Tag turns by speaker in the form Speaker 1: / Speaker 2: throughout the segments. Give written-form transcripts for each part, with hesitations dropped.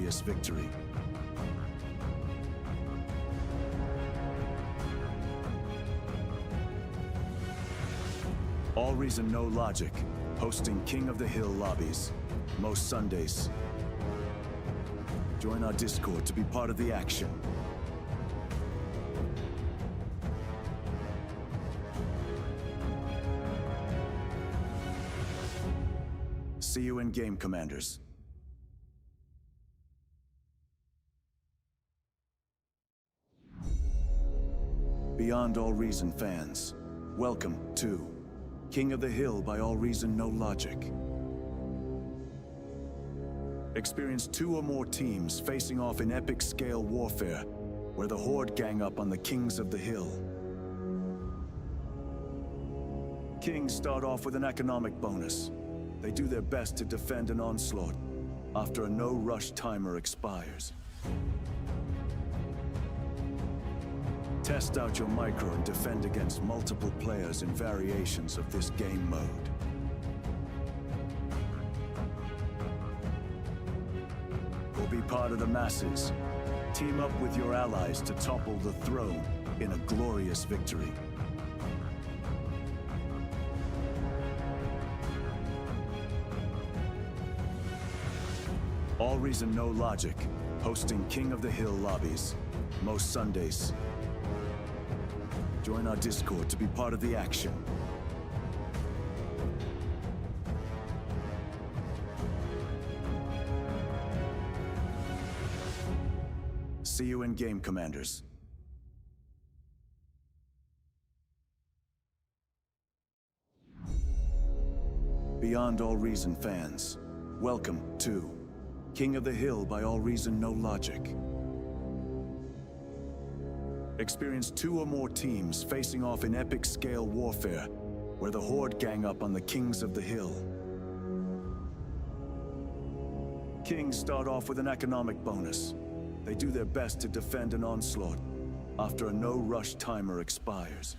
Speaker 1: glorious victory. AllReasonNoLogic, hosting King of the Hill lobbies, most Sundays. Join our Discord to be part of the action. See you in game, Commanders. Beyond All Reason fans, welcome to King of the Hill by AllReasonNoLogic. Experience 2 or more teams facing off in epic scale warfare, where the Horde gang up on the Kings of the Hill. Kings start off with an economic bonus. They do their best to defend an onslaught after a no-rush timer expires. Test out your micro and defend against multiple players in variations of this game mode. Or be part of the masses. Team up with your allies to topple the throne in a glorious victory. AllReasonNoLogic, hosting King of the Hill lobbies, most Sundays. Join our Discord to be part of the action. See you in game, Commanders. Beyond All Reason fans, welcome to King of the Hill by AllReasonNoLogic. Experience 2 or more teams facing off in epic scale warfare, where the Horde gang up on the Kings of the Hill. Kings start off with an economic bonus. They do their best to defend an onslaught after a no-rush timer expires.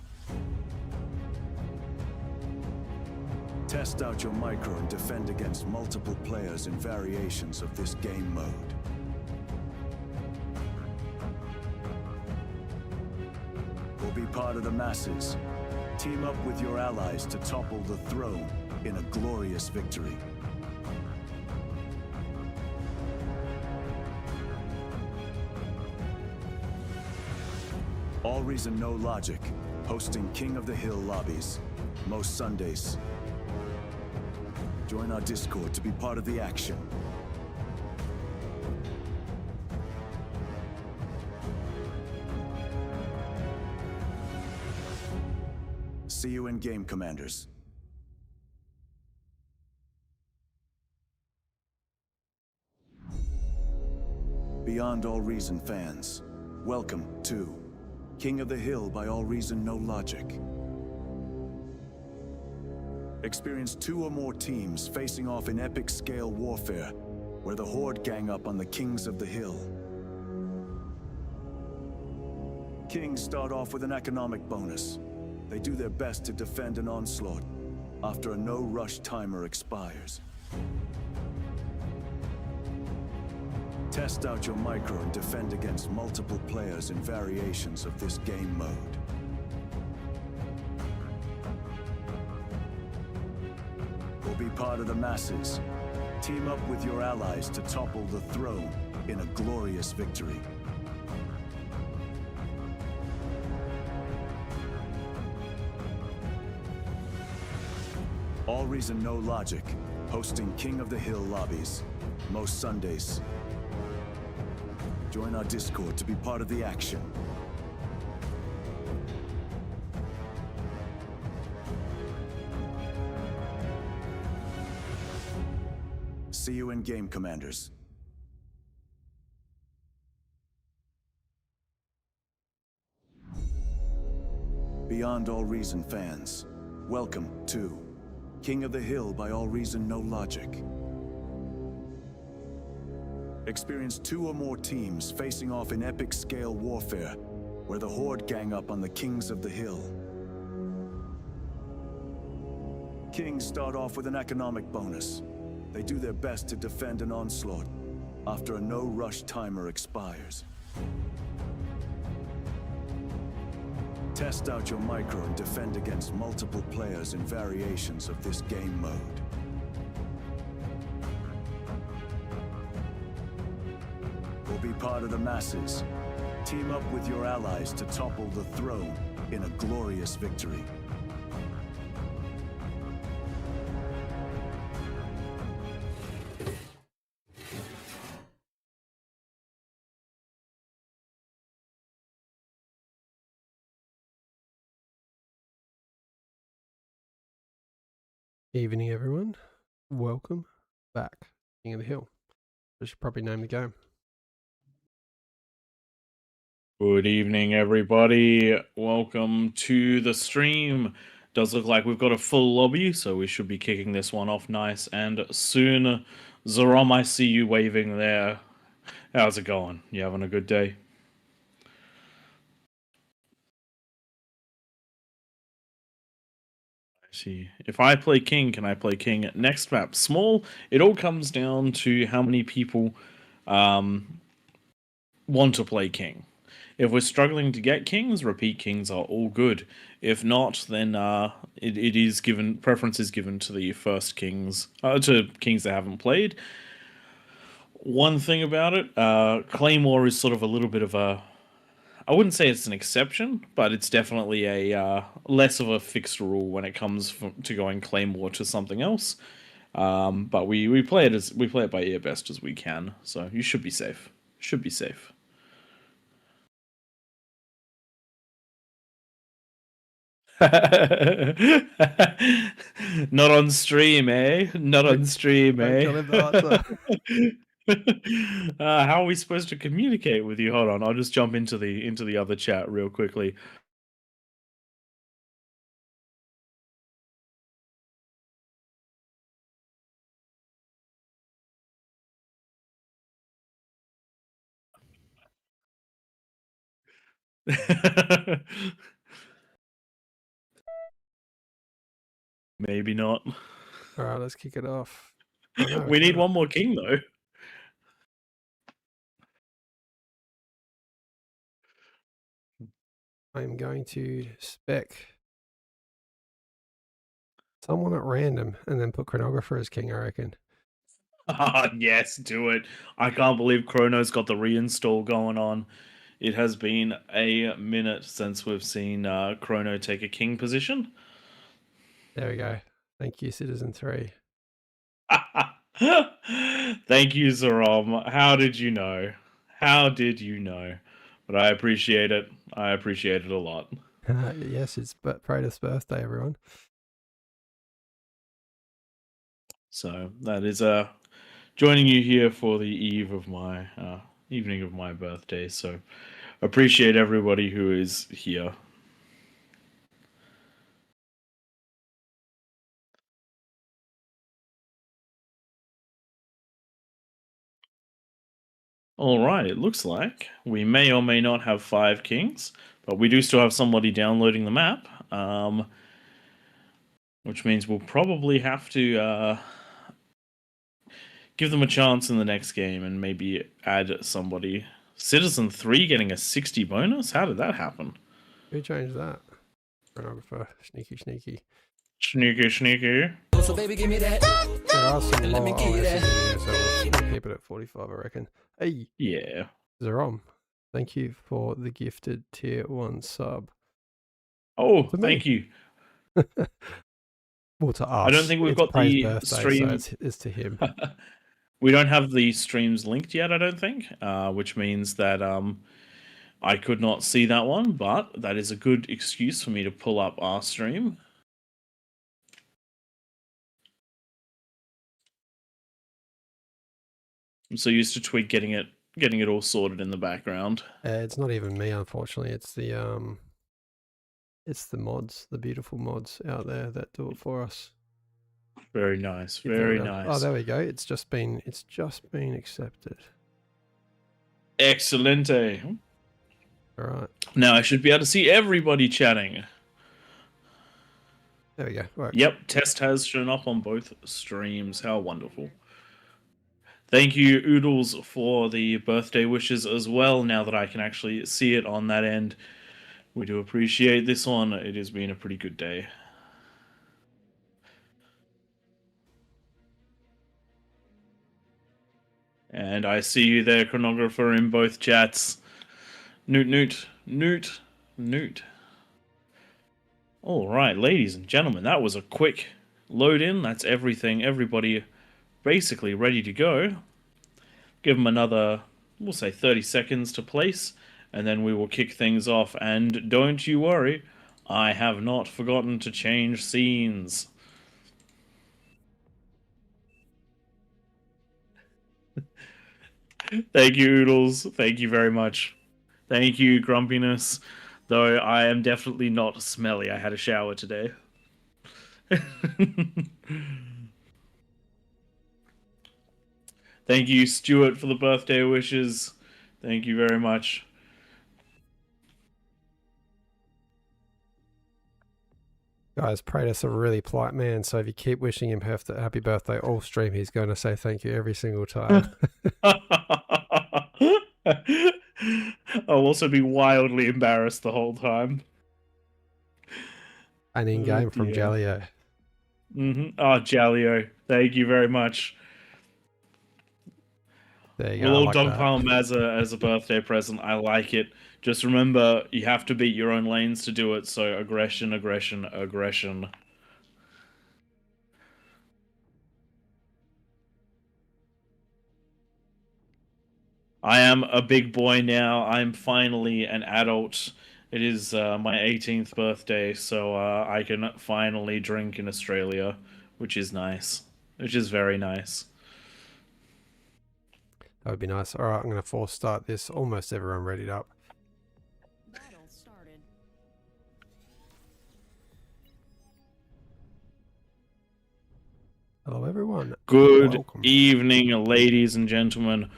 Speaker 1: Test out your micro and defend against multiple players in variations of this game mode. Or be part of the masses. Team up with your allies to topple the throne in a glorious victory. AllReasonNoLogic, hosting King of the Hill lobbies, most Sundays. Join our Discord to be part of the action. See you in game, Commanders. Beyond All Reason fans, welcome to King of the Hill by AllReasonNoLogic. Experience 2 or more teams facing off in epic scale warfare, where the Horde gang up on the Kings of the Hill. Kings start off with an economic bonus. They do their best to defend an onslaught after a no-rush timer expires. Test out your micro and defend against multiple players in variations of this game mode. Or be part of the masses. Team up with your allies to topple the throne in a glorious victory. AllReasonNoLogic, hosting King of the Hill lobbies, most Sundays. Join our Discord to be part of the action. See you in game, Commanders. Beyond All Reason fans, welcome to King of the Hill by AllReasonNoLogic. Experience 2 or more teams facing off in epic scale warfare, where the Horde gang up on the Kings of the Hill. Kings start off with an economic bonus. They do their best to defend an onslaught after a no-rush timer expires. Test out your micro and defend against multiple players in variations of this game mode. Or be part of the masses. Team up with your allies to topple the throne in a glorious victory.
Speaker 2: Evening, everyone. Welcome back. King of the Hill. I should probably name the game.
Speaker 3: Good evening, everybody. Welcome to the stream. Does look like we've got a full lobby, so we should be kicking this one off nice and soon. Zerom, I see you waving there. How's it going? You having a good day? See, if I play king, can I play king? Next map, small. It all comes down to how many people want to play king. If we're struggling to get kings, repeat kings are all good. If not, then it is given, preference is given to the first kings, to kings that haven't played. One thing about it, Claymore is sort of a little bit of a, I wouldn't say it's an exception, but it's definitely a less of a fixed rule when it comes to going Claymore to something else. But we play it by ear best as we can, so you should be safe. Should be safe. Not on stream, eh? Not on stream, eh? How are we supposed to communicate with you? Hold on, I'll just jump into the other chat real quickly. Maybe not.
Speaker 2: All right, let's kick it off. Oh, no,
Speaker 3: we need one more king, though.
Speaker 2: I'm going to spec someone at random and then put Chronographer as king, I reckon.
Speaker 3: Yes, do it. I can't believe Chrono's got the reinstall going on. It has been a minute since we've seen Chrono take a king position.
Speaker 2: There we go. Thank you, Citizen 3.
Speaker 3: Thank you, Zerom. How did you know? How did you know? But I appreciate it. I appreciate it a lot.
Speaker 2: Yes, it's Praetor's birthday, everyone.
Speaker 3: So that is joining you here for the eve of my evening of my birthday. So appreciate everybody who is here. All right, it looks like we may or may not have 5 kings, but we do still have somebody downloading the map, which means we'll probably have to give them a chance in the next game and maybe add somebody. Citizen 3 getting a 60 bonus? How did that happen?
Speaker 2: Who changed that? Chronographer, sneaky.
Speaker 3: Sneaky.
Speaker 4: So baby, give me that.
Speaker 2: There are some
Speaker 4: Let me
Speaker 2: more
Speaker 4: give you
Speaker 2: OSs in
Speaker 4: that.
Speaker 2: here, so we'll keep it at 45, I reckon. Hey,
Speaker 3: Yeah.
Speaker 2: Zerom, thank you for the gifted tier 1 sub.
Speaker 3: Oh, thank you.
Speaker 2: Well, to us.
Speaker 3: I don't think we've
Speaker 2: it's
Speaker 3: got
Speaker 2: Prey's
Speaker 3: the
Speaker 2: birthday,
Speaker 3: stream.
Speaker 2: so it's to him.
Speaker 3: We don't have the streams linked yet, I don't think, which means that I could not see that one, but that is a good excuse for me to pull up our stream. I'm so used to Twig getting it all sorted in the background.
Speaker 2: It's not even me, unfortunately. It's the mods, the beautiful mods out there that do it for us.
Speaker 3: Very nice. Very nice.
Speaker 2: Oh, there we go. It's just been accepted.
Speaker 3: Excelente.
Speaker 2: All right.
Speaker 3: Now I should be able to see everybody chatting.
Speaker 2: There we go. Works.
Speaker 3: Yep, test has shown up on both streams. How wonderful. Thank you, Oodles, for the birthday wishes as well, now that I can actually see it on that end. We do appreciate this one. It has been a pretty good day. And I see you there, chronographer, in both chats. Newt, Newt, Newt, Newt. All right, ladies and gentlemen, that was a quick load in. That's everything. Everybody basically ready to go. Give them another, we'll say 30 seconds to place, and then we will kick things off. And don't you worry, I have not forgotten to change scenes. Thank you, Oodles. Thank you very much. Thank you, Grumpiness. Though I am definitely not smelly. I had a shower today. Thank you, Stuart, for the birthday wishes. Thank you very much.
Speaker 2: Guys, Praetor's a really polite man, so if you keep wishing him happy birthday all stream, he's going to say thank you every single time.
Speaker 3: I'll also be wildly embarrassed the whole time.
Speaker 2: And in-game from Jalio.
Speaker 3: Oh, Jalio, thank you very much.
Speaker 2: There you go.
Speaker 3: We'll all
Speaker 2: like
Speaker 3: dogpile Mazza as a birthday present. I like it. Just remember, you have to beat your own lanes to do it, so aggression, aggression, aggression. I am a big boy now. I'm finally an adult. It is my 18th birthday, so I can finally drink in Australia, which is nice. Which is very nice.
Speaker 2: That would be nice. All right, I'm going to force start this. Almost everyone readied up. Hello, everyone.
Speaker 3: Good
Speaker 2: Welcome.
Speaker 3: evening, ladies and gentlemen.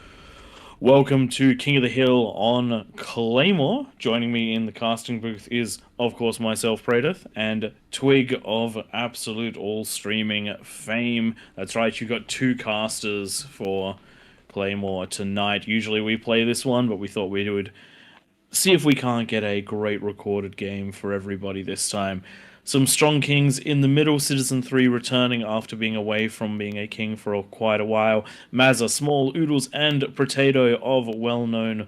Speaker 3: Welcome to King of the Hill on Claymore. Joining me in the casting booth is, of course, myself, Praetor, and Twig of absolute all-streaming fame. That's right, you got two casters for Claymore tonight. Usually we play this one, but we thought we would see if we can't get a great recorded game for everybody this time. Some strong kings in the middle. Citizen 3 returning after being away from being a king for quite a while. Mazza, Small, Oodles, and Potato of well-known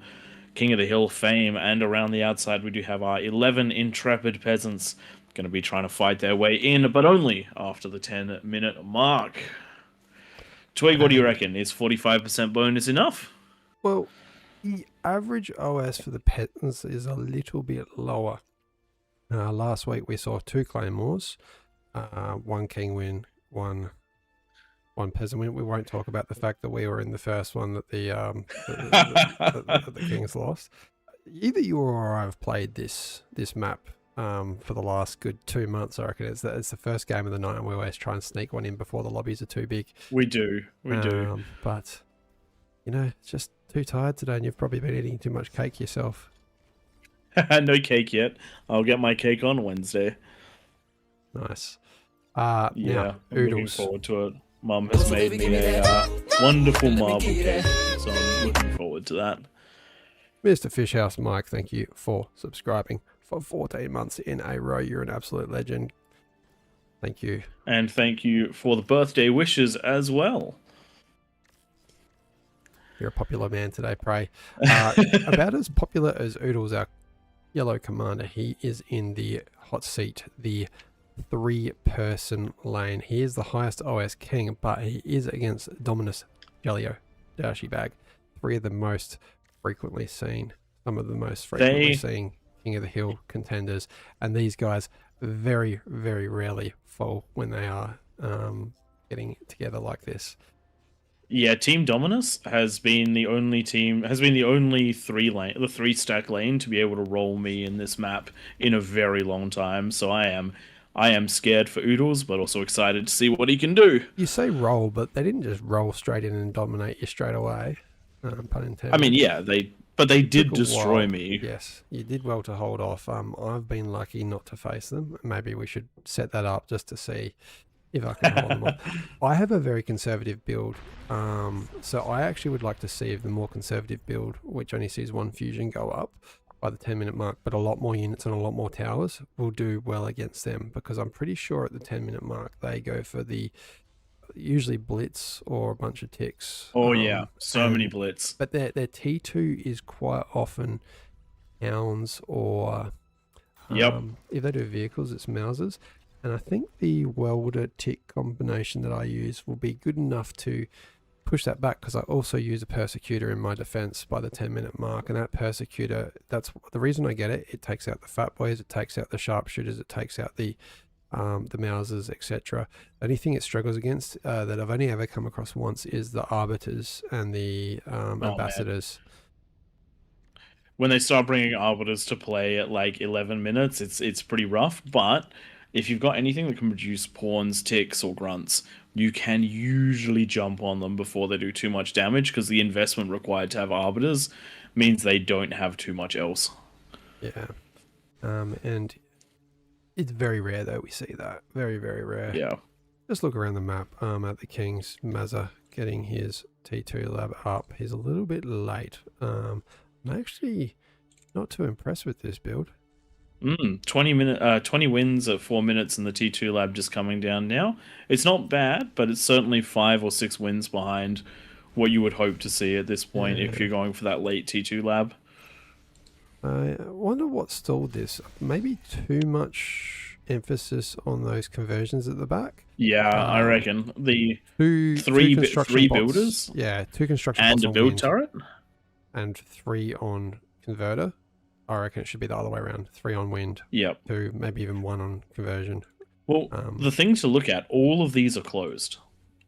Speaker 3: King of the Hill fame. And around the outside we do have our 11 intrepid peasants going to be trying to fight their way in, but only after the 10-minute mark. Twig, what do you reckon? Is 45% bonus enough?
Speaker 2: Well, the average OS for the peasants is a little bit lower. Last week we saw 2 claymores, 1 king win, one peasant win. We won't talk about the fact that we were in the first one that the kings lost. Either you or I have played this map for the last good 2 months. I reckon it's the first game of the night, and we always try and sneak one in before the lobbies are too big.
Speaker 3: We do.
Speaker 2: But you know, it's just too tired today, and you've probably been eating too much cake yourself.
Speaker 3: No cake yet. I'll get my cake on Wednesday.
Speaker 2: Nice.
Speaker 3: Yeah,
Speaker 2: now,
Speaker 3: I'm looking
Speaker 2: Oodles.
Speaker 3: forward to it. Mum has made me a wonderful marble cake, so I'm looking forward to that.
Speaker 2: Mr. Fishhouse Mike, thank you for subscribing for 14 months in a row. You're an absolute legend. Thank you.
Speaker 3: And thank you for the birthday wishes as well.
Speaker 2: You're a popular man today, Prey. About as popular as Oodles, our yellow commander. He is in the hot seat, the 3-person lane. He is the highest OS king, but he is against Dominus, Jalio, Darshi Bag. 3 of the most frequently seen, some of the most frequently seen King of the Hill contenders. And these guys very, very rarely fall when they are getting together like this.
Speaker 3: Yeah, Team Dominus has been the only 3-stack lane to be able to roll me in this map in a very long time. So I am scared for Oodles, but also excited to see what he can do.
Speaker 2: You say roll, but they didn't just roll straight in and dominate you straight away. Pun intended.
Speaker 3: I mean, yeah, they did destroy me.
Speaker 2: Yes, you did well to hold off. I've been lucky not to face them. Maybe we should set that up just to see if I can hold them off. I have a very conservative build, so I actually would like to see if the more conservative build, which only sees one fusion go up by the 10-minute mark, but a lot more units and a lot more towers, will do well against them, because I'm pretty sure at the 10-minute mark they go for the usually blitz or a bunch of ticks.
Speaker 3: Oh yeah, so many blitz.
Speaker 2: But their T2 is quite often hounds, or if they do vehicles, it's Mausers. And I think the welder tick combination that I use will be good enough to push that back, because I also use a persecutor in my defense by the 10-minute mark. And that persecutor, that's the reason I get it. It takes out the fat boys, it takes out the sharpshooters, it takes out the Mausers, etc. The only thing it struggles against that I've only ever come across once is the arbiters and the ambassadors.
Speaker 3: Man. When they start bringing arbiters to play at like 11 minutes, it's pretty rough. But if you've got anything that can produce pawns, ticks, or grunts, you can usually jump on them before they do too much damage, because the investment required to have arbiters means they don't have too much else.
Speaker 2: Yeah. And it's very rare that we see that. Very, very rare.
Speaker 3: Yeah.
Speaker 2: Just look around the map at the King's Mazza getting his T2 lab up. He's a little bit late. I'm actually not too impressed with this build.
Speaker 3: 20 wins at 4 minutes, and the T2 lab just coming down now. It's not bad, but it's certainly 5 or 6 wins behind what you would hope to see at this point if you're going for that late T2 lab.
Speaker 2: I wonder what stalled this. Maybe too much emphasis on those conversions at the back.
Speaker 3: Yeah, I reckon the
Speaker 2: three
Speaker 3: builders.
Speaker 2: Yeah, 2 construction
Speaker 3: and
Speaker 2: bots
Speaker 3: a
Speaker 2: on
Speaker 3: build
Speaker 2: wind,
Speaker 3: turret,
Speaker 2: and 3 on converter. I reckon it should be the other way around. 3 on wind.
Speaker 3: Yep.
Speaker 2: 2, maybe even 1 on conversion.
Speaker 3: Well, the thing to look at, all of these are closed.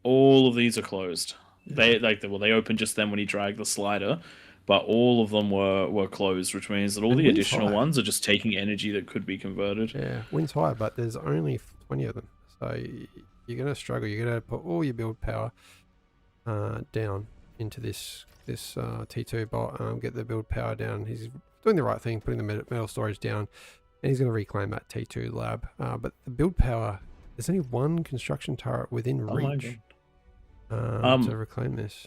Speaker 3: All of these are closed. Yeah. They opened just then when he dragged the slider, but all of them were closed, which means that all the additional ones are just taking energy that could be converted.
Speaker 2: Yeah, wind's high, but there's only 20 of them, so you're going to struggle. You're going to put all your build power down into this T2 bot. Get the build power down. He's doing the right thing, putting the metal storage down, and he's going to reclaim that T2 lab. But the build power, there's only 1 construction turret within reach to reclaim this.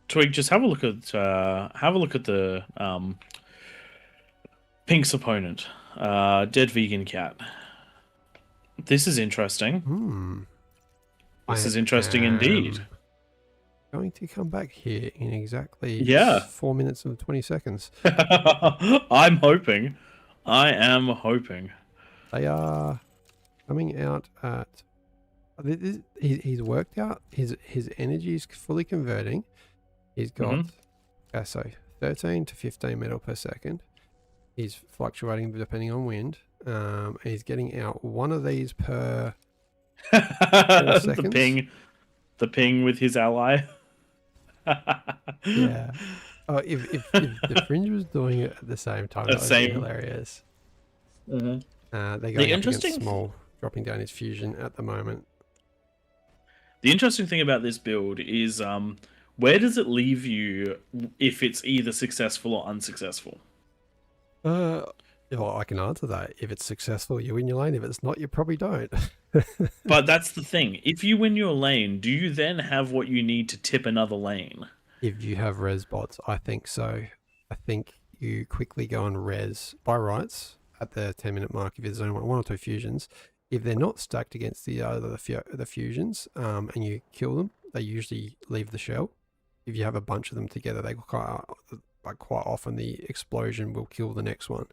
Speaker 3: Twig, just have a look at the Pink's opponent, Dead Vegan Cat. This is interesting. This is interesting indeed.
Speaker 2: Going to come back here in exactly 4 minutes and 20 seconds.
Speaker 3: I'm hoping. I am hoping.
Speaker 2: They are coming out at... He's worked out his energy is fully converting. He's got so 13 to 15 metal per second. He's fluctuating depending on wind. He's getting out 1 of these per 4 seconds.
Speaker 3: The ping with his ally.
Speaker 2: Yeah. Oh, if the Fringe was doing it at the same time, that would be hilarious. They're going up against Small, dropping down his fusion at the moment.
Speaker 3: The interesting thing about this build is where does it leave you if it's either successful or unsuccessful?
Speaker 2: Well, I can answer that. If it's successful, you win your lane. If it's not, you probably don't.
Speaker 3: But that's the thing. If you win your lane, do you then have what you need to tip another lane?
Speaker 2: If you have res bots, I think so. I think you quickly go and res by rights at the 10-minute mark if there's only 1 or 2 fusions. If they're not stacked against the fusions and you kill them, they usually leave the shell. If you have a bunch of them together, they quite often the explosion will kill the next one.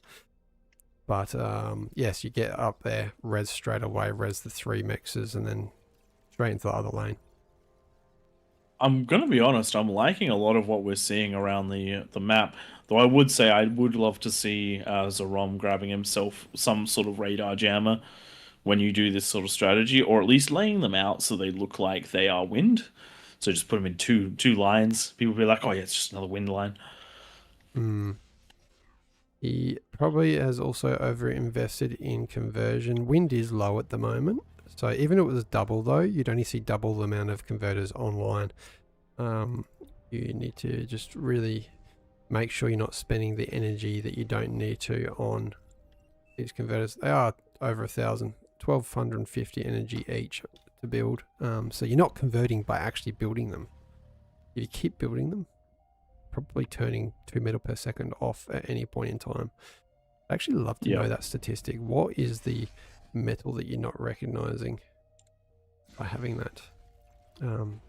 Speaker 2: But yes, you get up there, res straight away, res the 3 mixes, and then straight into the other lane.
Speaker 3: I'm going to be honest, I'm liking a lot of what we're seeing around the map. Though I would say I would love to see Zerom grabbing himself some sort of radar jammer when you do this sort of strategy, or at least laying them out so they look like they are wind. So just put them in two lines. People will be like, oh yeah, it's just another wind line.
Speaker 2: He probably has also over-invested in conversion. Wind is low at the moment. So even if it was double though, you'd only see double the amount of converters online. You need to just really make sure you're not spending the energy that you don't need to on these converters. They are over 1,000, 1250 energy each to build. So you're not converting by actually building them. If you keep building them, probably turning 2 metal per second off at any point in time. I'd actually love to know that statistic. What is the metal that you're not recognizing by having that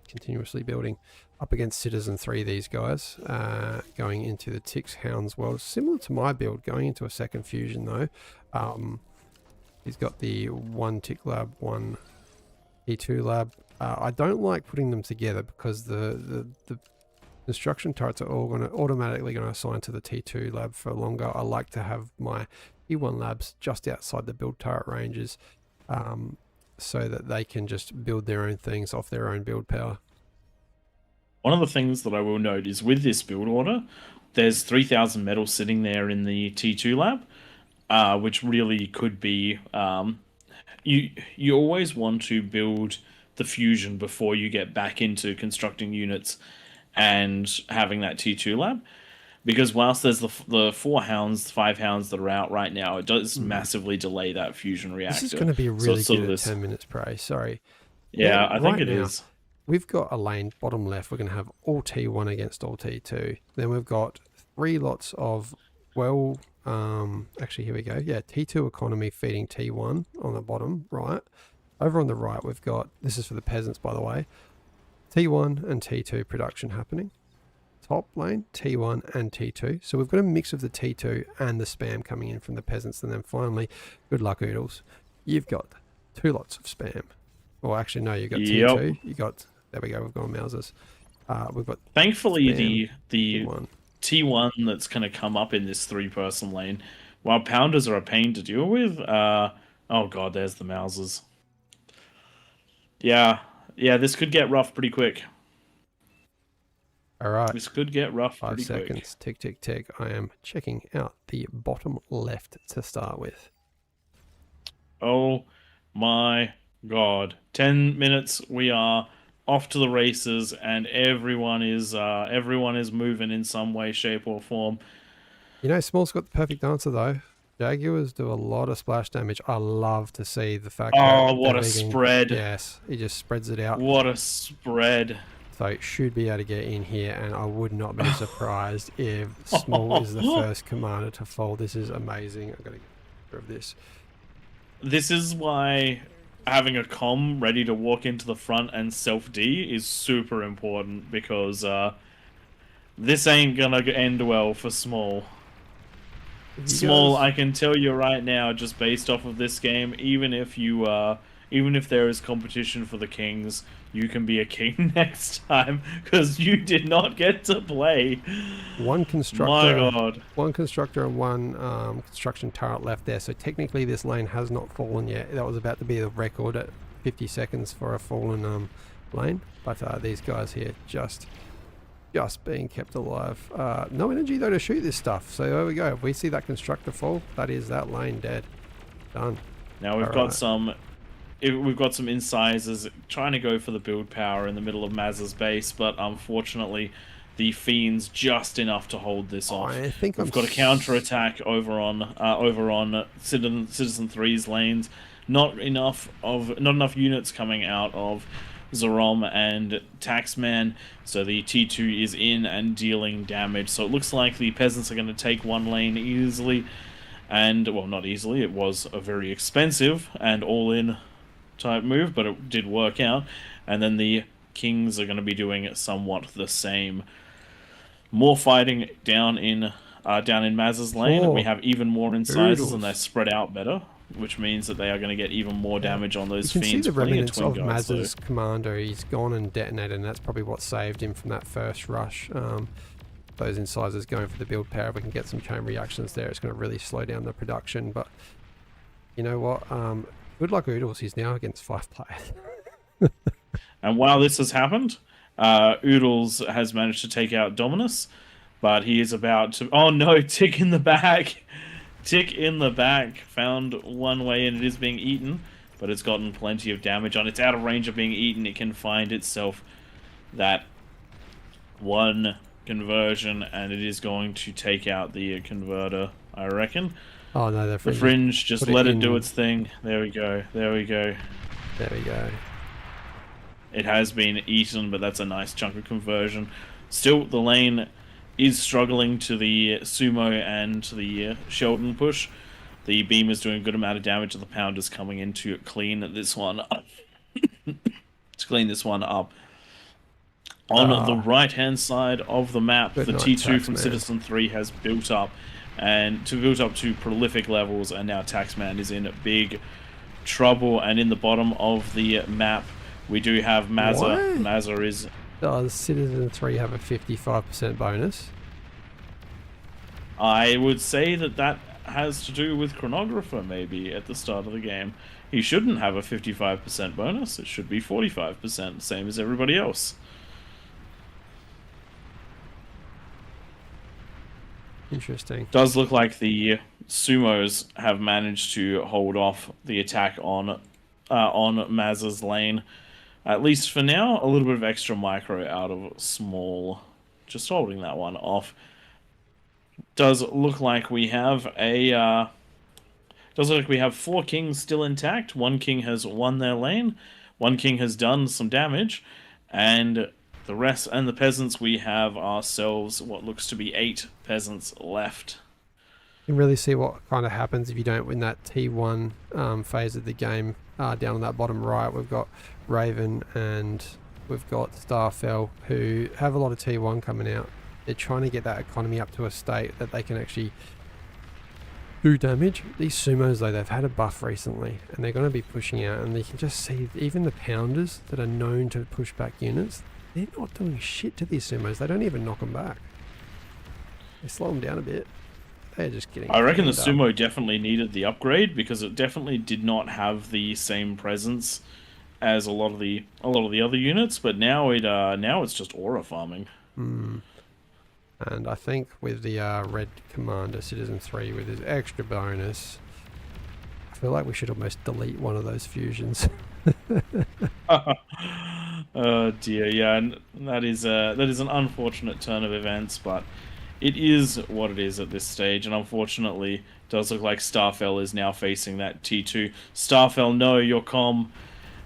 Speaker 2: continuously building? Up against Citizen 3, these guys going into the Ticks Hounds world, similar to my build, going into a second fusion though. He's got the 1 Tick Lab, 1 T2 Lab. I don't like putting them together because the construction turrets are all automatically going to assign to the T2 lab for longer. I like to have my T1 labs just outside the build turret ranges, so that they can just build their own things off their own build power.
Speaker 3: One of the things that I will note is with this build order, there's 3,000 metal sitting there in the T2 lab, which really could be... you always want to build the fusion before you get back into constructing units and having that T2 lab, because whilst there's the 4 hounds, 5 hounds that are out right now, it does massively delay that fusion reactor.
Speaker 2: This is going to be really good at 10 minutes prey. Sorry.
Speaker 3: Yeah, I think it is.
Speaker 2: We've got a lane bottom left. We're going to have all T1 against all T2. Then we've got 3 lots of actually here we go. Yeah, T2 economy feeding T1 on the bottom right. Over on the right, we've got, this is for the peasants by the way, T1 and T2 production happening. Top lane, T1 and T2. So we've got a mix of the T2 and the spam coming in from the peasants. And then finally, good luck Oodles, you've got 2 lots of spam. Well, actually, no, you've got T2. You got, there we go, we've got Mousers. We've got...
Speaker 3: Thankfully,
Speaker 2: spam,
Speaker 3: the T1 that's going to come up in this 3-person lane, while Pounders are a pain to deal with, oh god, there's the Mousers. Yeah, this could get rough pretty quick.
Speaker 2: All right.
Speaker 3: This could get rough pretty
Speaker 2: 5 seconds.
Speaker 3: quick.
Speaker 2: Tick, tick, tick. I am checking out the bottom left to start with.
Speaker 3: Oh my god. 10 minutes, we are off to the races, and everyone is moving in some way, shape, or form.
Speaker 2: You know, Small's got the perfect answer, though. Jaguars do a lot of splash damage. I love to see the fact that...
Speaker 3: Oh, what a spread.
Speaker 2: Yes, he just spreads it out.
Speaker 3: What a spread.
Speaker 2: So it should be able to get in here, and I would not be surprised if Small is the first commander to fall. This is amazing. I've got to get rid of this.
Speaker 3: This is why having a comm ready to walk into the front and self-D is super important, because this ain't gonna end well for Small. Small, I can tell you right now, just based off of this game, even if there is competition for the kings, you can be a king next time, because you did not get to play.
Speaker 2: One constructor.
Speaker 3: My god.
Speaker 2: One constructor and one construction turret left there. So technically this lane has not fallen yet. That was about to be the record at 50 seconds for a fallen lane. But these guys here just being kept alive. No energy though to shoot this stuff. So there we go. If we see that constructor fall, that is that lane dead. Done.
Speaker 3: Now we've got some incisors trying to go for the build power in the middle of Maz's base, but unfortunately the Fiends just enough to hold this off.
Speaker 2: I think
Speaker 3: we've got a counter attack over on Citizen 3's lanes. Not enough units coming out of Zerom and Taxman, so the T2 is in and dealing damage. So it looks like the peasants are going to take one lane easily, and well, not easily, it was a very expensive and all-in type move, but it did work out. And then the kings are going to be doing somewhat the same. More fighting down in Maz's lane, and we have even more incisors, and they're spread out better, which means that they are going to get even more damage on those Fiends.
Speaker 2: You can see the remnants of Maz's commander. He's gone and detonated, and that's probably what saved him from that first rush. Those incisors going for the build power. If we can get some chain reactions there, it's going to really slow down the production. But you know what? Good luck Oodles. He's now against 5 players.
Speaker 3: And while this has happened, Oodles has managed to take out Dominus, but he is about to... Oh no, Tick in the back! Tick in the back found one way, and it is being eaten, but it's gotten plenty of damage on. It's out of range of being eaten. It can find itself that one conversion, and it is going to take out the converter, I reckon.
Speaker 2: Oh no,
Speaker 3: The Fringe, just let it do its thing. There we go. There we go.
Speaker 2: There we go.
Speaker 3: It has been eaten, but that's a nice chunk of conversion. Still, the lane is struggling to the Sumo and to the Sheldon push. The Beam is doing a good amount of damage, and the Pounder's coming in to clean this one up. To clean this one up. On the right-hand side of the map, the T2 from Citizen 3 has built up, and built up to prolific levels, and now Taxman is in big trouble. And in the bottom of the map, we do have Mazza. Mazza is...
Speaker 2: Does Citizen 3 have a 55% bonus?
Speaker 3: I would say that has to do with Chronographer, maybe, at the start of the game. He shouldn't have a 55% bonus. It should be 45%, same as everybody else.
Speaker 2: Interesting.
Speaker 3: Does look like the Sumos have managed to hold off the attack on Mazza's lane. At least for now, a little bit of extra micro out of Small. Just holding that one off. Does look like we have a... does look like we have 4 kings still intact. 1 king has won their lane. 1 king has done some damage. And the rest and the peasants, we have ourselves what looks to be 8 peasants left.
Speaker 2: You can really see what kind of happens if you don't win that T1 phase of the game. Down on that bottom right, we've got Raven and we've got Starfell, who have a lot of T1 coming out. They're trying to get that economy up to a state that they can actually do damage. These Sumos, though, they've had a buff recently, and they're going to be pushing out, and you can just see even the Pounders that are known to push back units, they're not doing shit to these Sumos. They don't even knock them back. They slow them down a bit. They're just getting...
Speaker 3: I reckon the Sumo definitely needed the upgrade, because it definitely did not have the same presence as a lot of the other units, but now it's just aura farming.
Speaker 2: And I think with the Red Commander, Citizen 3, with his extra bonus, I feel like we should almost delete one of those fusions.
Speaker 3: Oh dear, yeah, and that is an unfortunate turn of events, but it is what it is at this stage, and unfortunately, it does look like Starfell is now facing that T2. Starfell, no, your comm.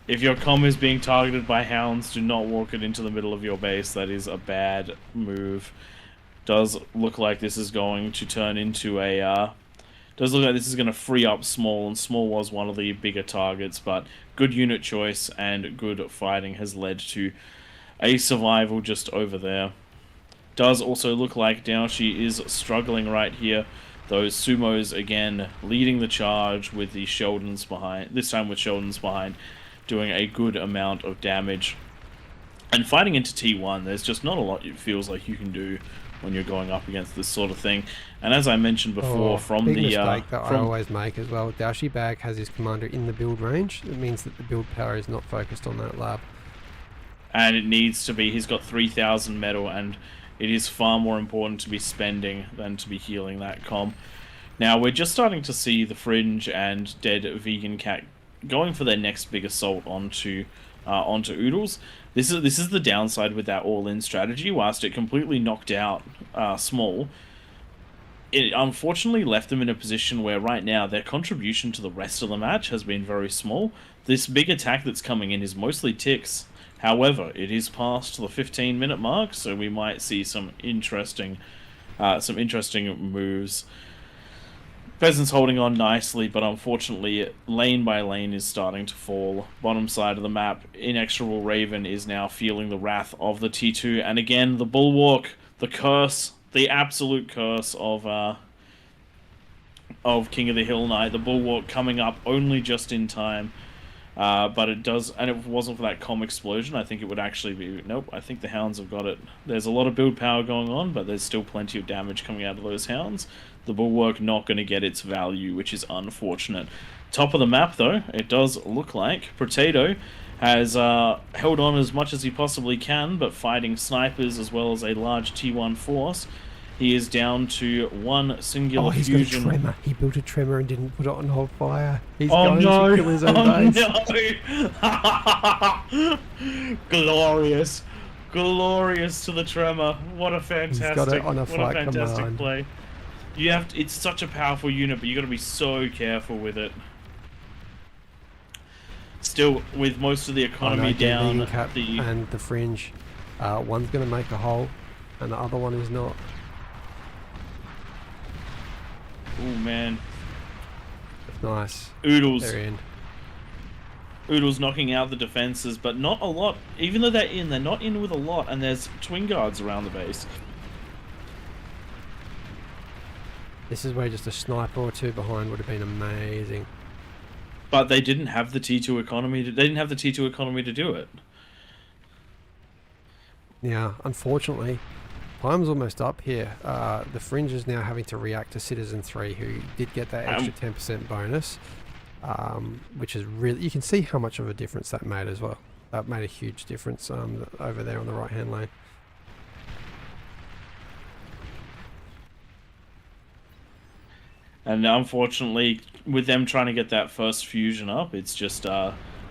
Speaker 3: If your comm is being targeted by hounds, do not walk it into the middle of your base. That is a bad move. Does look like this is going to turn into a... does look like this is going to free up Small, and Small was one of the bigger targets, but good unit choice and good fighting has led to a survival just over there. Does also look like Daoshi is struggling right here. Those Sumos, again, leading the charge with the Sheldons behind, this time with Sheldons behind, doing a good amount of damage. And fighting into T1, there's just not a lot it feels like you can do when you're going up against this sort of thing. And as I mentioned before, from
Speaker 2: big
Speaker 3: the...
Speaker 2: mistake that I always make as well, Daoshi Bag has his commander in the build range. It means that the build power is not focused on that lab.
Speaker 3: And it needs to be, he's got 3,000 metal, and it is far more important to be spending than to be healing that comm. Now, we're just starting to see the Fringe and Dead Vegan Cat going for their next big assault onto Oodles. This is the downside with that all-in strategy. Whilst it completely knocked out Small, it unfortunately left them in a position where right now their contribution to the rest of the match has been very small. This big attack that's coming in is mostly ticks. However, it is past the 15-minute mark, so we might see some interesting moves. Peasants holding on nicely, but unfortunately, lane by lane is starting to fall. Bottom side of the map, Inexorable Raven is now feeling the wrath of the T2, and again, the Bulwark, the curse, the absolute curse of King of the Hill Knight. The Bulwark coming up only just in time, but it does, and if it wasn't for that comm explosion, I think it would actually be... Nope, I think the Hounds have got it. There's a lot of build power going on, but there's still plenty of damage coming out of those Hounds. The Bulwark not going to get its value, which is unfortunate. Top of the map, though, it does look like Potato has held on as much as he possibly can, but fighting snipers as well as a large T1 force. He is down to one singular fusion.
Speaker 2: He's got a tremor. He built a tremor and didn't put it on hold fire. He's going to kill his own base.
Speaker 3: No! Glorious. Glorious to the tremor. What a fantastic,
Speaker 2: He's got it on a fight
Speaker 3: fantastic
Speaker 2: command.
Speaker 3: play. You have to, it's such a powerful unit, but you got to be so careful with it. Still, with most of the economy down,
Speaker 2: vegan cap and the fringe, one's going to make a hole, and the other one is not.
Speaker 3: Oh man,
Speaker 2: Nice.
Speaker 3: Oodles.
Speaker 2: They're in.
Speaker 3: Oodles knocking out the defenses, but not a lot. Even though they're not in with a lot, and there's twin guards around the base.
Speaker 2: This is where just a sniper or two behind would have been amazing.
Speaker 3: But they didn't have the T2 economy. They didn't have the T2 economy to do it.
Speaker 2: Now, unfortunately, time's almost up here. The fringe is now having to react to Citizen 3, who did get that extra 10% bonus, which is really, you can see how much of a difference that made as well. That made a huge difference over there on the right hand lane.
Speaker 3: And unfortunately, with them trying to get that first fusion up, it's just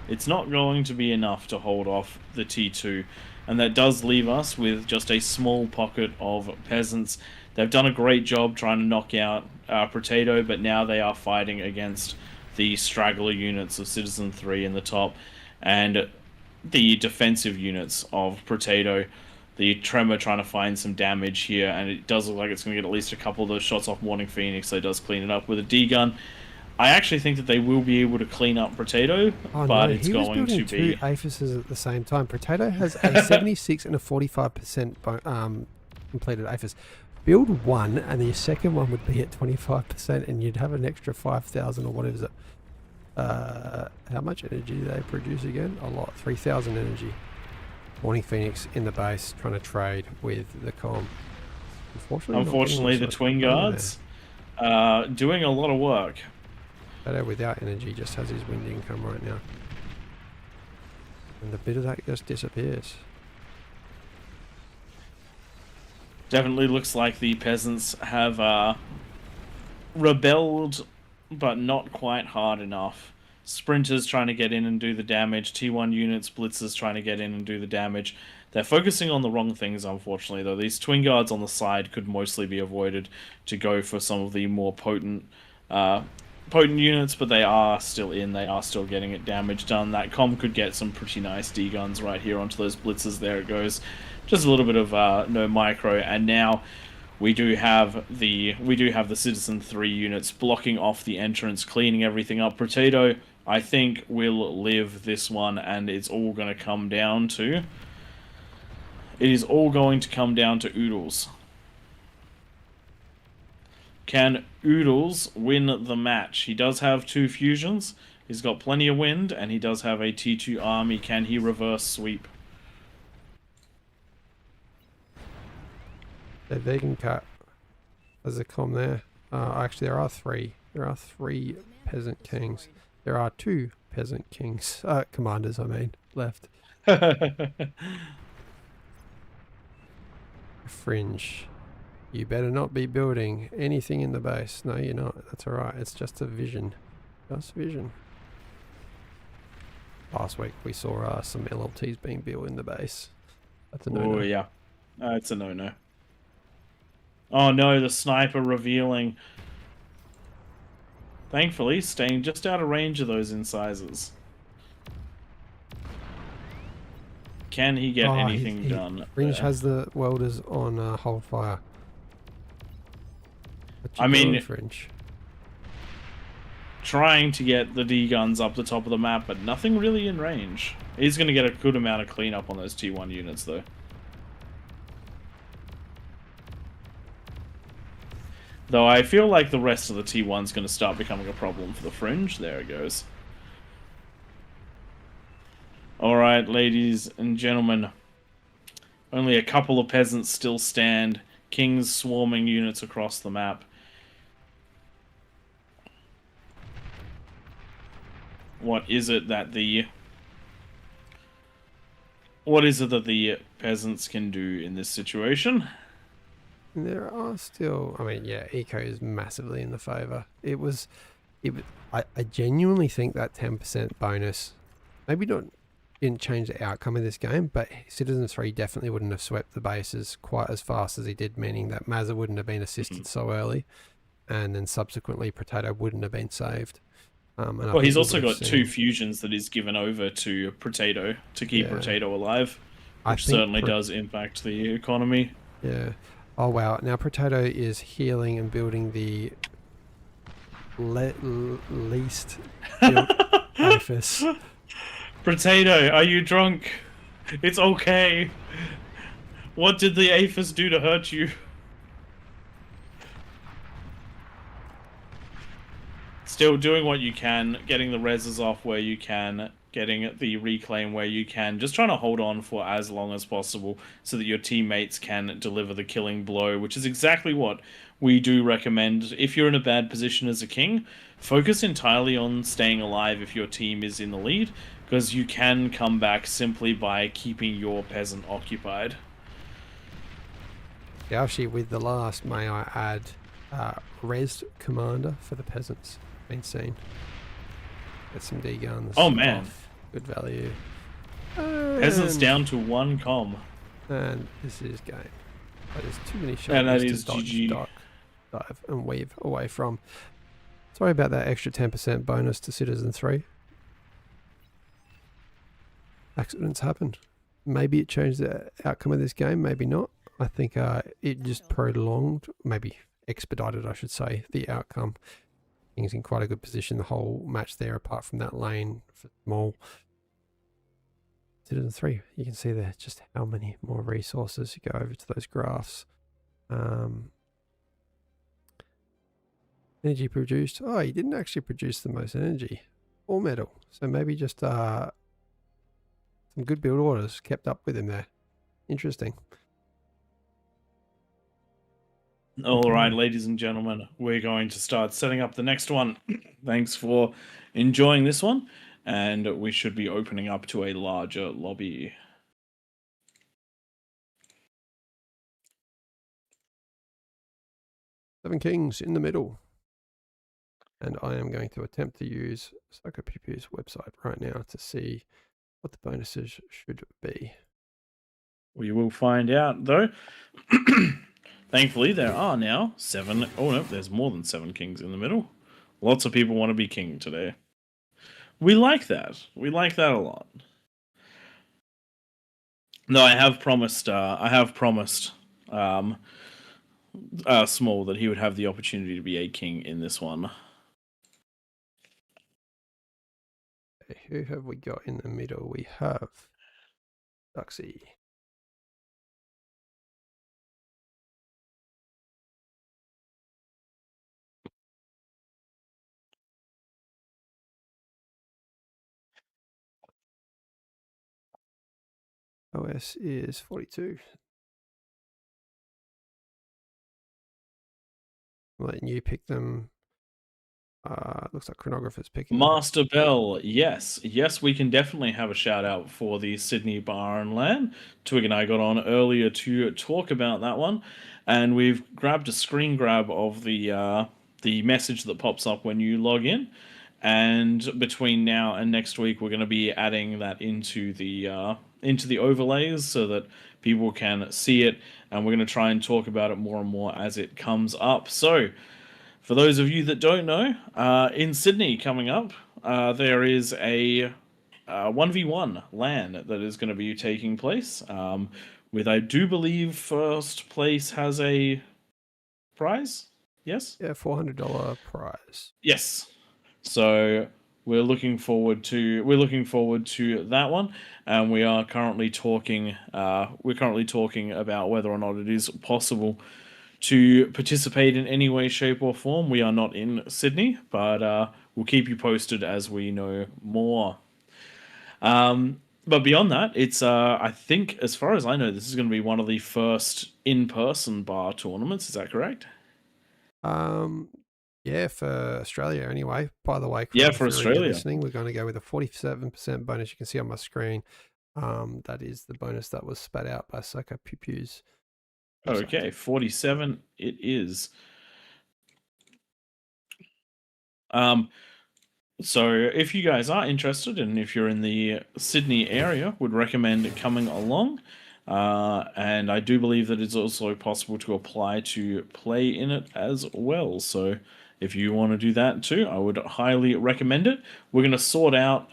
Speaker 3: it's not going to be enough to hold off the T2. And that does leave us with just a small pocket of peasants. They've done a great job trying to knock out Potato, but now they are fighting against the straggler units of Citizen 3 in the top, and the defensive units of Potato. The Tremor trying to find some damage here, and it does look like it's going to get at least a couple of those shots off Morning Phoenix, so it does clean it up with a D-gun. I actually think that they will be able to clean up Potato, but it's going to be...
Speaker 2: two aphises at the same time. Potato has a 76 and a 45% completed aphis. Build one, and the second one would be at 25%, and you'd have an extra 5,000 or whatever is it. How much energy do they produce again? A lot. 3,000 energy. Morning Phoenix in the base trying to trade with the comm.
Speaker 3: Unfortunately the twin guards doing a lot of work.
Speaker 2: Potato without energy just has his wind income right now. And the bit of that just disappears.
Speaker 3: Definitely looks like the peasants have rebelled, but not quite hard enough. Sprinters trying to get in and do the damage. T1 units, blitzers trying to get in and do the damage. They're focusing on the wrong things, unfortunately, though. These twin guards on the side could mostly be avoided to go for some of the more potent units, but they are still in. They are still getting it damage done. That comm could get some pretty nice D-guns right here onto those blitzers. There it goes. Just a little bit of no micro, and now we do have the Citizen 3 units blocking off the entrance, cleaning everything up. Potato, I think, will live this one, and it's all going to come down to... It is all going to come down to Oodles. Can Oodles win the match? He does have 2 fusions. He's got plenty of wind, and he does have a T2 army. Can he reverse sweep?
Speaker 2: The vegan cat has a comm there. Actually, there are 3. There are 3 peasant kings. There are 2 peasant kings. Commanders, I mean, left. Fringe. You better not be building anything in the base. No, you're not. That's alright. It's just a vision. Just vision. Last week we saw some LLTs being built in the base. That's a no-no.
Speaker 3: Oh, yeah. It's a no-no. Oh no, the sniper revealing. Thankfully, staying just out of range of those incisors. Can he get anything done?
Speaker 2: Fringe has the welders on hold fire.
Speaker 3: I mean,
Speaker 2: Fringe.
Speaker 3: Trying to get the D-guns up the top of the map, but nothing really in range. He's going to get a good amount of cleanup on those T1 units, though. Though I feel like the rest of the T1's going to start becoming a problem for the Fringe. There it goes. Alright, ladies and gentlemen. Only a couple of peasants still stand. Kings swarming units across the map. What is it that the peasants can do in this situation?
Speaker 2: There are still, I mean, yeah, eco is massively in the favour. I genuinely think that 10% bonus, maybe not didn't change the outcome of this game, but Citizen 3 definitely wouldn't have swept the bases quite as fast as he did, meaning that Mazza wouldn't have been assisted so early, and then subsequently Potato wouldn't have been saved. And I
Speaker 3: Well,
Speaker 2: think
Speaker 3: he's
Speaker 2: we
Speaker 3: also
Speaker 2: would have
Speaker 3: got two
Speaker 2: seen,
Speaker 3: fusions that he's given over to Potato to keep
Speaker 2: Yeah.
Speaker 3: Potato alive,
Speaker 2: I
Speaker 3: which
Speaker 2: think
Speaker 3: certainly does impact the economy.
Speaker 2: Yeah. Oh wow. Now Potato is healing and building the least built APHIS.
Speaker 3: Potato, are you drunk? It's okay. What did the APHIS do to hurt you? Still doing what you can, getting the reses off where you can, getting the reclaim where you can, just trying to hold on for as long as possible so that your teammates can deliver the killing blow, which is exactly what we do recommend. If you're in a bad position as a king, focus entirely on staying alive if your team is in the lead, because you can come back simply by keeping your peasant occupied.
Speaker 2: Actually, with the last, may I add, res commander for the peasants been seen. Get some D guns.
Speaker 3: Oh man,
Speaker 2: good value.
Speaker 3: Peasants down to 1 com.
Speaker 2: And this is game. That is too many shots
Speaker 3: And that
Speaker 2: to
Speaker 3: is
Speaker 2: dodge,
Speaker 3: GG.
Speaker 2: duck, dive, and weave away from. Sorry about that extra 10% bonus to Citizen 3. Accidents happen. Maybe it changed the outcome of this game, maybe not. I think it just prolonged, maybe expedited, I should say, the outcome. King's in quite a good position the whole match there, apart from that lane for small. Citizen 3, you can see there just how many more resources. You go over to those graphs. Energy produced. Oh, he didn't actually produce the most energy. All metal. So maybe just some good build orders kept up with him there. Interesting.
Speaker 3: All right, ladies and gentlemen, we're going to start setting up the next one. Thanks for enjoying this one, and we should be opening up to a larger lobby.
Speaker 2: Seven Kings in the middle. And I am going to attempt to use PsychoPew's website right now to see what the bonuses should be.
Speaker 3: We will find out, though. Thankfully, there are now 7. Oh, no, there's more than 7 kings in the middle. Lots of people want to be king today. We like that. We like that a lot. No, I have promised Small that he would have the opportunity to be a king in this one.
Speaker 2: Okay, who have we got in the middle? We have Duxie. OS is 42. I'm letting you pick them. Looks like Chronographer's picking
Speaker 3: Master Bell, yes. Yes, we can definitely have a shout out for the Sydney ARNL. Twig and I got on earlier to talk about that one, and we've grabbed a screen grab of the message that pops up when you log in. And between now and next week, we're going to be adding that into the overlays so that people can see it, and we're going to try and talk about it more and more as it comes up. So, for those of you that don't know, in Sydney coming up, there is a 1v1 LAN that is going to be taking place. With, I do believe, first place has a prize. Yes.
Speaker 2: Yeah, $400 prize.
Speaker 3: Yes. So we're looking forward to that one, and we are currently talking. We're currently talking about whether or not it is possible to participate in any way, shape, or form. We are not in Sydney, but we'll keep you posted as we know more. But beyond that, it's I think, as far as I know, this is going to be one of the first in-person bar tournaments. Is that correct?
Speaker 2: Yeah, for Australia anyway. By the way,
Speaker 3: Yeah, for
Speaker 2: if you're
Speaker 3: Australia.
Speaker 2: listening, we're going to go with a 47% bonus. You can see on my screen. That is the bonus that was spat out by PsychoPew's.
Speaker 3: Okay, 47 it is. So if you guys are interested, and if you're in the Sydney area, would recommend coming along. And I do believe that it's also possible to apply to play in it as well. So if you want to do that too, I would highly recommend it. We're gonna sort out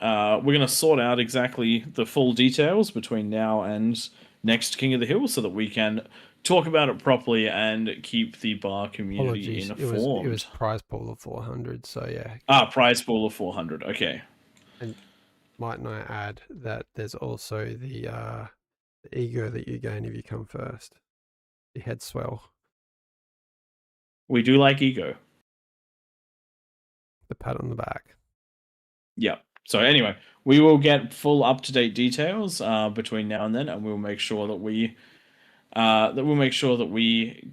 Speaker 3: exactly the full details between now and next King of the Hill, so that we can talk about it properly and keep the bar community
Speaker 2: Apologies, it was
Speaker 3: informed.
Speaker 2: prize pool of 400. So yeah,
Speaker 3: Prize pool of 400. Okay.
Speaker 2: and mightn't I add that there's also the ego that you gain if you come first, the head swell,
Speaker 3: We do like ego.
Speaker 2: the pat on the back.
Speaker 3: Yeah. So anyway, we will get full up-to-date details between now and then, and we'll make sure that we we'll make sure that we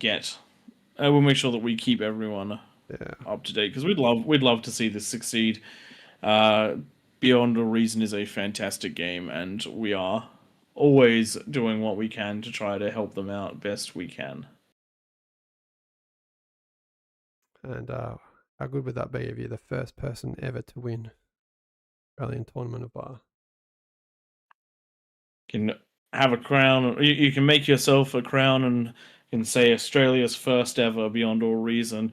Speaker 3: keep everyone
Speaker 2: Yeah.
Speaker 3: up to date, because we'd love to see this succeed. Beyond a Reason is a fantastic game, and we are always doing what we can to try to help them out best we can.
Speaker 2: And how good would that be if you're the first person ever to win Australian Tournament of Bar?
Speaker 3: Can have a crown. You can make yourself a crown and can say Australia's first ever Beyond All Reason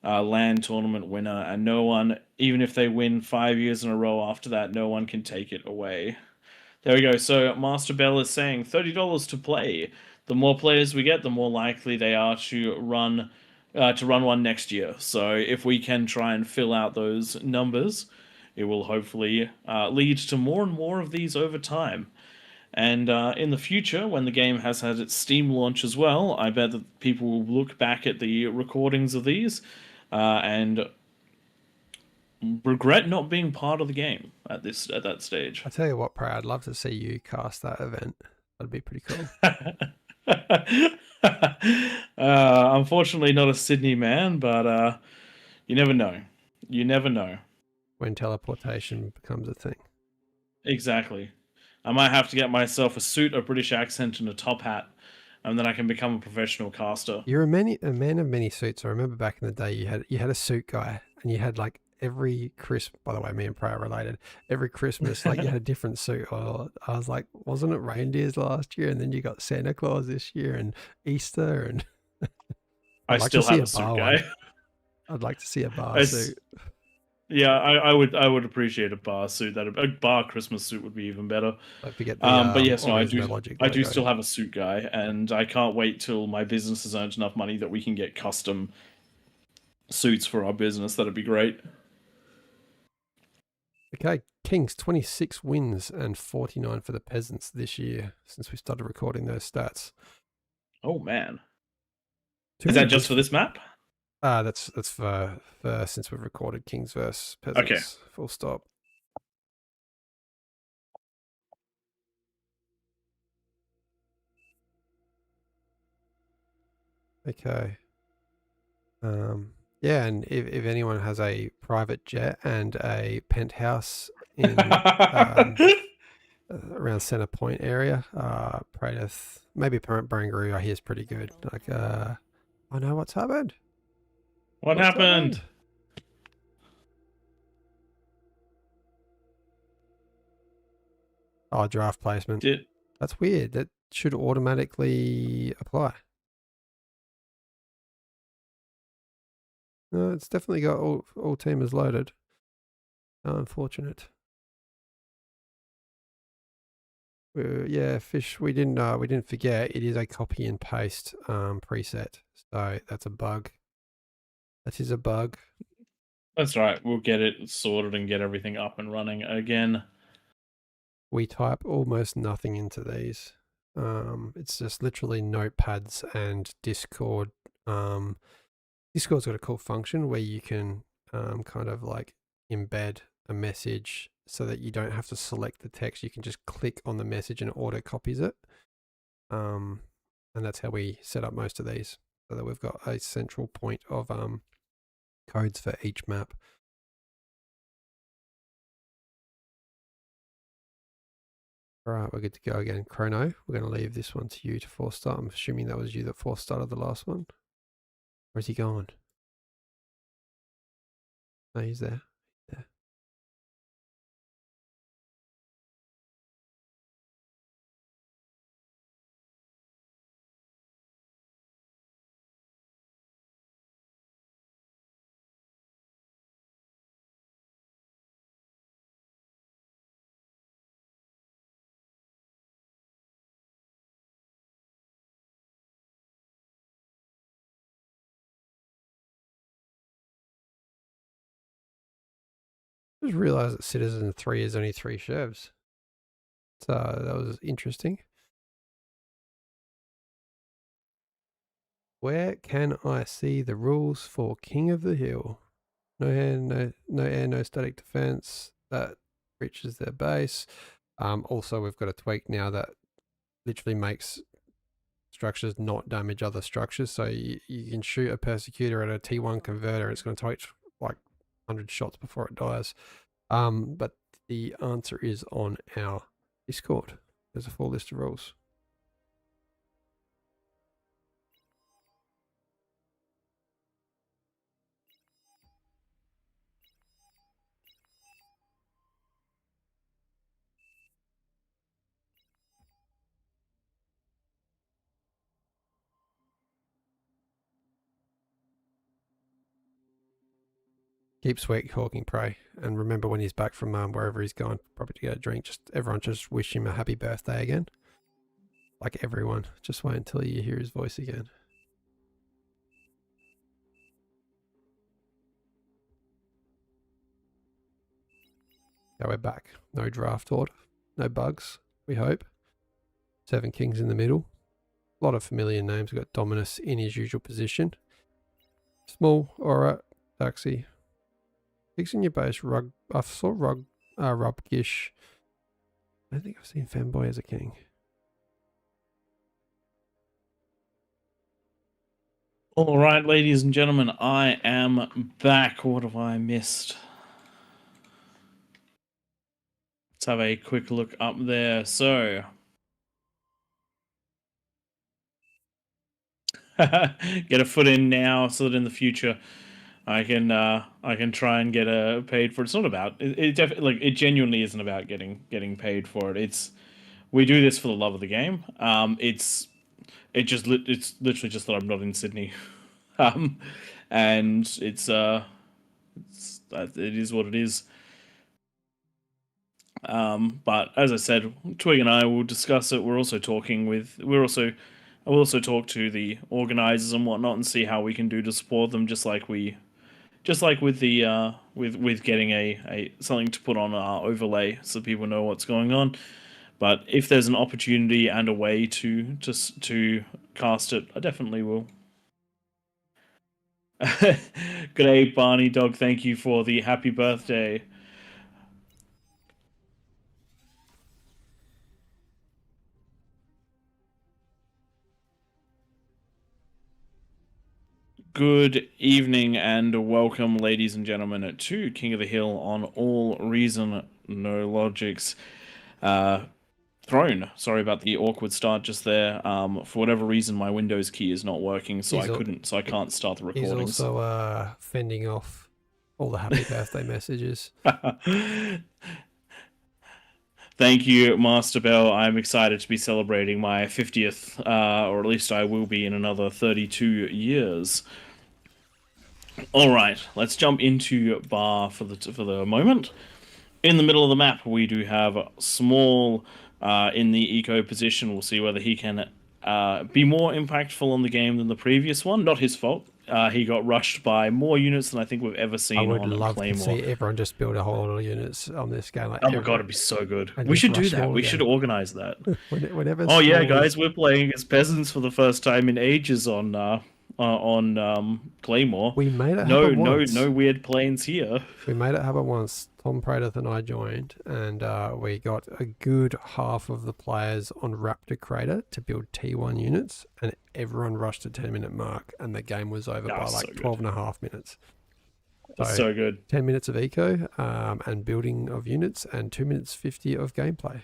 Speaker 3: land tournament winner, and no one, even if they win 5 years in a row after that, no one can take it away. There we go. So Master Bell is saying $30 to play. The more players we get, the more likely they are to run one next year. So if we can try and fill out those numbers, it will hopefully lead to more and more of these over time. And in the future, when the game has had its Steam launch as well, I bet that people will look back at the recordings of these and regret not being part of the game at that stage.
Speaker 2: I tell you what, Prey, I'd love to see you cast that event. That'd be pretty cool.
Speaker 3: Unfortunately, not a Sydney man, but you never know. You never know.
Speaker 2: When teleportation becomes a thing.
Speaker 3: Exactly. I might have to get myself a suit, a British accent, and a top hat, and then I can become a professional caster.
Speaker 2: You're a man of many suits. I remember back in the day, you had a suit guy, and you had like every Christmas. By the way, me and Prey are related. Every Christmas, like you had a different suit. Or I was like, wasn't it reindeers last year? And then you got Santa Claus this year, and Easter, and
Speaker 3: I
Speaker 2: I'd like
Speaker 3: still
Speaker 2: to see
Speaker 3: have
Speaker 2: a
Speaker 3: a suit
Speaker 2: bar
Speaker 3: guy.
Speaker 2: one. I'd like to see a bar suit.
Speaker 3: Yeah, I would appreciate a bar suit. That a bar Christmas suit would be even better.
Speaker 2: Don't forget the
Speaker 3: But yes, no,
Speaker 2: AllReasonNoLogic
Speaker 3: I do
Speaker 2: logo.
Speaker 3: still have a suit guy, and I can't wait till my business has earned enough money that we can get custom suits for our business. That'd be great.
Speaker 2: Okay, Kings 26 wins and 49 for the Peasants this year since we started recording those stats.
Speaker 3: Oh man, is that just for this map?
Speaker 2: That's for since we've recorded Kings vs Peasants.
Speaker 3: Okay.
Speaker 2: Full stop. Okay. Yeah, and if anyone has a private jet and a penthouse in around Center Point area, Pratith, maybe Barangaroo, I hear is pretty good. Like, I know what's happened.
Speaker 3: What happened?
Speaker 2: Oh, draft placement. That's weird. That should automatically apply. No, it's definitely got all teamers loaded. Unfortunate. Yeah, Fish. We didn't forget. It is a copy and paste preset, so that's a bug. That is a bug.
Speaker 3: That's right. We'll get it sorted and get everything up and running again.
Speaker 2: We type almost nothing into these. It's just literally notepads and Discord. Discord's got a cool function where you can kind of like embed a message so that you don't have to select the text. You can just click on the message and it auto copies it. And that's how we set up most of these, so that we've got a central point of codes for each map. All right, we're good to go again. Chrono, we're going to leave this one to you to force start. I'm assuming that was you that force started the last one. Where's he going? No, he's there. just realised that Citizen 3 is only 3 chefs. So that was interesting. Where can I see the rules for King of the Hill? No air, no static defense. That reaches their base. Also, we've got a tweak now that literally makes structures not damage other structures. So you can shoot a persecutor at a T1 converter. It's going to take like 100 shots before it dies. But the answer is on our Discord. There's a full list of rules. Keep sweet talking Prey, and remember when he's back from wherever he's gone, probably to get a drink, everyone just wish him a happy birthday again. Like everyone, just wait until you hear his voice again. So we're back. No draft order, no bugs, we hope. 7 kings in the middle. A lot of familiar names. We've got Dominus in his usual position. Small, Aura, Taxi. Pigs in your base, Rug. I saw Rubgish. I don't think I've seen Femboy as a king.
Speaker 3: All right, ladies and gentlemen, I am back. What have I missed? Let's have a quick look up there. So, get a foot in now, so that in the future I can try and get paid for it. It's not about it. Definitely, like, it genuinely isn't about getting paid for it. We do this for the love of the game. It's literally just that I'm not in Sydney, and it is what it is. But as I said, Twig and I will discuss it. I will also talk to the organizers and whatnot and see how we can do to support them, just like with the with getting a something to put on our overlay so people know what's going on. But if there's an opportunity and a way to cast it, I definitely will. G'day, Barney Dog. Thank you for the happy birthday. Good evening and welcome, ladies and gentlemen, to King of the Hill on All Reason No Logic's throne. Sorry about the awkward start just there. For whatever reason, my Windows key is not working, so I can't start the recordings.
Speaker 2: He's also fending off all the happy birthday messages.
Speaker 3: Thank you, Master Bell. I'm excited to be celebrating my 50th, or at least I will be in another 32 years. All right, let's jump into Bar for the moment. In the middle of the map, we do have Small in the eco position. We'll see whether he can be more impactful on the game than the previous one. Not his fault. He got rushed by more units than I think we've ever seen on Claymore. I would love to
Speaker 2: see everyone just build a whole lot of units on this game. Like,
Speaker 3: oh my god, it'd be so good. We should do that. We should organize that.
Speaker 2: Whenever
Speaker 3: oh yeah, guys, we're playing as peasants for the first time in ages on Claymore.
Speaker 2: We made it happen once.
Speaker 3: No weird planes here.
Speaker 2: We made it happen once. Tom Prateth and I joined, and we got a good half of the players on Raptor Crater to build T1 units, and everyone rushed the 10-minute mark, and the game was over by like 12 and a half minutes.
Speaker 3: That's so good.
Speaker 2: 10 minutes of eco and building of units, and 2 minutes 50 of gameplay.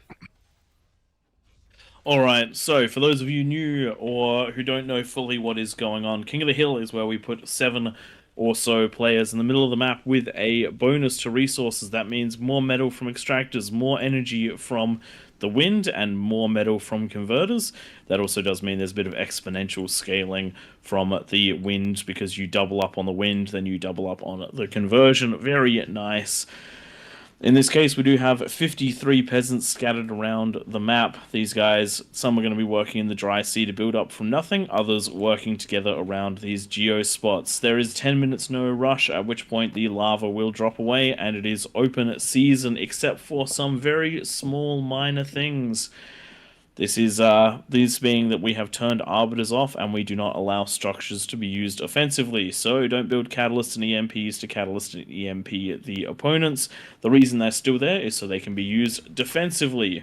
Speaker 3: All right, so for those of you new or who don't know fully what is going on, King of the Hill is where we put 7 or so players in the middle of the map with a bonus to resources. That means more metal from extractors, more energy from the wind, and more metal from converters. That also does mean there's a bit of exponential scaling from the wind, because you double up on the wind, then you double up on the conversion. Very nice. In this case, we do have 53 peasants scattered around the map. These guys, some are going to be working in the dry sea to build up from nothing, others working together around these geo spots. There is 10 minutes no rush, at which point the lava will drop away, and it is open season, except for some very small minor things. This is this being that we have turned arbiters off and we do not allow structures to be used offensively. So don't build catalysts and EMPs to catalyst and EMP the opponents. The reason they're still there is so they can be used defensively,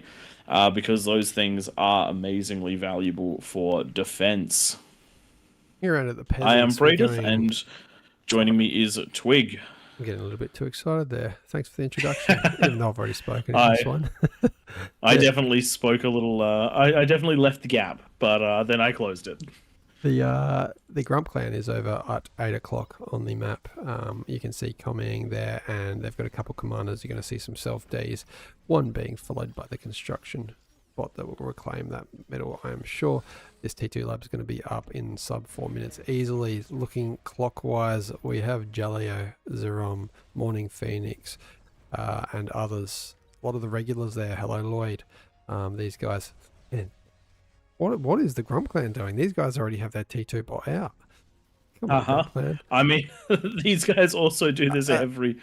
Speaker 3: because those things are amazingly valuable for defense.
Speaker 2: Here out at the peasants,
Speaker 3: I am Bradith,
Speaker 2: going...
Speaker 3: and joining me is Twig.
Speaker 2: I'm getting a little bit too excited there. Thanks for the introduction. Even though I've already spoken in this one.
Speaker 3: I definitely spoke a little. I definitely left the gap, but then I closed it.
Speaker 2: The Grump clan is over at 8 o'clock on the map. You can see coming there, and they've got a couple commanders. You're going to see some self-Ds, one being followed by the construction bot that will reclaim that metal, I am sure. This T2 lab is going to be up in sub 4 minutes easily. Looking clockwise, we have Jaleo, Zerom, Morning Phoenix, and others. A lot of the regulars there. Hello, Lloyd. These guys. Man, what is the Grump clan doing? These guys already have their T2 bot out. Come on, Grump clan.
Speaker 3: I mean, these guys also do this every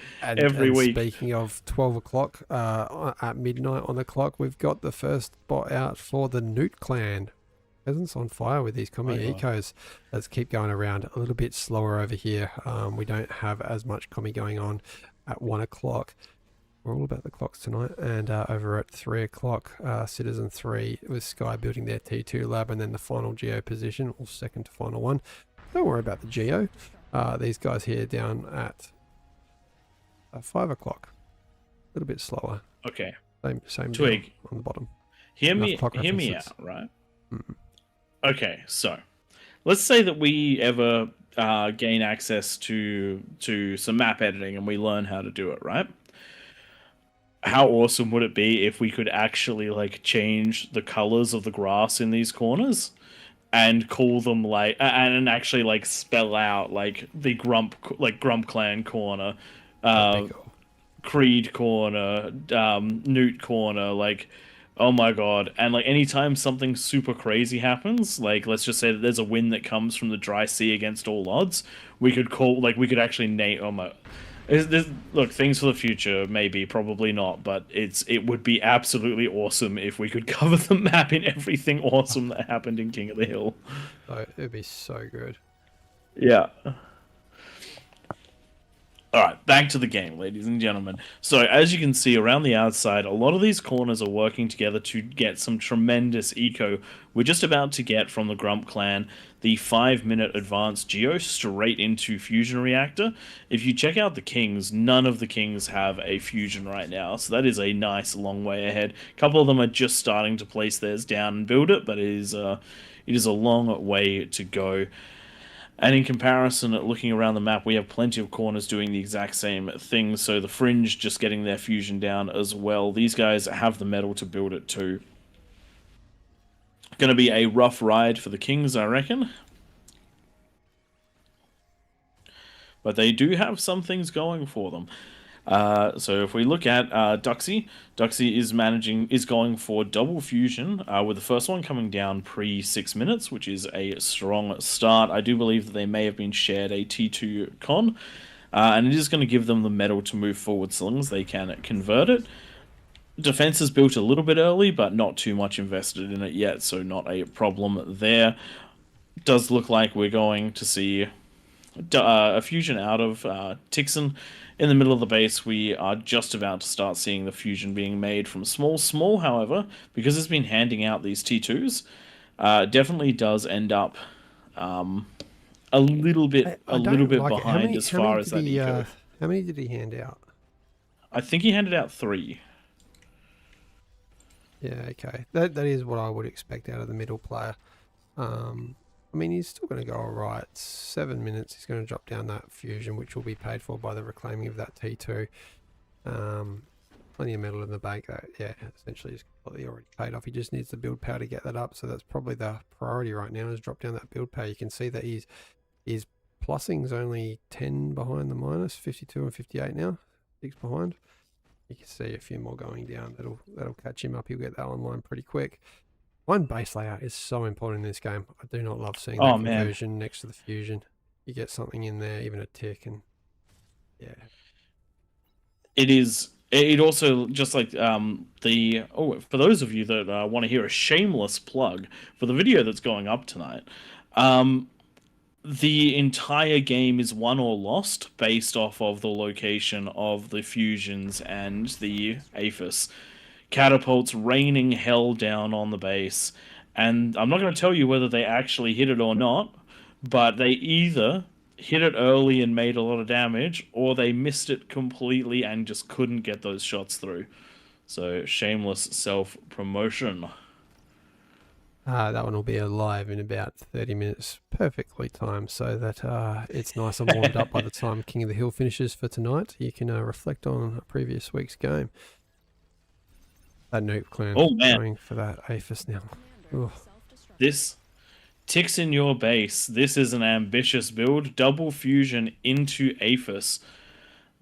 Speaker 3: week.
Speaker 2: Speaking of 12 o'clock at midnight on the clock, we've got the first bot out for the Newt clan. Peasants on fire with these commie ecos. Let's keep going around. A little bit slower over here. We don't have as much commie going on at 1 o'clock. We're all about the clocks tonight. And over at 3 o'clock, Citizen 3 with Sky building their T2 lab, and then the final geo position, or second to final one. Don't worry about the geo. These guys here down at 5 o'clock. A little bit slower.
Speaker 3: Okay.
Speaker 2: Same
Speaker 3: Twig
Speaker 2: on the bottom.
Speaker 3: Hear me out, right?
Speaker 2: Mm-mm.
Speaker 3: Okay, so let's say that we ever gain access to some map editing and we learn how to do it, right? How awesome would it be if we could actually like change the colors of the grass in these corners and call them like and actually like spell out like the Grump clan corner, Creed corner, Newt corner, like. Oh my god. And like anytime something super crazy happens, like let's just say that there's a win that comes from the dry sea against all odds, we could actually name look, things for the future, maybe, probably not, but it would be absolutely awesome if we could cover the map in everything awesome that happened in King of the Hill.
Speaker 2: Oh, it'd be so good.
Speaker 3: Yeah. Alright, back to the game, ladies and gentlemen. So, as you can see around the outside, a lot of these corners are working together to get some tremendous eco. We're just about to get from the Grump clan the 5-minute advanced geo straight into fusion reactor. If you check out the kings, none of the kings have a fusion right now, so that is a nice long way ahead. A couple of them are just starting to place theirs down and build it, but it is a long way to go. And in comparison, looking around the map, we have plenty of corners doing the exact same thing. So the Fringe just getting their fusion down as well. These guys have the metal to build it too. Going to be a rough ride for the Kings, I reckon. But they do have some things going for them. So if we look at Duxie is going for double fusion, with the first one coming down pre 6 minutes, which is a strong start. I do believe that they may have been shared a T2 con, and it is going to give them the metal to move forward so long as they can convert it. Defense is built a little bit early, but not too much invested in it yet, so not a problem there. Does look like we're going to see a fusion out of Tixon. In the middle of the base, we are just about to start seeing the fusion being made from Small. Small, however, because it's been handing out these T2s, definitely does end up a little bit behind as far as that eco.
Speaker 2: How many did he hand out?
Speaker 3: I think he handed out 3.
Speaker 2: Yeah, okay. That is what I would expect out of the middle player. I mean, he's still going to go all right. 7 minutes, he's going to drop down that fusion, which will be paid for by the reclaiming of that T2. Plenty of metal in the bank that, yeah, essentially is completely already paid off. He just needs the build power to get that up, so that's probably the priority right now, is drop down that build power. You can see that his plussing's only 10 behind the minus, 52 and 58 now, 6 behind. You can see a few more going down. That'll catch him up. He'll get that online pretty quick. One base layout is so important in this game. I do not love seeing that conversion next to the fusion. You get something in there, even a tick, and yeah.
Speaker 3: It is. It also, just like for those of you that want to hear a shameless plug for the video that's going up tonight, the entire game is won or lost based off of the location of the fusions and the APHIS. Catapults raining hell down on the base, and I'm not going to tell you whether they actually hit it or not, but they either hit it early and made a lot of damage, or they missed it completely and just couldn't get those shots through. So, shameless self-promotion.
Speaker 2: That one will be live in about 30 minutes, perfectly timed, so that it's nice and warmed up by the time King of the Hill finishes for tonight. You can reflect on a previous week's game. That Nuke Clan going for that APHIS now. Ooh.
Speaker 3: This ticks in your base. This is an ambitious build. Double fusion into APHIS.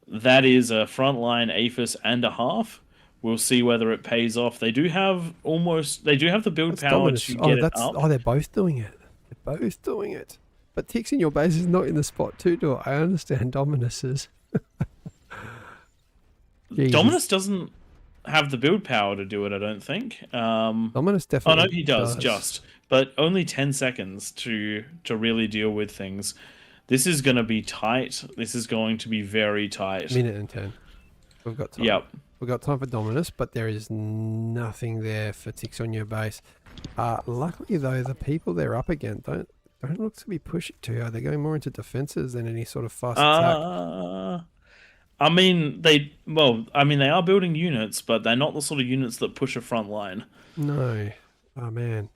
Speaker 3: That is a frontline APHIS and a half. We'll see whether it pays off. They do have the build power to get it up.
Speaker 2: Oh, they're both doing it. They're both doing it. But ticks in your base is not in the spot to do it. I understand Dominus's.
Speaker 3: Dominus doesn't have the build power to do it, I don't think.
Speaker 2: Dominus definitely.
Speaker 3: Oh no, he does. But only 10 seconds to really deal with things. This is going to be tight. This is going to be very tight.
Speaker 2: Minute and 10. We've got time.
Speaker 3: Yep.
Speaker 2: We've got time for Dominus, but there is nothing there for ticks on your base. Luckily though, the people they're up against don't look to be pushing too hard. They're going more into defenses than any sort of fast attack.
Speaker 3: I mean, they are building units, but they're not the sort of units that push a front line.
Speaker 2: No. Oh man,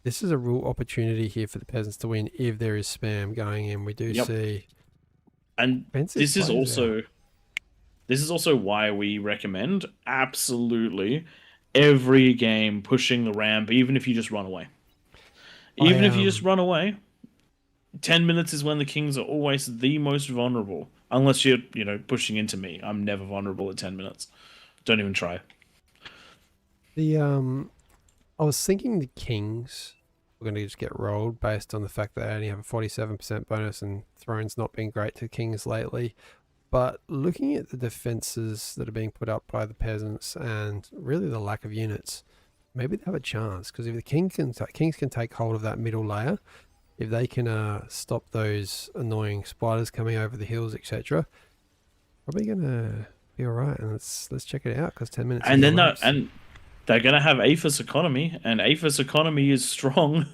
Speaker 2: this is a real opportunity here for the peasants to win if there is spam going in. We do see,
Speaker 3: and this is also why we recommend absolutely every game pushing the ramp, even if you just run away. Even if you just run away. 10 minutes is when the kings are always the most vulnerable. Unless you're, pushing into me. I'm never vulnerable at 10 minutes. Don't even try.
Speaker 2: I was thinking the kings were going to just get rolled based on the fact that they only have a 47% bonus and throne's not been great to kings lately. But looking at the defenses that are being put up by the peasants and really the lack of units, maybe they have a chance. Because if the kings can take hold of that middle layer, if they can stop those annoying spiders coming over the hills, etc., probably gonna be all right. And let's check it out because 10 minutes.
Speaker 3: And then they're gonna have APHIS economy, and APHIS economy is strong.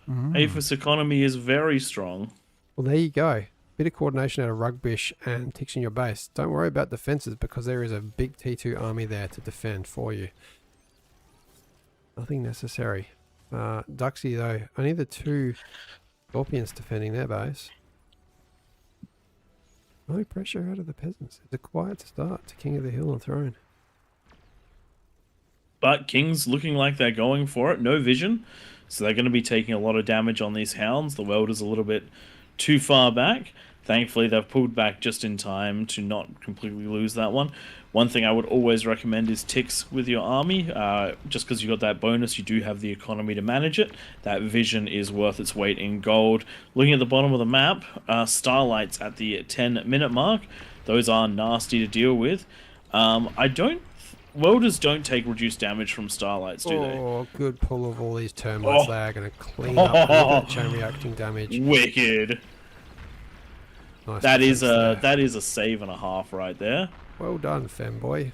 Speaker 3: APHIS economy is very strong.
Speaker 2: Well, there you go. Bit of coordination out of Rugbish and ticks in your base. Don't worry about defenses because there is a big T2 army there to defend for you. Nothing necessary. Duxie though, only the 2 Scorpions defending their base. No pressure out of the peasants. It's a quiet start to King of the Hill and Throne.
Speaker 3: But Kings looking like they're going for it. No vision. So they're going to be taking a lot of damage on these hounds. The world is a little bit too far back. Thankfully, they've pulled back just in time to not completely lose that one. One thing I would always recommend is ticks with your army. Just because you got that bonus, you do have the economy to manage it. That vision is worth its weight in gold. Looking at the bottom of the map, starlights at the 10-minute mark. Those are nasty to deal with. Welders don't take reduced damage from starlights, do they?
Speaker 2: Oh, good pull of all these termites. They are going to clean up all that chain reacting damage.
Speaker 3: Wicked.
Speaker 2: Nice
Speaker 3: that is a save and a half right there.
Speaker 2: Well done, femboy.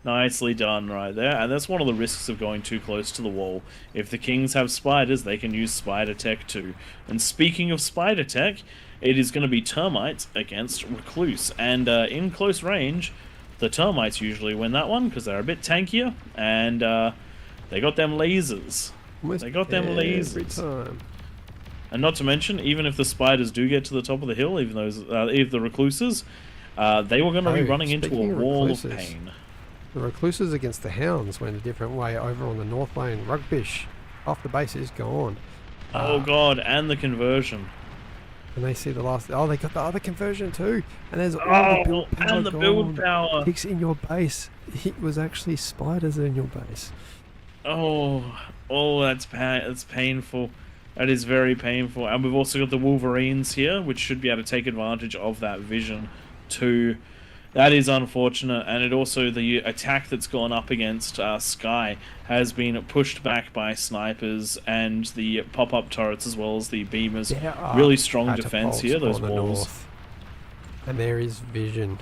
Speaker 3: Nicely done right there. And that's one of the risks of going too close to the wall. If the kings have spiders, they can use spider tech too. And speaking of spider tech, it is going to be termites against recluse. And in close range, the termites usually win that one because they're a bit tankier. And they got them lasers. They got them lasers.
Speaker 2: Every time.
Speaker 3: And not to mention, even if the spiders do get to the top of the hill, even those, if the recluses, they were going to be running into a wall of pain.
Speaker 2: The recluses against the hounds went a different way over on the north lane. Rugbish, half the base is gone.
Speaker 3: Oh god, and the conversion.
Speaker 2: And they see the last... Oh, they got the other conversion too. And there's all the build power
Speaker 3: and the build power.
Speaker 2: Hicks in your base. It was actually spiders in your base.
Speaker 3: Oh, that's painful. That is very painful. And we've also got the Wolverines here, which should be able to take advantage of that vision too. That is unfortunate. And it also, the attack that's gone up against Sky has been pushed back by snipers and the pop-up turrets as well as the beamers. Really strong defense here, those walls.
Speaker 2: And there is vision.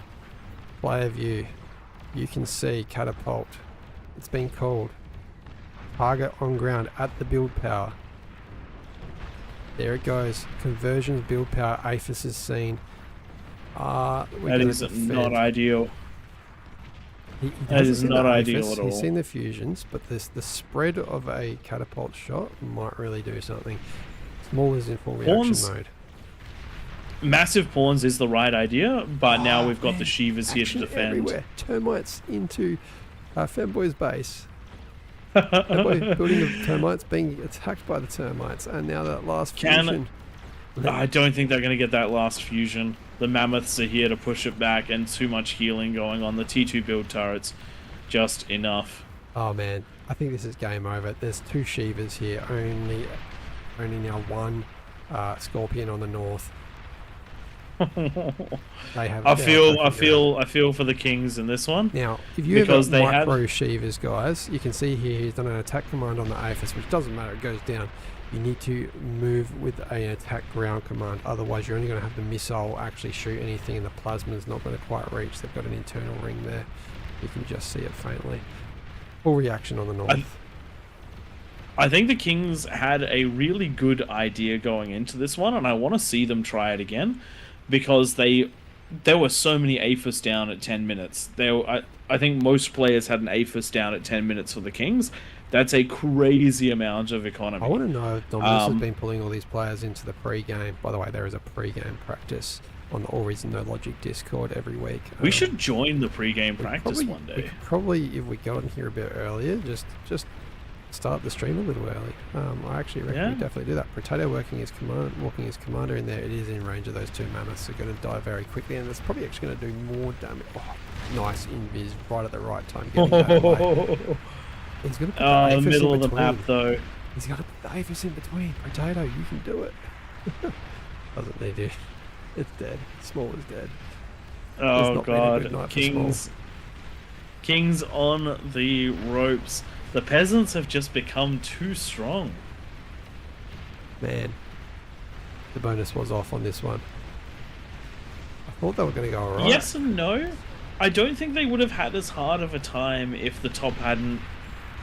Speaker 2: Player view. You can see catapult. It's been called. Target on ground at the build power. There it goes. Conversions, build power, APHIS is seen.
Speaker 3: That is not ideal. That is not ideal at all.
Speaker 2: He's seen the fusions, but the spread of a catapult shot might really do something. Small is in full reaction mode.
Speaker 3: Massive pawns is the right idea, but now we've got the Shivas here to defend.
Speaker 2: Everywhere. Termites into Femboy's base. Femboy building of termites being attacked by the termites, and now that last fusion.
Speaker 3: I don't think they're going to get that last fusion. The mammoths are here to push it back, and too much healing going on. The T2 build turrets, just enough.
Speaker 2: Oh man, I think this is game over. There's 2 Shivas here, only now 1 Scorpion on the north. They have.
Speaker 3: I feel for the Kings in this one.
Speaker 2: Now, if you have micro Shivas, guys, you can see here he's done an attack command on the APHIS, which doesn't matter. It goes down. You need to move with an attack ground command, otherwise you're only going to have the missile actually shoot anything and the plasma's not going to quite reach. They've got an internal ring there. You can just see it faintly. Full reaction on the north.
Speaker 3: I think the Kings had a really good idea going into this one, and I want to see them try it again, because there were so many APHIS down at 10 minutes. I think most players had an APHIS down at 10 minutes for the Kings. That's a crazy amount of economy.
Speaker 2: I want to know if Dominus has been pulling all these players into the pre-game. By the way, there is a pre-game practice on the AllReasonNoLogic Discord every week.
Speaker 3: We should join the pre-game practice one day.
Speaker 2: We could probably, if we got in here a bit earlier, just start the stream a little early. I actually reckon we definitely do that. Potato walking his commander in there. It is in range of those 2 mammoths. They're going to die very quickly, and it's probably actually going to do more damage. Oh, nice invis right at the right time. Getting that away. He's going to put the APHIS
Speaker 3: middle
Speaker 2: in
Speaker 3: of the map, though.
Speaker 2: He's going to put the APHIS in between. Potato, you can do it. Doesn't need to. It's dead. Small is dead.
Speaker 3: Oh god, Kings on the ropes. The peasants have just become too strong.
Speaker 2: Man, the bonus was off on this one. I thought they were going to go alright.
Speaker 3: Yes and no. I don't think they would have had as hard of a time if the top hadn't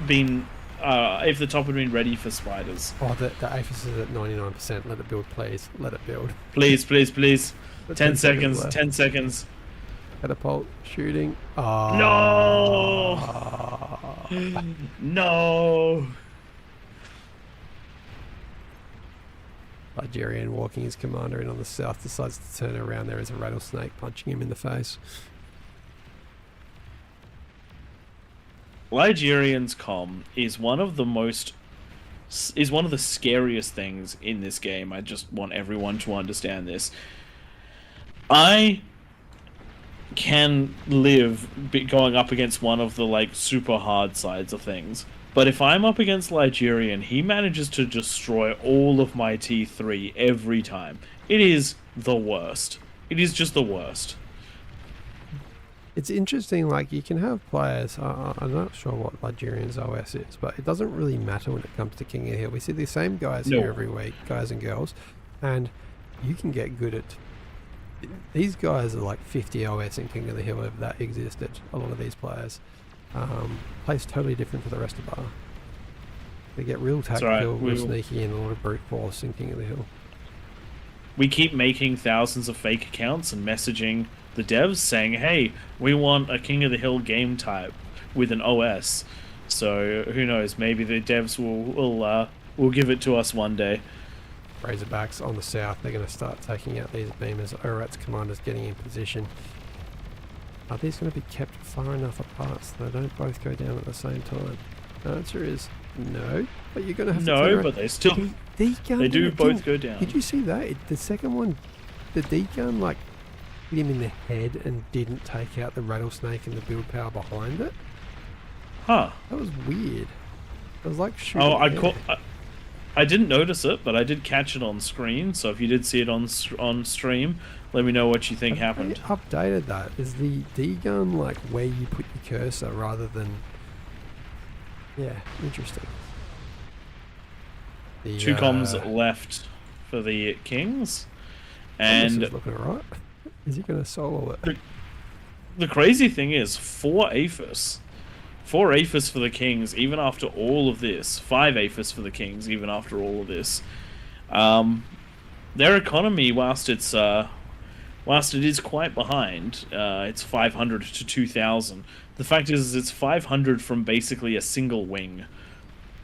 Speaker 3: been ready for spiders.
Speaker 2: Oh, the APHIS is at 99%. Let it build, please. Let it build.
Speaker 3: Please, please, please. 10 seconds. 10 seconds.
Speaker 2: Catapult shooting. Oh.
Speaker 3: No. No.
Speaker 2: Nigerian walking his commander in on the south decides to turn around. There is a rattlesnake punching him in the face.
Speaker 3: Ligerian's comm is one of the scariest things in this game. I just want everyone to understand this. I can live going up against one of the super hard sides of things, but if I'm up against Ligerian, he manages to destroy all of my T3 every time. It is the worst. It is just the worst.
Speaker 2: It's interesting, you can have players, I'm not sure what Ligerian's OS is, but it doesn't really matter when it comes to King of the Hill. We see the same guys here every week, guys and girls, and you can get good at... These guys are 50 OS in King of the Hill if that existed, a lot of these players. Plays totally different to the rest of the bar. They get real tactical, real sneaky, and a lot of brute force in King of the Hill.
Speaker 3: We keep making thousands of fake accounts and messaging the devs saying, hey, we want a King of the Hill game type with an OS. So who knows, maybe the devs will give it to us one day.
Speaker 2: Razorbacks on the south, they're going to start taking out these beamers. Orat's commander's getting in position. Are these going to be kept far enough apart so they don't both go down at the same time? The answer is No, but you're gonna have to turn
Speaker 3: No,
Speaker 2: around.
Speaker 3: but they still
Speaker 2: D-gun
Speaker 3: they do
Speaker 2: didn't
Speaker 3: both
Speaker 2: kill-
Speaker 3: go down.
Speaker 2: Did you see that? The second one, the D-gun like hit him in the head and didn't take out the rattlesnake and the build power behind it.
Speaker 3: Huh?
Speaker 2: That was weird. It was like shooting.
Speaker 3: Oh,
Speaker 2: air.
Speaker 3: I didn't notice it, but I did catch it on screen. So if you did see it on stream, let me know what you think
Speaker 2: Have
Speaker 3: happened.
Speaker 2: they updated that? Is the D-gun like where you put your cursor rather than... Yeah, interesting. The,
Speaker 3: Two comms left for the Kings,
Speaker 2: Thomas
Speaker 3: and
Speaker 2: is looking alright. Is he going to solo it?
Speaker 3: the crazy thing is 4 APHIS. 4 APHIS for the Kings, even after all of this. 5 APHIS for the Kings, even after all of this. Their economy, whilst it is quite behind, it's 500 to 2,000. The fact is, it's 500 from basically a single wing.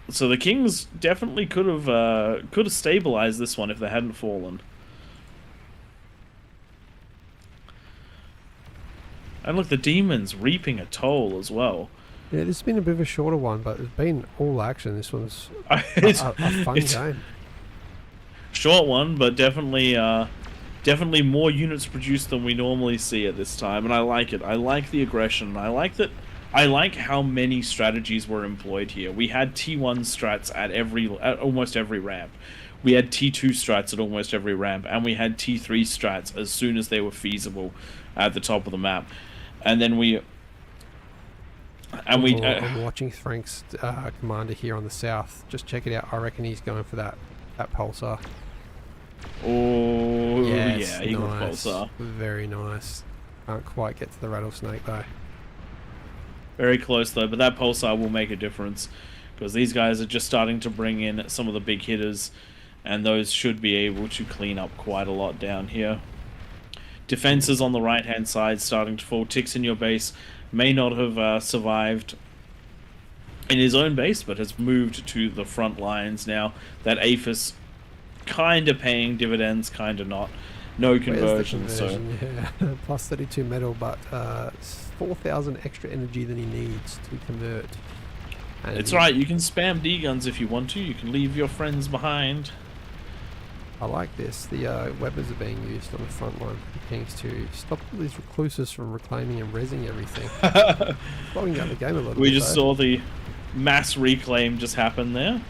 Speaker 3: So the Kings definitely could have stabilized this one if they hadn't fallen. And look, the Demons reaping a toll as well.
Speaker 2: Yeah, this has been a bit of a shorter one, but it's been all action. This one's
Speaker 3: It's-
Speaker 2: a fun
Speaker 3: it's-
Speaker 2: game.
Speaker 3: Short one, but definitely more units produced than we normally see at this time, and I like it. I like the aggression. I like how many strategies were employed here. We had T1 strats at almost every ramp. We had T2 strats at almost every ramp, and we had T3 strats as soon as they were feasible at the top of the map. And then
Speaker 2: I'm watching Frank's commander here on the south. Just check it out. I reckon he's going for that pulsar.
Speaker 3: Oh,
Speaker 2: Yes,
Speaker 3: yeah, he got
Speaker 2: nice.
Speaker 3: pulsar.
Speaker 2: Very nice. Can't quite get to the rattlesnake though.
Speaker 3: Very close though, but that pulsar will make a difference because these guys are just starting to bring in some of the big hitters, and those should be able to clean up quite a lot down here. Defenses on the right hand side starting to fall. Ticks in your base may not have survived in his own base, but has moved to the front lines now. That APHIS kind of paying dividends, kind of not. No conversion,
Speaker 2: Where's the conversion? Yeah. Plus 32 metal, but 4,000 extra energy than he needs to convert. And
Speaker 3: It's right, you can spam D-guns if you want to. You can leave your friends behind.
Speaker 2: I like this. The weapons are being used on the front line for the Kings to stop all these recluses from reclaiming and rezzing everything. Slowing down the game a little
Speaker 3: We
Speaker 2: bit.
Speaker 3: just saw the mass reclaim just happen there.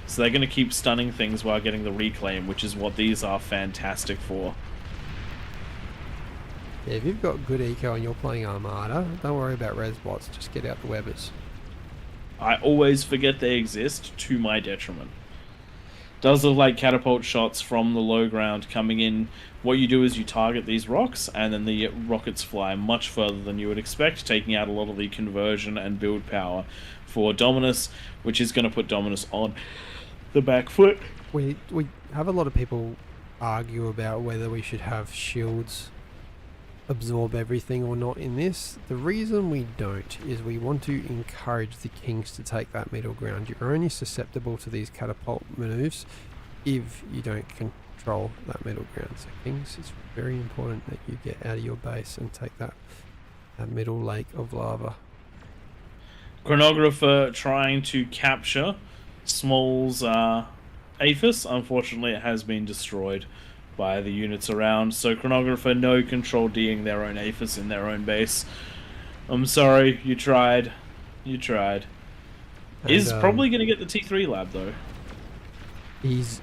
Speaker 3: So they're going to keep stunning things while getting the reclaim, which is what these are fantastic for.
Speaker 2: Yeah, if you've got good eco and you're playing Armada, don't worry about res bots. Just get out the webbers.
Speaker 3: I always forget they exist, to my detriment. Does look like catapult shots from the low ground coming in. What you do is you target these rocks, and then the rockets fly much further than you would expect, taking out a lot of the conversion and build power for Dominus, which is going to put Dominus on the back foot.
Speaker 2: We have a lot of people argue about whether we should have shields absorb everything or not in this. The reason we don't is we want to encourage the Kings to take that middle ground. You're only susceptible to these catapult moves if you don't control that middle ground. So Kings, it's very important that you get out of your base and take that middle lake of lava.
Speaker 3: Chronographer trying to capture Small's APHIS. Unfortunately, it has been destroyed by the units around. So Chronographer no control D'ing their own APHIS in their own base. I'm sorry, you tried. You tried. He's probably going to get the T3 lab though.
Speaker 2: He's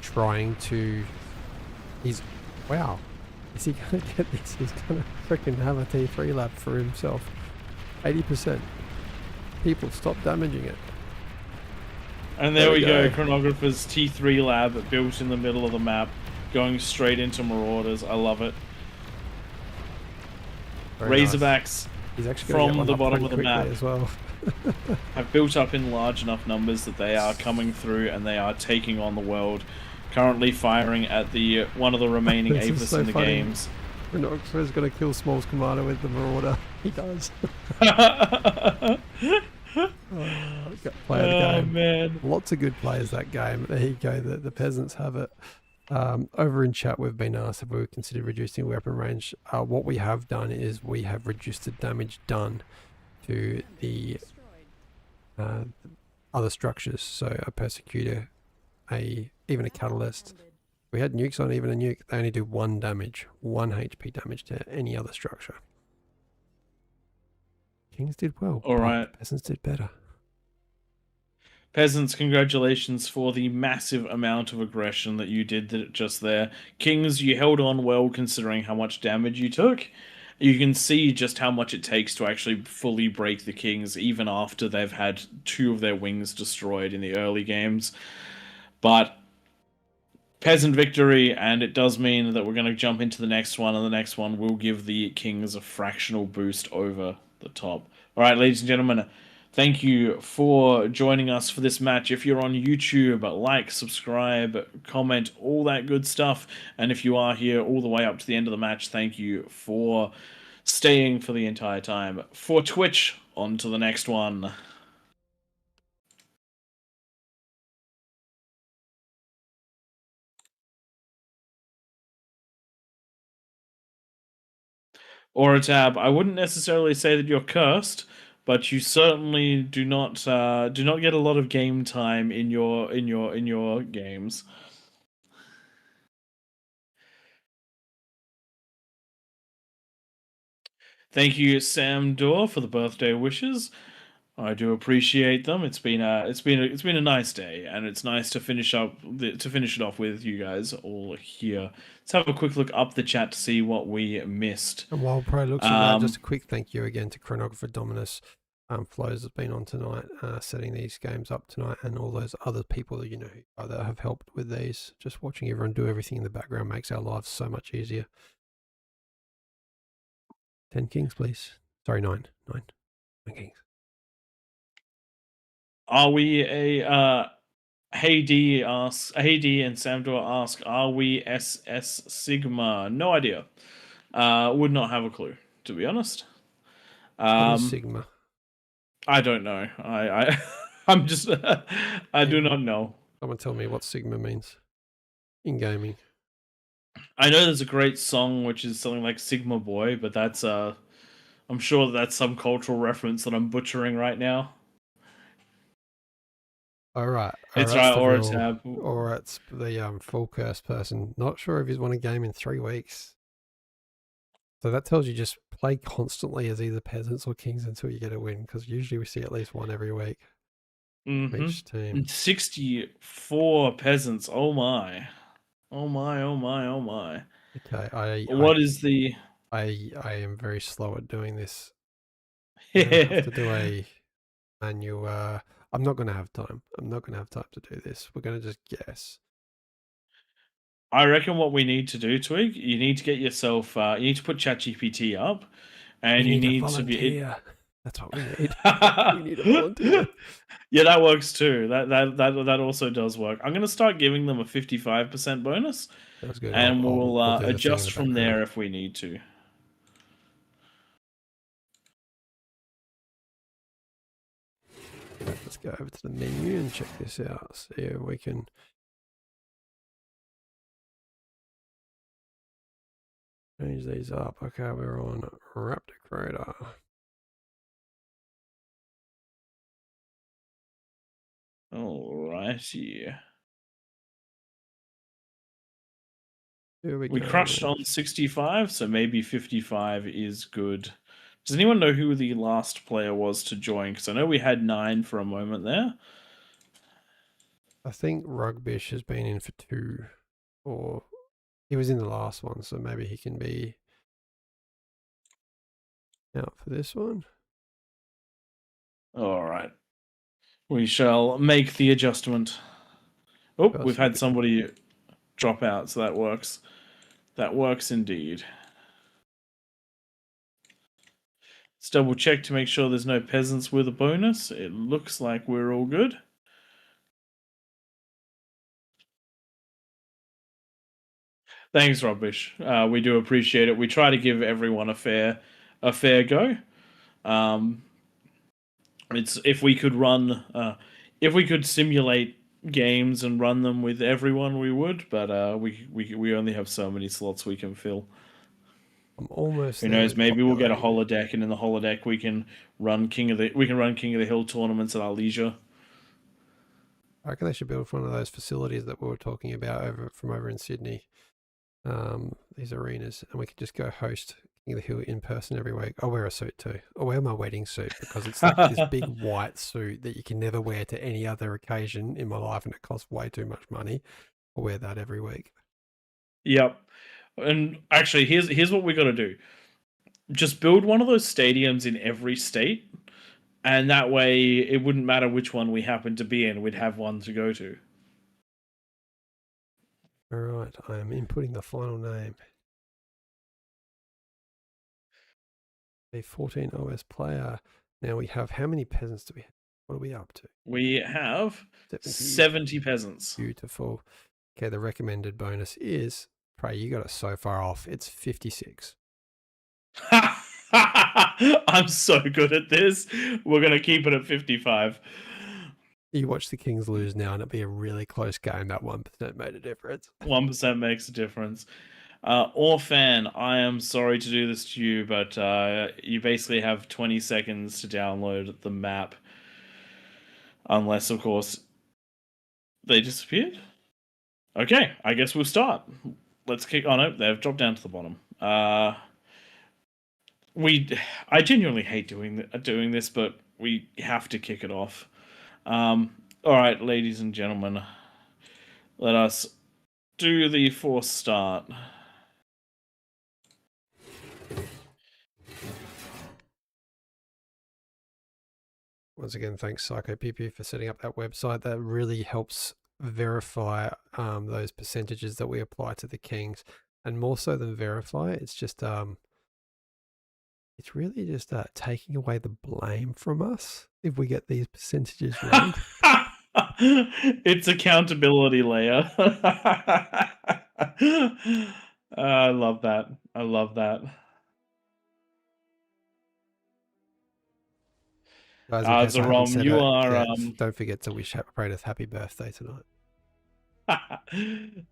Speaker 2: trying to. Wow. Is he going to get this? He's going to freaking have a T3 lab for himself. 80%. People, stop damaging it.
Speaker 3: And there we go. Chronographer's T3 lab built in the middle of the map, going straight into Marauders. I love it.
Speaker 2: Very nice.
Speaker 3: Razorbacks
Speaker 2: He's actually gonna
Speaker 3: from
Speaker 2: get one
Speaker 3: the
Speaker 2: up
Speaker 3: bottom of
Speaker 2: pretty
Speaker 3: the
Speaker 2: quickly
Speaker 3: map
Speaker 2: as well.
Speaker 3: have built up in large enough numbers that they are coming through and they are taking on the world. Currently firing at the one of the remaining
Speaker 2: This is
Speaker 3: APHIS
Speaker 2: so
Speaker 3: in the
Speaker 2: funny.
Speaker 3: games.
Speaker 2: Rhinoxer's going to kill Small's commander with the Marauder. He does. Play of the
Speaker 3: Oh
Speaker 2: game.
Speaker 3: man.
Speaker 2: Lots of good players that game. There you go. The peasants have it. Over in chat, we've been asked if we would consider reducing weapon range. What we have done is we have reduced the damage done to the other structures. So a persecutor, even a catalyst. We had nukes on even a nuke. They only do 1 damage, 1 HP damage to any other structure. Kings did well,
Speaker 3: All right.
Speaker 2: but peasants did better.
Speaker 3: Peasants, congratulations for the massive amount of aggression that you did just there. Kings, you held on well considering how much damage you took. You can see just how much it takes to actually fully break the Kings, even after they've had 2 of their wings destroyed in the early games. But peasant victory, and it does mean that we're going to jump into the next one, and the next one will give the Kings a fractional boost over the top. All right, ladies and gentlemen, thank you for joining us for this match. If you're on YouTube, like, subscribe, comment, all that good stuff. And if you are here all the way up to the end of the match, thank you for staying for the entire time. For Twitch, on to the next one. Oratab, I wouldn't necessarily say that you're cursed, but you certainly do not get a lot of game time in your games. Thank you, Sam Dorr, for the birthday wishes. I do appreciate them. It's been a nice day, and it's nice to finish it off with you guys all here. Let's have a quick look up the chat to see what we missed.
Speaker 2: And while Pro looks at that, just a quick thank you again to Chronographer Dominus. Flows has been on tonight, setting these games up tonight, and all those other people that that have helped with these. Just watching everyone do everything in the background makes our lives so much easier. 10 kings, please. Sorry, 9 kings.
Speaker 3: Are we a Hey D and Samdor ask, are we SS Sigma? No idea. Would not have a clue, to be honest.
Speaker 2: What is Sigma?
Speaker 3: I don't know. I'm just I do not know.
Speaker 2: Someone tell me what Sigma means in gaming.
Speaker 3: I know there's a great song which is something like Sigma Boy, but that's I'm sure that's some cultural reference that I'm butchering right now.
Speaker 2: All right.
Speaker 3: It's right, Oratab.
Speaker 2: Or it's the full curse person. Not sure if he's won a game in 3 weeks. So that tells you just play constantly as either peasants or kings until you get a win, because usually we see at least one every week. Each team.
Speaker 3: 64 peasants. Oh my. Oh my, oh my, oh my.
Speaker 2: Okay, I am very slow at doing this. I have to do a manual. I'm not going to have time. I'm not going to have time to do this. We're going to just guess.
Speaker 3: I reckon what we need to do, Twig, you need to get yourself, you need to put ChatGPT up, and you need to be.
Speaker 2: That's what we need. We need a volunteer.
Speaker 3: Yeah, that works too. That also does work. I'm going to start giving them a 55% bonus.
Speaker 2: That's good.
Speaker 3: And we'll adjust from there if we need to.
Speaker 2: Let's go over to the menu and check this out. See if we can. Change these up. Okay, we're on Raptor Crater.
Speaker 3: Alrighty.
Speaker 2: Here we
Speaker 3: go. Crushed on 65, so maybe 55 is good. Does anyone know who the last player was to join? Because I know we had 9 for a moment there.
Speaker 2: I think Rugbish has been in for 2, or he was in the last one, so maybe he can be out for this one.
Speaker 3: All right. We shall make the adjustment. Oh, we've had somebody drop out, so that works. That works indeed. Let's double check to make sure there's no peasants with a bonus. It looks like we're all good. Thanks, Rubbish. We do appreciate it. We try to give everyone a fair go. It's if we could simulate games and run them with everyone, we would. But we only have so many slots we can fill.
Speaker 2: I'm almost.
Speaker 3: Who knows? Maybe we'll get a holodeck, and in the holodeck we can run King of the Hill tournaments at our leisure.
Speaker 2: I reckon they should build one of those facilities that we were talking about over in Sydney. These arenas, and we could just go host King of the Hill in person every week. I'll wear a suit too. I'll wear my wedding suit because it's like this big white suit that you can never wear to any other occasion in my life, and it costs way too much money. I'll wear that every week.
Speaker 3: Yep. And actually, here's what we got to do. Just build one of those stadiums in every state, and that way it wouldn't matter which one we happen to be in. We'd have one to go to.
Speaker 2: All right, I am inputting the final name. A 14 OS player. Now we have, how many peasants do we have? What are we up to?
Speaker 3: We have 70 peasants.
Speaker 2: Beautiful. Okay, the recommended bonus is, Prey, you got it so far off. It's 56.
Speaker 3: I'm so good at this. We're going to keep it at 55.
Speaker 2: You watch the Kings lose now, and it'll be a really close game. That 1% made a difference.
Speaker 3: 1% makes a difference. Orphan, I am sorry to do this to you, but you basically have 20 seconds to download the map. Unless, of course, they disappeared. Okay, I guess we'll start. Let's kick on it. They've dropped down to the bottom. I genuinely hate doing this, but we have to kick it off. All right, ladies and gentlemen, let us do the forced start.
Speaker 2: Once again, thanks Psycho PP for setting up that website. That really helps verify those percentages that we apply to the Kings, and more so than verify, it's just it's really just taking away the blame from us if we get these percentages wrong.
Speaker 3: It's accountability layer. I love that. I love that.
Speaker 2: Guys, in case I haven't
Speaker 3: Zerom,
Speaker 2: said
Speaker 3: you
Speaker 2: it
Speaker 3: are
Speaker 2: yet, don't forget to wish Praetor happy birthday tonight.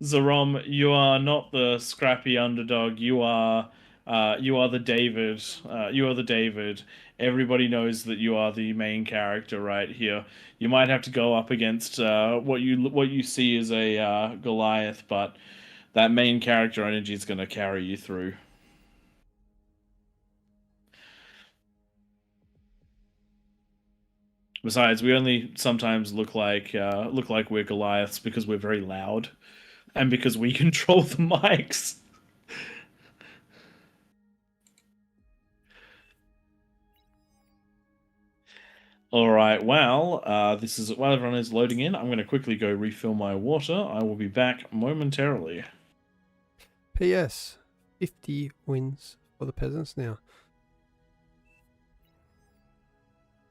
Speaker 3: Zerom, you are not the scrappy underdog. You are the David. You are the David. Everybody knows that you are the main character right here. You might have to go up against what you see as a Goliath, but that main character energy is going to carry you through. Besides, we only sometimes look like we're Goliaths because we're very loud, and because we control the mics. All right. Well, this is while everyone is loading in. I'm going to quickly go refill my water. I will be back momentarily.
Speaker 2: P.S. 50 wins for the peasants now.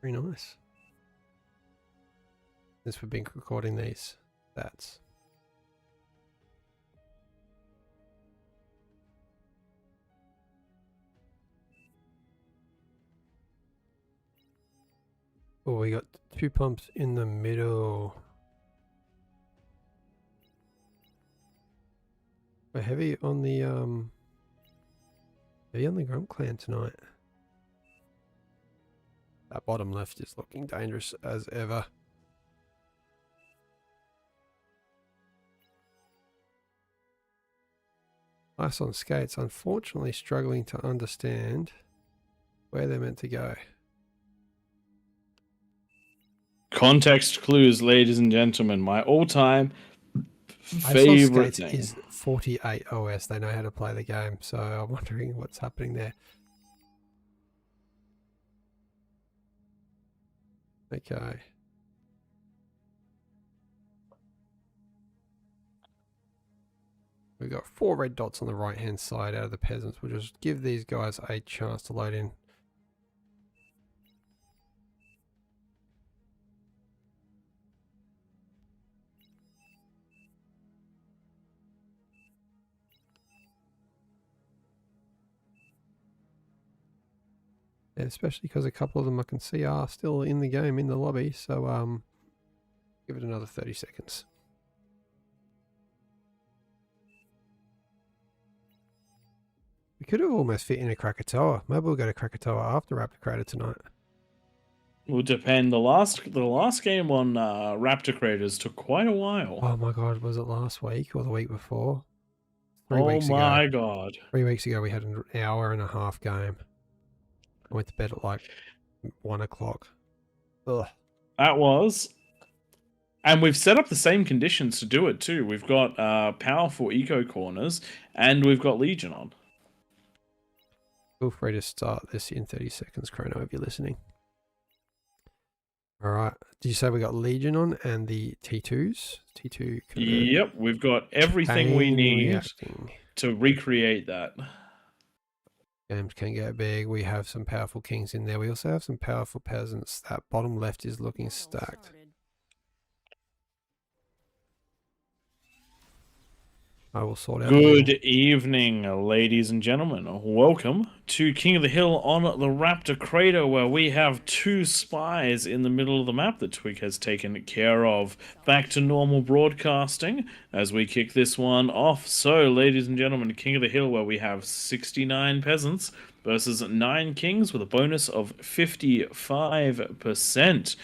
Speaker 2: Very nice. Since we've been recording these stats. Oh, we got 2 pumps in the middle. We're heavy on the Grump clan tonight. That bottom left is looking dangerous as ever. Ice on skates, unfortunately struggling to understand where they're meant to go.
Speaker 3: Context clues, ladies and gentlemen. My all-time favorite
Speaker 2: thing is 48 OS. They know how to play the game, so I'm wondering what's happening there. Okay. We've got 4 red dots on the right-hand side out of the peasants. We'll just give these guys a chance to load in. And especially because a couple of them I can see are still in the game, in the lobby. So give it another 30 seconds. We could have almost fit in a Krakatoa. Maybe we'll go to Krakatoa after Raptor Crater tonight.
Speaker 3: Will depend. The last game on Raptor Creators took quite a while.
Speaker 2: Oh my god, was it last week or the week before? 3
Speaker 3: Oh
Speaker 2: weeks
Speaker 3: my
Speaker 2: ago.
Speaker 3: god.
Speaker 2: 3 weeks ago we had an hour and a half game. I went to bed at like 1 o'clock. Ugh.
Speaker 3: That was. And we've set up the same conditions to do it too. We've got powerful eco corners and we've got Legion on.
Speaker 2: Feel free to start this in 30 seconds, Chrono, if you're listening. All right. Did you say we got Legion on and the T2s? T2 converted.
Speaker 3: Yep, we've got everything we
Speaker 2: Chain
Speaker 3: need
Speaker 2: reacting.
Speaker 3: to recreate that.
Speaker 2: Games can get big. We have some powerful kings in there. We also have some powerful peasants. That bottom left is looking stacked. I will sort out.
Speaker 3: Good evening, ladies and gentlemen. Welcome to King of the Hill on the Raptor Crater, where we have 2 spies in the middle of the map that Twig has taken care of. Back to normal broadcasting as we kick this one off. So, ladies and gentlemen, King of the Hill, where we have 69 peasants versus 9 kings with a bonus of 55%.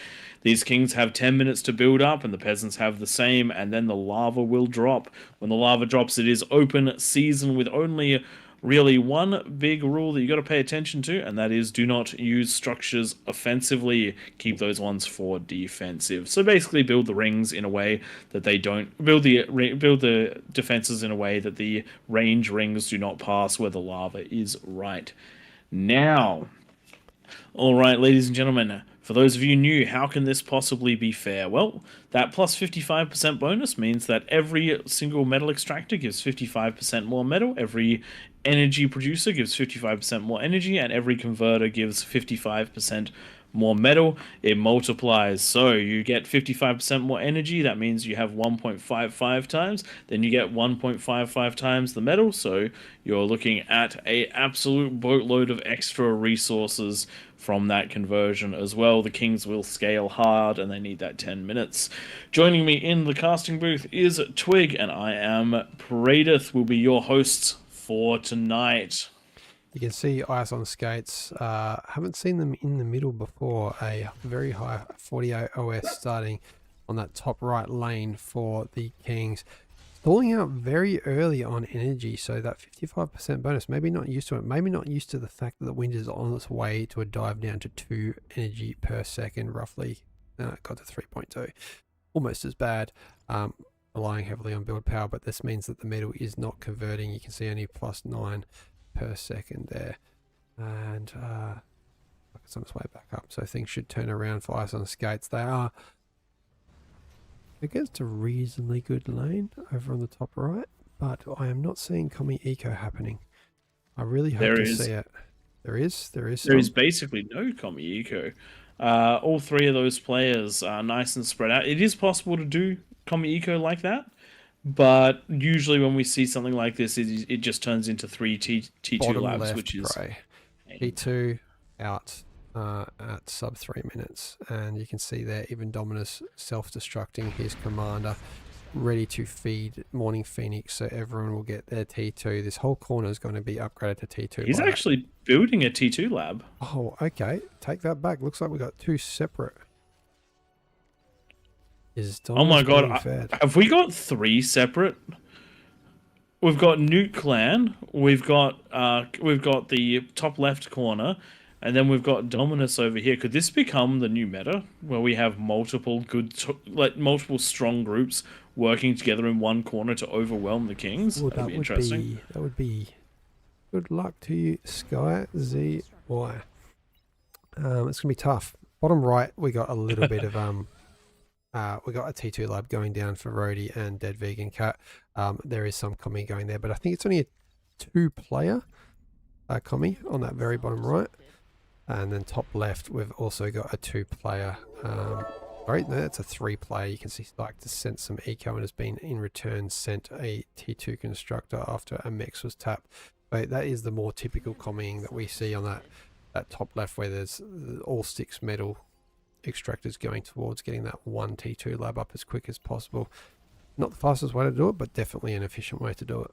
Speaker 3: These kings have 10 minutes to build up, and the peasants have the same, and then the lava will drop. When the lava drops, it is open season with only really one big rule that you got to pay attention to, and that is do not use structures offensively. Keep those ones for defensive. So basically build the rings in a way that they don't... Build the defenses in a way that the range rings do not pass where the lava is right now. All right, ladies and gentlemen, for those of you new, how can this possibly be fair? Well, that plus 55% bonus means that every single metal extractor gives 55% more metal, every energy producer gives 55% more energy, and every converter gives 55% more metal. It multiplies, so you get 55% more energy. That means you have 1.55 times. Then you get 1.55 times the metal, so you're looking at a absolute boatload of extra resources from that conversion as well. The kings will scale hard, and they need that 10 minutes. Joining me in the casting booth is Twig, and I am Pradith, will be your hosts for tonight.
Speaker 2: You can see Ice on Skates. Haven't seen them in the middle before. A very high 48 OS starting on that top right lane for the Kings. Stalling out very early on energy, so that 55% bonus, maybe not used to it. Maybe not used to the fact that the wind is on its way to a dive down to 2 energy per second, roughly. Got to 3.2. Almost as bad. Relying heavily on build power, but this means that the metal is not converting. You can see only plus 9 per second there, and it's on its way back up, so things should turn around for Ice on Skates. They are against a reasonably good lane over on the top right, but I am not seeing Commie Eco happening. I really hope to see it. There is
Speaker 3: Basically no Commie Eco. All 3 of those players are nice and spread out. It is possible to do Commie Eco like that, but usually when we see something like this, it just turns into 3 T2
Speaker 2: bottom
Speaker 3: labs,
Speaker 2: left,
Speaker 3: which is
Speaker 2: T2 out at sub 3 minutes, and you can see there even Dominus self-destructing his commander, ready to feed Morning Phoenix, so everyone will get their T2. This whole corner is going to be upgraded to T2.
Speaker 3: He's actually building a T2 lab.
Speaker 2: Oh, okay. Take that back. Looks like we got 2 separate.
Speaker 3: Oh my god, have we got 3 separate? We've got Newt Clan, we've got the top left corner, and then we've got Dominus over here. Could this become the new meta, where we have multiple multiple strong groups working together in one corner to overwhelm the kings?
Speaker 2: Ooh,
Speaker 3: That'd be interesting.
Speaker 2: That would be good luck to you, Sky ZY. It's gonna be tough. Bottom right, we got a little bit of we got a T2 lab going down for Rhodey and Dead Vegan Cat. There is some commie going there, but I think it's only a 2-player commie on that very bottom right. And then top left, we've also got a 2-player. Sorry, no, that's a 3-player. You can see Spike just sent some eco and has been in return sent a T2 constructor after a mix was tapped. But that is the more typical commieing that we see on that top left, where there's all 6 metal extractors going towards getting that 1 T2 lab up as quick as possible. Not the fastest way to do it, but definitely an efficient way to do it.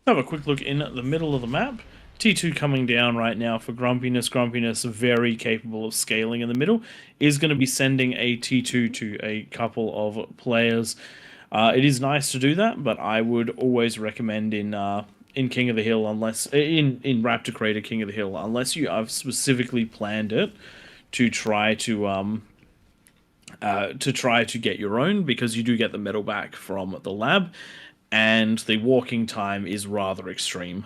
Speaker 3: Have a quick look in the middle of the map, T2 coming down right now for Grumpiness. Grumpiness, very capable of scaling in the middle, is going to be sending a T2 to a couple of players. It is nice to do that, but I would always recommend in King of the Hill, unless in Raptor Crater King of the Hill, unless you have specifically planned it to try to get your own, because you do get the medal back from the lab, and the walking time is rather extreme.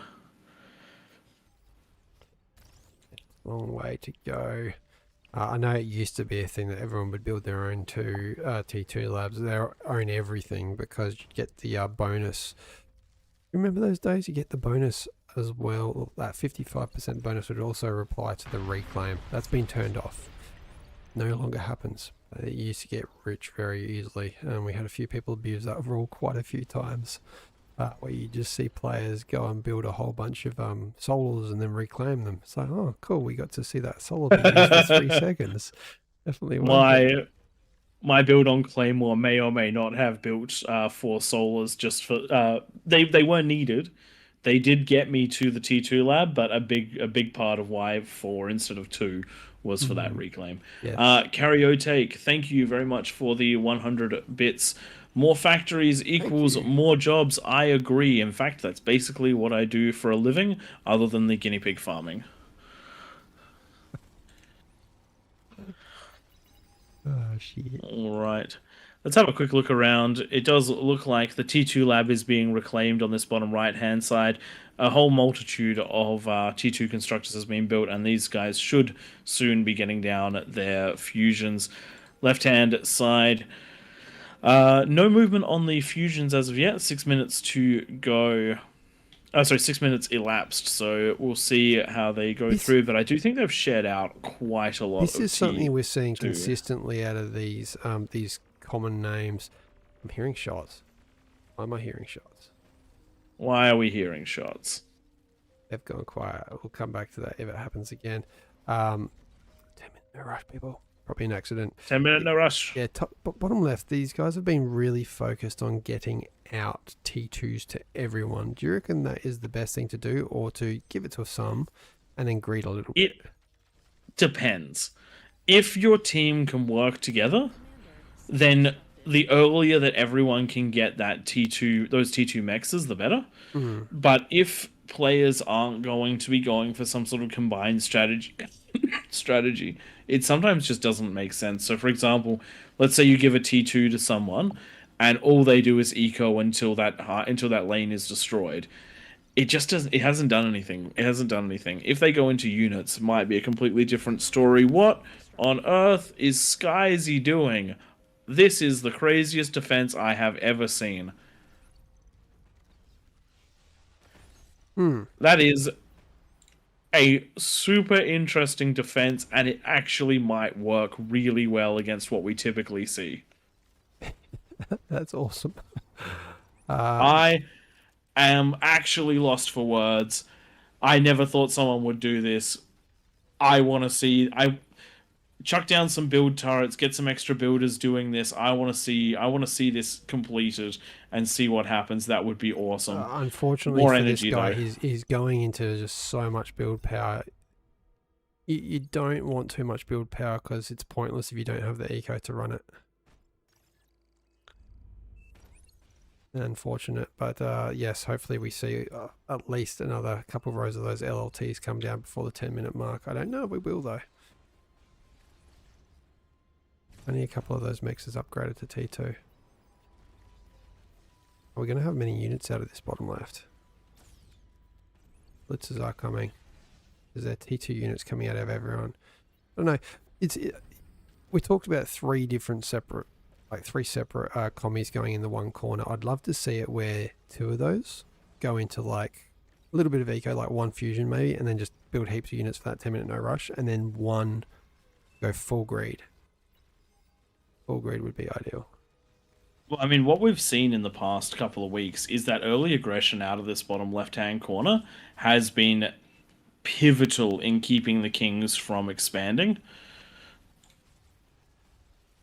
Speaker 2: Long way to go. I know it used to be a thing that everyone would build their own T2 labs, their own everything, because you get the bonus. Remember those days? You get the bonus as well. That 55% bonus would also apply to the reclaim. That's been turned off. No longer happens. It used to get rich very easily, and we had a few people abuse that rule quite a few times. Where you just see players go and build a whole bunch of solars and then reclaim them. It's like, oh, cool, we got to see that solar be used for 3 seconds. Definitely
Speaker 3: My build on Claymore may or may not have built 4 solars just for they weren't needed. They did get me to the T2 lab, but a big part of why 4 instead of 2 was for that reclaim.
Speaker 2: Yes.
Speaker 3: Carriotake, thank you very much for the 100 bits. More factories equals more jobs. I agree. In fact, that's basically what I do for a living, other than the guinea pig farming.
Speaker 2: Oh, shit.
Speaker 3: All right. Let's have a quick look around. It does look like the T2 lab is being reclaimed on this bottom right-hand side. A whole multitude of T2 constructors has been built, and these guys should soon be getting down their fusions. Left-hand side. No movement on the fusions as of yet. 6 minutes to go. 6 minutes elapsed, so we'll see how they go through. But I do think they've shared out quite a lot.
Speaker 2: This is something we're seeing consistently out of these common names. I'm hearing shots. Why am I hearing shots?
Speaker 3: Why are we hearing shots?
Speaker 2: They've gone quiet. We'll come back to that if it happens again. 10-minute no rush, people. Probably an accident.
Speaker 3: 10-minute no rush.
Speaker 2: Yeah, bottom left, these guys have been really focused on getting out T2s to everyone. Do you reckon that is the best thing to do, or to give it to some and then greed a little bit?
Speaker 3: It depends. If your team can work together, then the earlier that everyone can get that those T2 mexes, the better.
Speaker 2: Mm-hmm.
Speaker 3: But if players aren't going to be going for some sort of combined strategy, it sometimes just doesn't make sense. So, for example, let's say you give a T2 to someone, and all they do is eco until that lane is destroyed. It just doesn't. It hasn't done anything. It hasn't done anything. If they go into units, it might be a completely different story. What on earth is Skyzy doing? This is the craziest defense I have ever seen. That is a super interesting defense, and it actually might work really well against what we typically see.
Speaker 2: That's awesome.
Speaker 3: I am actually lost for words. I never thought someone would do this. I want to see... chuck down some build turrets, get some extra builders doing this. I want to see this completed and see what happens. That would be awesome.
Speaker 2: Unfortunately for this guy, he's going into just so much build power. You don't want too much build power, because it's pointless if you don't have the eco to run it. Unfortunate, but yes, hopefully we see at least another couple of rows of those LLTs come down before the 10-minute mark. I don't know if we will, though. Only a couple of those mixes upgraded to T2. Are we going to have many units out of this bottom left? Blitzers are coming. Is there T2 units coming out of everyone? I don't know. We talked about three separate commies going in the one corner. I'd love to see it where 2 of those go into like a little bit of eco, like 1 fusion maybe, and then just build heaps of units for that 10-minute no rush, and then 1 go full greed. Full greed would be ideal.
Speaker 3: Well, I mean, what we've seen in the past couple of weeks is that early aggression out of this bottom left-hand corner has been pivotal in keeping the Kings from expanding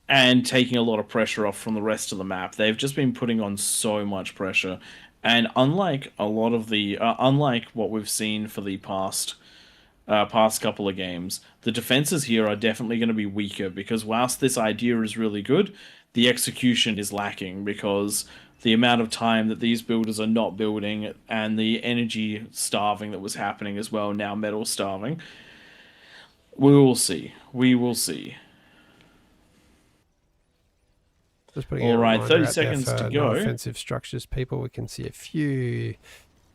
Speaker 3: and taking a lot of pressure off from the rest of the map. They've just been putting on so much pressure, And unlike a lot of the, unlike what we've seen for the past couple of games, the defenses here are definitely going to be weaker because whilst this idea is really good, the execution is lacking because the amount of time that these builders are not building and the energy starving that was happening as well, now metal starving. We will see. We will see.
Speaker 2: Just putting
Speaker 3: All
Speaker 2: a
Speaker 3: right,
Speaker 2: reminder
Speaker 3: 30
Speaker 2: out
Speaker 3: seconds
Speaker 2: there
Speaker 3: to
Speaker 2: for
Speaker 3: go.
Speaker 2: no offensive structures, people. We can see a few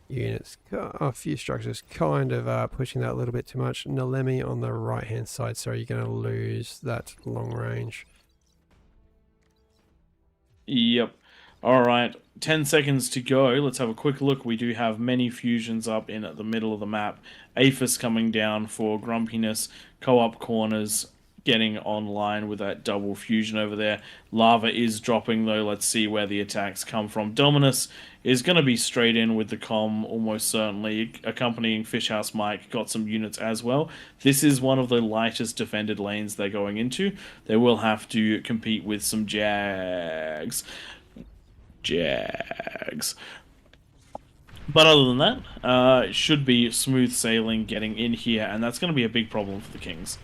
Speaker 2: units, a few structures kind of pushing that a little bit too much. Nalemi on the right hand side, so you're going to lose that long range.
Speaker 3: Yep. All right, 10 seconds to go. Let's have a quick look. We do have many fusions up in at the middle of the map. Aphis coming down for Grumpiness. Co-op Corners getting online with that double fusion over there. Lava is dropping, though. Let's see where the attacks come from. Dominus is going to be straight in with the comm, almost certainly. Accompanying Fishhouse Mike got some units as well. This is one of the lightest defended lanes they're going into. They will have to compete with some Jags. But other than that, it should be smooth sailing getting in here, and that's going to be a big problem for the Kings.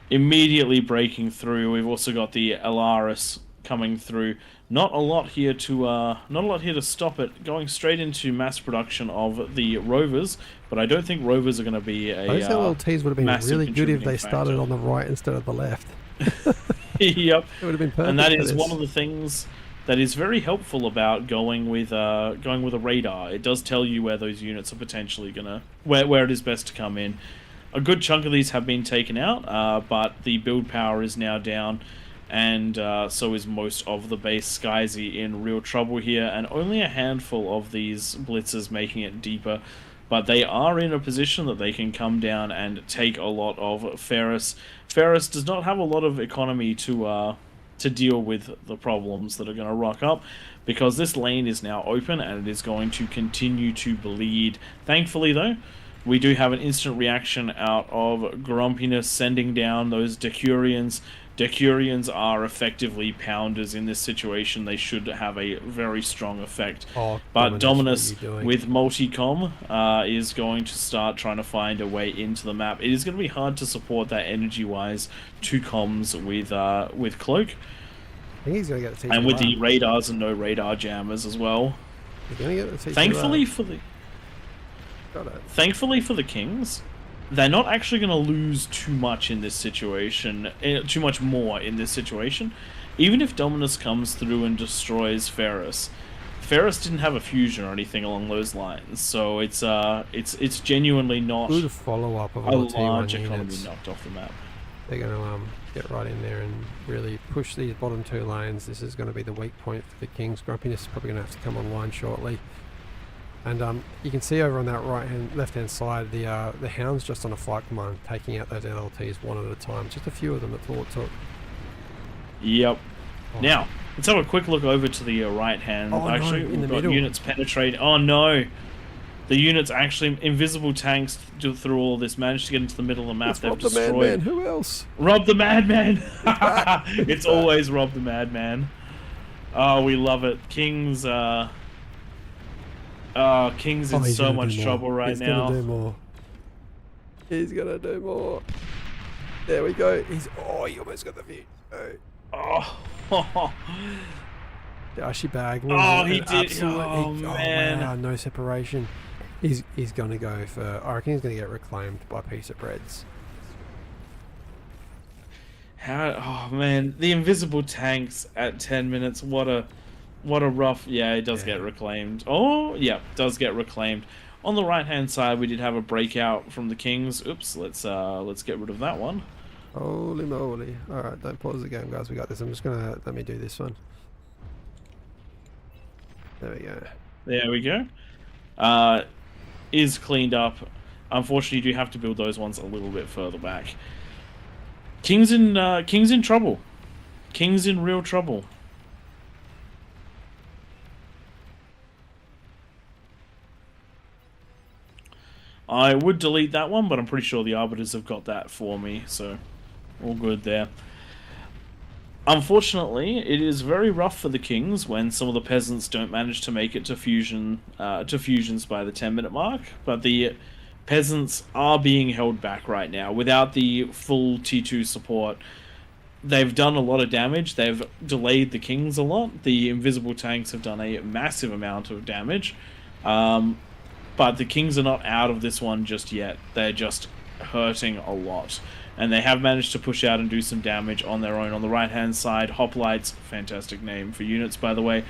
Speaker 3: Immediately breaking through, we've also got the Alaris coming through. Not a lot here to stop it. Going straight into mass production of the Rovers, but I don't think Rovers are going to be a
Speaker 2: Those LLTs would have been really good if they
Speaker 3: contributing
Speaker 2: started
Speaker 3: factor.
Speaker 2: on the right instead of the left.
Speaker 3: Yep.
Speaker 2: It would have been perfect.
Speaker 3: And that
Speaker 2: for
Speaker 3: is
Speaker 2: this.
Speaker 3: one of the things that is very helpful about going with a radar. It does tell you where those units are potentially gonna where it is best to come in. A good chunk of these have been taken out, but the build power is now down, and so is most of the base. Skyzy in real trouble here, and only a handful of these blitzers making it deeper. But they are in a position that they can come down and take a lot of Ferris. Ferris does not have a lot of economy to deal with the problems that are going to rock up, because this lane is now open and it is going to continue to bleed. Thankfully, though, we do have an instant reaction out of Grumpiness sending down those Decurions. Decurions are effectively pounders in this situation. They should have a very strong effect.
Speaker 2: Oh,
Speaker 3: But Dominus
Speaker 2: what are you doing?
Speaker 3: with multicom is going to start trying to find a way into the map. It is going to be hard to support that energy-wise. Two comms with Cloak.
Speaker 2: I think he's going to get the TC
Speaker 3: And with the
Speaker 2: lab.
Speaker 3: radars and no radar jammers as well.
Speaker 2: He's going to get the TC
Speaker 3: Thankfully
Speaker 2: lab.
Speaker 3: for the
Speaker 2: Got it.
Speaker 3: Thankfully for the Kings, they're not actually going to lose too much in this situation, too much more in this situation. Even if Dominus comes through and destroys Ferris, Ferris didn't have a fusion or anything along those lines, so it's genuinely not
Speaker 2: Good follow up of
Speaker 3: a
Speaker 2: all the
Speaker 3: large
Speaker 2: T1
Speaker 3: economy
Speaker 2: units.
Speaker 3: knocked off the map.
Speaker 2: They're going to get right in there and really push these bottom two lanes. This is going to be the weak point for the Kings. Grumpiness is probably going to have to come online shortly. And you can see over on that left hand side, the Hound's just on a flight command, taking out those LLTs one at a time. Just a few of them, that's all it took.
Speaker 3: Yep.
Speaker 2: Oh.
Speaker 3: Now, let's have a quick look over to the right hand.
Speaker 2: Oh, no,
Speaker 3: Actually,
Speaker 2: in
Speaker 3: we've
Speaker 2: the
Speaker 3: got
Speaker 2: middle.
Speaker 3: units penetrate. Oh no! The units actually, invisible tanks through all this, managed to get into the middle of the map.
Speaker 2: Let's
Speaker 3: They've
Speaker 2: rob the
Speaker 3: destroyed.
Speaker 2: madman. Who else?
Speaker 3: Rob the Madman!
Speaker 2: He's
Speaker 3: It's
Speaker 2: back.
Speaker 3: always Rob the Madman. Oh, we love it. King's King's in
Speaker 2: Oh, he's
Speaker 3: so
Speaker 2: gonna
Speaker 3: much
Speaker 2: do more.
Speaker 3: trouble right
Speaker 2: he's
Speaker 3: now.
Speaker 2: Gonna do more. He's gonna do more. There we go. Oh, he almost got the view.
Speaker 3: Oh,
Speaker 2: Dashi bag.
Speaker 3: Oh, he
Speaker 2: An
Speaker 3: did.
Speaker 2: absolute-
Speaker 3: Oh, man.
Speaker 2: wow, no separation. He's gonna go for. I reckon he's gonna get reclaimed by Piece of Breads.
Speaker 3: how? Oh man, the invisible tanks at 10 minutes. What a rough. Yeah, it does get reclaimed. Oh, yeah, does get reclaimed. On the right hand side, we did have a breakout from the Kings. Oops, let's get rid of that one.
Speaker 2: Holy moly! All right, don't pause the game, guys. We got this. I'm just gonna let me do this one. There we go.
Speaker 3: There we go. Is cleaned up. Unfortunately, you do have to build those ones a little bit further back. King's in trouble. King's in real trouble. I would delete that one, but I'm pretty sure the Arbiters have got that for me, so all good there. Unfortunately, it is very rough for the Kings when some of the peasants don't manage to make it to fusions by the 10-minute mark. But the peasants are being held back right now without the full T2 support. They've done a lot of damage. They've delayed the Kings a lot. The invisible tanks have done a massive amount of damage. But the Kings are not out of this one just yet. They're just hurting a lot. And they have managed to push out and do some damage on their own. On the right-hand side, Hoplites, fantastic name for units, by the way,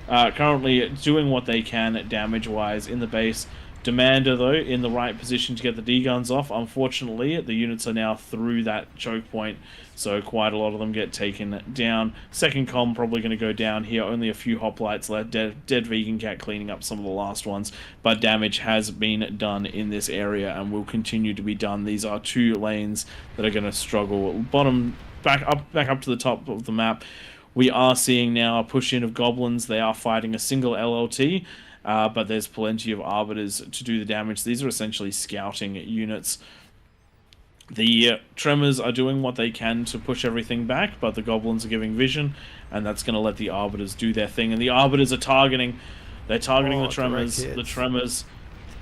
Speaker 3: currently doing what they can damage-wise in the base. Demander, though, in the right position to get the D-guns off. Unfortunately, the units are now through that choke point, so quite a lot of them get taken down. Second comm probably going to go down here. Only a few hoplites left. Dead vegan cat cleaning up some of the last ones, but damage has been done in this area and will continue to be done. These are two lanes that are going to struggle. Bottom back up to the top of the map. We are seeing now a push in of goblins. They are fighting a single LLT. But there's plenty of arbiters to do the damage. These are essentially scouting units. The tremors are doing what they can to push everything back, but the goblins are giving vision, and that's going to let the arbiters do their thing. And the arbiters are targeting. They're targeting the tremors. The tremors.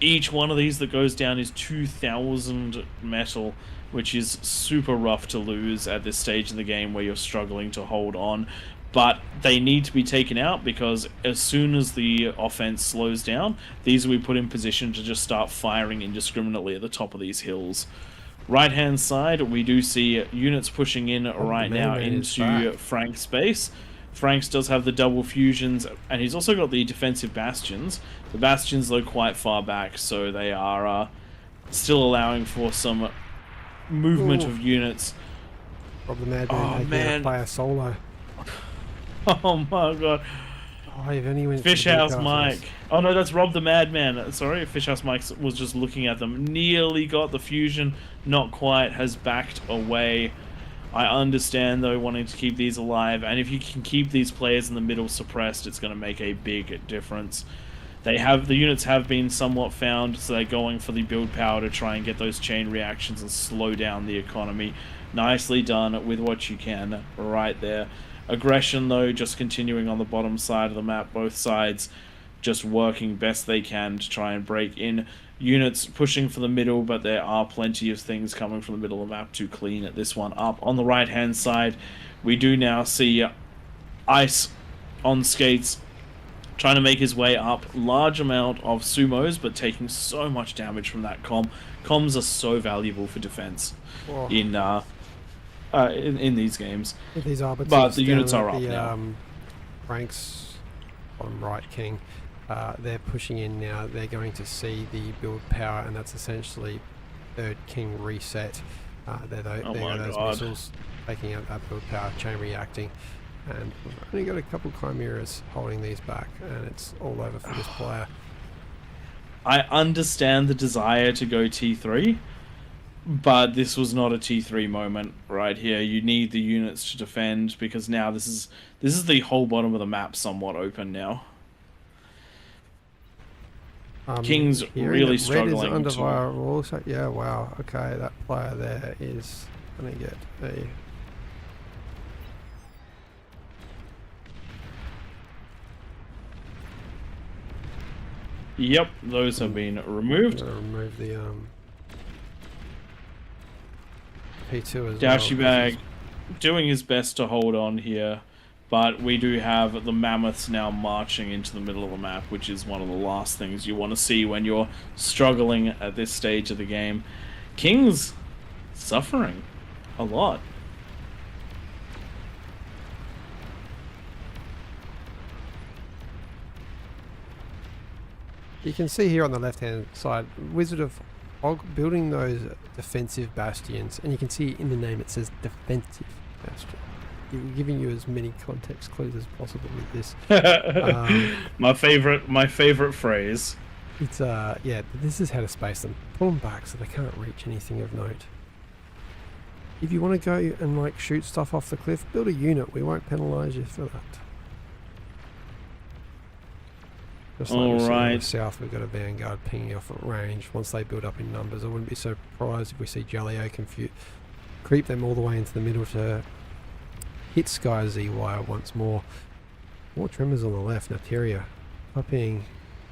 Speaker 3: Each one of these that goes down is 2,000 metal, which is super rough to lose at this stage in the game where you're struggling to hold on. But they need to be taken out because as soon as the offense slows down, these will be put in position to just start firing indiscriminately at the top of these hills. Right-hand side, we do see units pushing in right now into Frank's base. Franks does have the double fusions, and he's also got the defensive bastions. The bastions, though, quite far back, so they are taking allowing for some movement of units.
Speaker 2: Rob the Madman play a solo.
Speaker 3: Oh my god.
Speaker 2: Oh, if anyone
Speaker 3: Fishhouse Mike. Oh no, that's Rob the Madman. Sorry, Fishhouse Mike was just looking at them. Nearly got the fusion, not quite, has backed away. I understand though wanting to keep these alive, and if you can keep these players in the middle suppressed, it's going to make a big difference. The units have been somewhat found, so they're going for the build power to try and get those chain reactions and slow down the economy. Nicely done with what you can right there. Aggression, though, just continuing on the bottom side of the map, both sides just working best they can to try and break in. Units pushing for the middle, but there are plenty of things coming from the middle of the map to clean this one up. On the right-hand side, we do now see Ice on skates trying to make his way up. Large amount of sumos, but taking so much damage from that comm. Comms are so valuable for defense in these games.
Speaker 2: These
Speaker 3: but the units are up now.
Speaker 2: Ranks bottom right king. They're pushing in now. They're going to see the build power, and that's essentially third king reset. There are those missiles taking out that build power, chain reacting, and we've only got a couple chimeras holding these back, and it's all over for this player.
Speaker 3: I understand the desire to go T3, but this was not a T3 moment right here. You need the units to defend, because now this is the whole bottom of the map somewhat open now. King's really struggling.
Speaker 2: Red is under also, yeah, wow. Okay, that player there is going to get a...
Speaker 3: Yep, those have been removed.
Speaker 2: Remove the P2 as
Speaker 3: Dashy
Speaker 2: well.
Speaker 3: Bag doing his best to hold on here, but we do have the mammoths now marching into the middle of the map, which is one of the last things you want to see when you're struggling at this stage of the game. King's suffering a lot.
Speaker 2: You can see here on the left-hand side, Wizard of Hog building those defensive bastions, and you can see in the name it says defensive bastion. We're giving you as many context clues as possible with this.
Speaker 3: My favorite phrase.
Speaker 2: It's yeah, this is how to space them. Pull them back so they can't reach anything of note. If you want to go and like shoot stuff off the cliff, build a unit. We won't penalise you for that. Just like we're seeing in the south, we've got a vanguard pinging off at range. Once they build up in numbers, I wouldn't be surprised if we see Jaleo creep them all the way into the middle to hits Sky Z-Wire once more. More tremors on the left. Nateria copying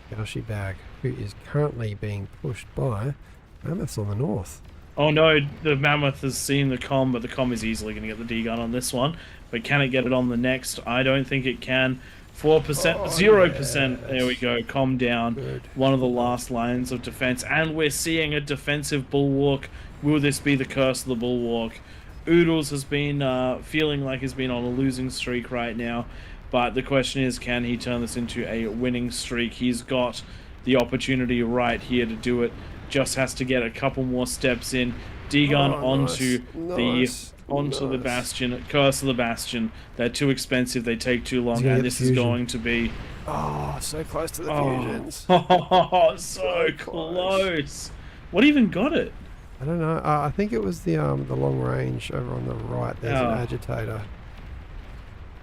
Speaker 2: Yoshi Bag, who is currently being pushed by Mammoths on the north.
Speaker 3: Oh no, the Mammoth has seen the comm, but the comm is easily going to get the D-gun on this one. But can it get it on the next? I don't think it can. 4%, 0%.
Speaker 2: Yes.
Speaker 3: There we go. Calm down.
Speaker 2: Good.
Speaker 3: One of the last lines of defense. And we're seeing a defensive bulwark. Will this be the curse of the bulwark? Oodles has been feeling like he's been on a losing streak right now. But the question is, can he turn this into a winning streak? He's got the opportunity right here to do it. Just has to get a couple more steps in. D-gun onto the Bastion. Curse of the Bastion. They're too expensive. They take too long. And this is going to be...
Speaker 2: Oh, so close to the fusions.
Speaker 3: Oh, so close. What even got it?
Speaker 2: I don't know. I think it was the long range over on the right. There's an agitator.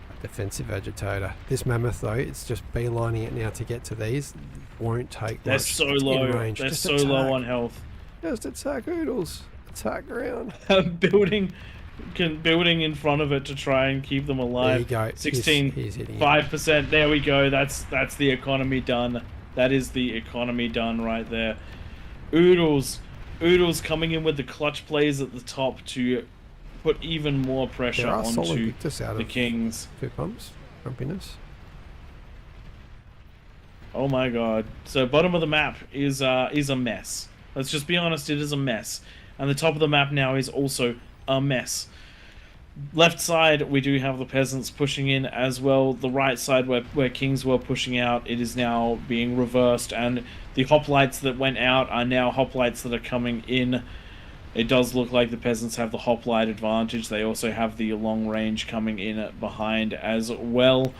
Speaker 2: A defensive agitator. This Mammoth, though, it's just beelining it now to get to these. Won't take
Speaker 3: They're
Speaker 2: much.
Speaker 3: so
Speaker 2: It's
Speaker 3: low.
Speaker 2: in range.
Speaker 3: They're
Speaker 2: Just
Speaker 3: so
Speaker 2: attack.
Speaker 3: low on health.
Speaker 2: Just attack Oodles. Attack ground.
Speaker 3: building in front of it to try and keep them alive.
Speaker 2: There you go.
Speaker 3: 16,
Speaker 2: he's hitting
Speaker 3: 5%. There we go. That's the economy done. That is the economy done right there. Oodles coming in with the clutch plays at the top to put even more pressure onto the Kings.
Speaker 2: 2 pumps. Grumpiness.
Speaker 3: Oh my god. So bottom of the map is a mess. Let's just be honest, it is a mess. And the top of the map now is also a mess. Left side, we do have the peasants pushing in as well. The right side, where Kings were pushing out, it is now being reversed. And the hoplites that went out are now hoplites that are coming in. It does look like the peasants have the hoplite advantage. They also have the long range coming in behind as well.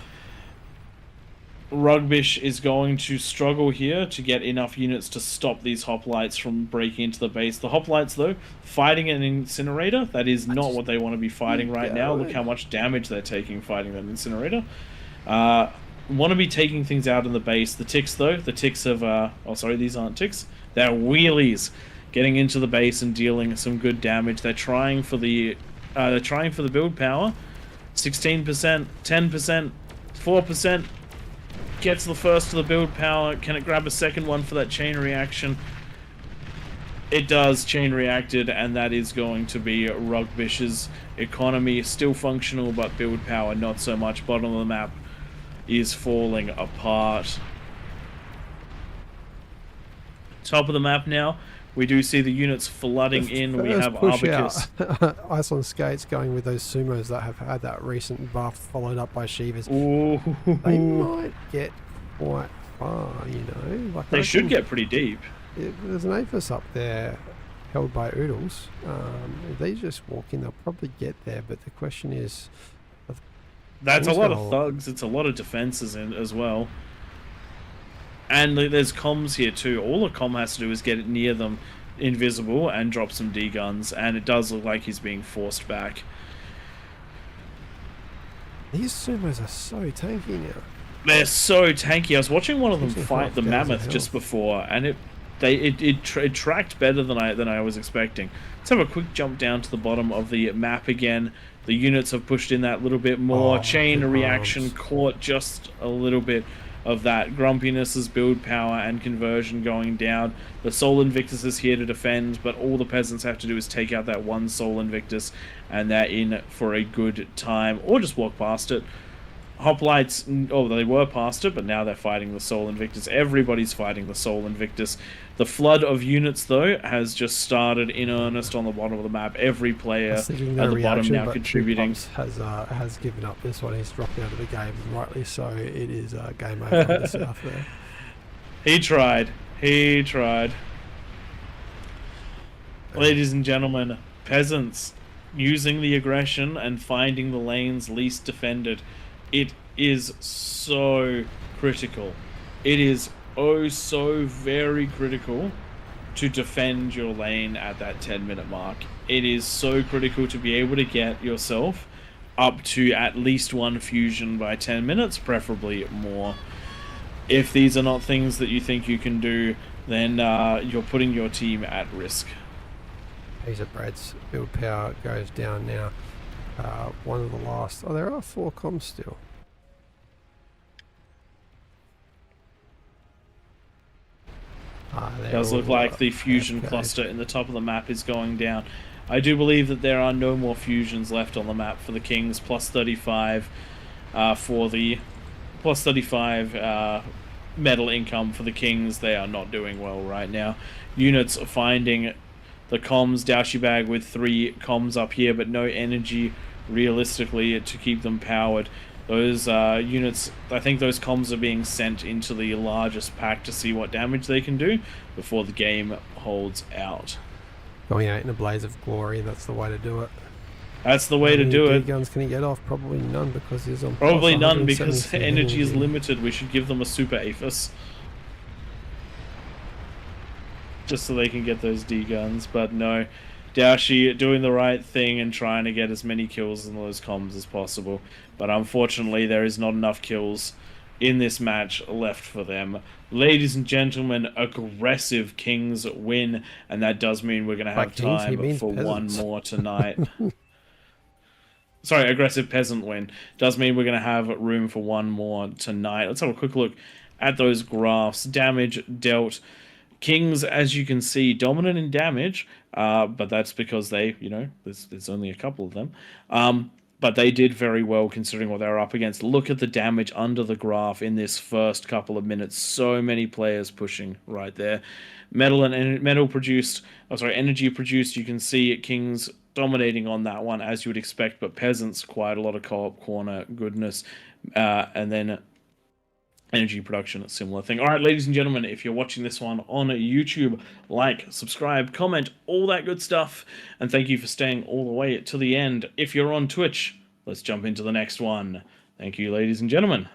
Speaker 3: Rugbish is going to struggle here to get enough units to stop these hoplites from breaking into the base. The hoplites, though, fighting an incinerator, that is not what they want to be fighting right now. Look how much damage they're taking fighting that incinerator. Want to be taking things out in the base. The ticks, though, the ticks have... oh, sorry, these aren't ticks. They're wheelies getting into the base and dealing some good damage. They're trying for the build power. 16%, 10%, 4%. Gets the first to the build power. Can it grab a second one for that chain reaction? It does. Chain reacted, and that is going to be Rugbish's economy. Still functional, but build power not so much. Bottom of the map is falling apart. Top of the map now. We do see the units flooding in. We have Arbicus.
Speaker 2: Ice on skates going with those sumos that have had that recent buff followed up by Shivas.
Speaker 3: Ooh.
Speaker 2: They might get quite far, you know. Like
Speaker 3: they should get pretty deep.
Speaker 2: There's an Aphis up there held by Oodles. If they just walk in, they'll probably get there. But the question is...
Speaker 3: That's a lot of thugs. It's a lot of defenses in as well. And there's comms here too. All the comm has to do is get it near them, invisible, and drop some D-guns. And it does look like he's being forced back.
Speaker 2: These sumos are so tanky now.
Speaker 3: They're so tanky. I was watching one of them fight the Mammoth just before, and it tracked better than I was expecting. Let's have a quick jump down to the bottom of the map again. The units have pushed in that little bit more. Chain reaction caught just a little bit of that. Grumpiness's build power and conversion going down. The Soul Invictus is here to defend, but all the peasants have to do is take out that one Soul Invictus, and they're in for a good time, or just walk past it. Hoplites, oh, they were past it, but now they're fighting the Soul Invictus. Everybody's fighting the Soul Invictus. The flood of units, though, has just started in earnest on the bottom of the map. Every player at the bottom now contributing.
Speaker 2: Has given up this one. He's dropping out of the game, rightly so. It is game over on the south there.
Speaker 3: He tried. Ladies and gentlemen, peasants using the aggression and finding the lanes least defended. It is so critical. It is oh so very critical to defend your lane at that 10-minute mark. It is so critical to be able to get yourself up to at least one fusion by 10 minutes, preferably more. If these are not things that you think you can do, then you're putting your team at risk.
Speaker 2: Brad's build power goes down now. One of the last. Oh, there are 4 comms still.
Speaker 3: Does look like the fusion
Speaker 2: AFK'd.
Speaker 3: cluster in the top of the map is going down. I do believe that there are no more fusions left on the map for the Kings. Plus 35 for the plus 35 metal income for the Kings. They are not doing well right now. Units are finding the comms. Daoshi Bag with 3 comms up here, but no energy realistically to keep them powered. Those units, I think those comms are being sent into the largest pack to see what damage they can do before the game holds out.
Speaker 2: Going out in a blaze of glory, that's the way to do it.
Speaker 3: That's the way to do it.
Speaker 2: guns can he get off? Probably none because he's on.
Speaker 3: Probably none because energy is limited. We should give them a super APHIS. Just so they can get those D guns, but no. Daoshi doing the right thing and trying to get as many kills in those comms as possible. But unfortunately, there is not enough kills in this match left for them. Ladies and gentlemen, aggressive Kings win, and that does mean we're going to have time for one more tonight. Sorry, aggressive peasant win. Does mean we're going to have room for one more tonight. Let's have a quick look at those graphs. Damage dealt. Kings, as you can see, dominant in damage, but that's because they, there's only a couple of them. But they did very well considering what they were up against. Look at the damage under the graph in this first couple of minutes. So many players pushing right there. Energy produced. You can see Kings dominating on that one as you would expect, but peasants quite a lot of co-op corner goodness, and then energy production, a similar thing. All right, ladies and gentlemen, if you're watching this one on YouTube, like, subscribe, comment, all that good stuff, and thank you for staying all the way to the end. If you're on Twitch, let's jump into the next one. Thank you, ladies and gentlemen.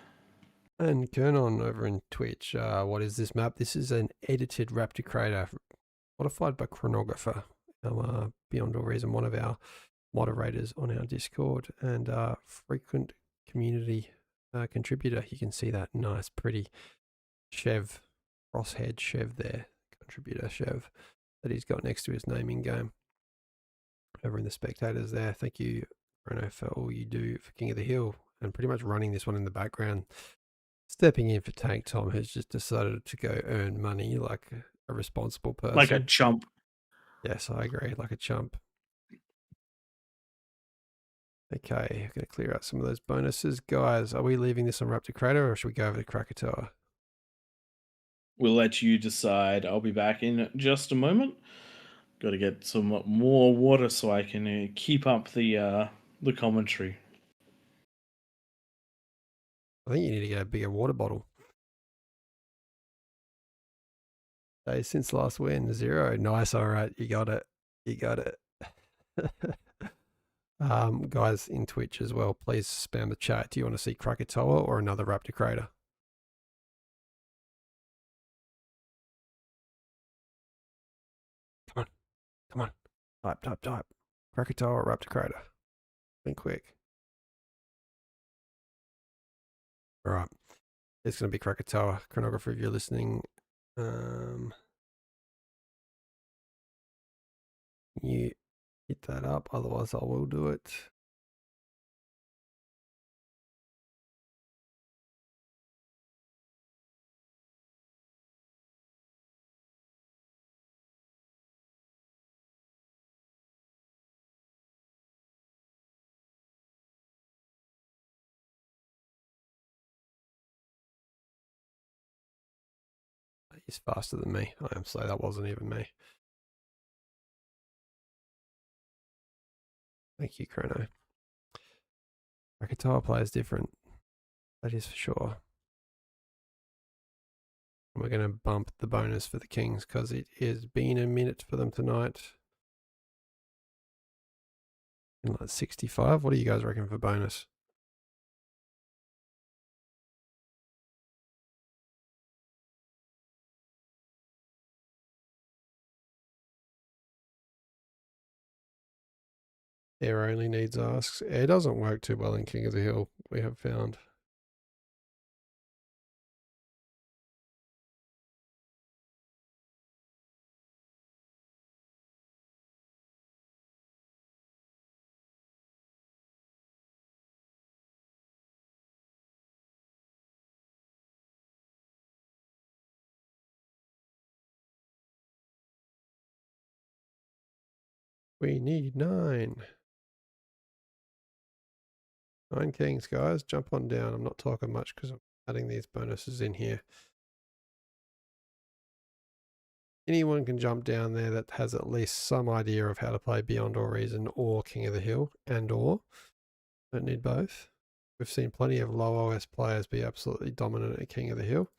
Speaker 2: And Kernon over in Twitch, what is this map? This is an edited Raptor Crater modified by Chronographer, Beyond All Reason, one of our moderators on our Discord, and frequent community contributor. You can see that nice, pretty Chev, crosshead Chev there, contributor Chev, that he's got next to his naming game. Over in the spectators there, thank you, Bruno, for all you do for King of the Hill, and pretty much running this one in the background. Stepping in for Tank Tom, who's just decided to go earn money like a responsible person.
Speaker 3: Like a chump.
Speaker 2: Yes, I agree, like a chump. Okay, I'm going to clear out some of those bonuses. Guys, are we leaving this on Raptor Crater or should we go over to Krakatoa?
Speaker 3: We'll let you decide. I'll be back in just a moment. Got to get some more water so I can keep up the commentary.
Speaker 2: I think you need to get a bigger water bottle. Hey, since last win, 0. Nice, all right, you got it. You got it. Guys in Twitch as well, please spam the chat. Do you want to see Krakatoa or another Raptor Crater? Come on. Come on. Type. Krakatoa or Raptor Crater? Think quick. All right. It's going to be Krakatoa. Chronographer, if you're listening, you hit that up. Otherwise, I will do it. He's faster than me. I am slow. That wasn't even me. Thank you, Chrono. Krakatoa plays different. That is for sure. And we're going to bump the bonus for the Kings because it has been a minute for them tonight. In like 65. What do you guys reckon for bonus? Air only needs asks. Air doesn't work too well in King of the Hill, we have found. We need 9. 9 kings, guys. Jump on down. I'm not talking much because I'm adding these bonuses in here. Anyone can jump down there that has at least some idea of how to play Beyond All Reason or King of the Hill or. Don't need both. We've seen plenty of low OS players be absolutely dominant at King of the Hill.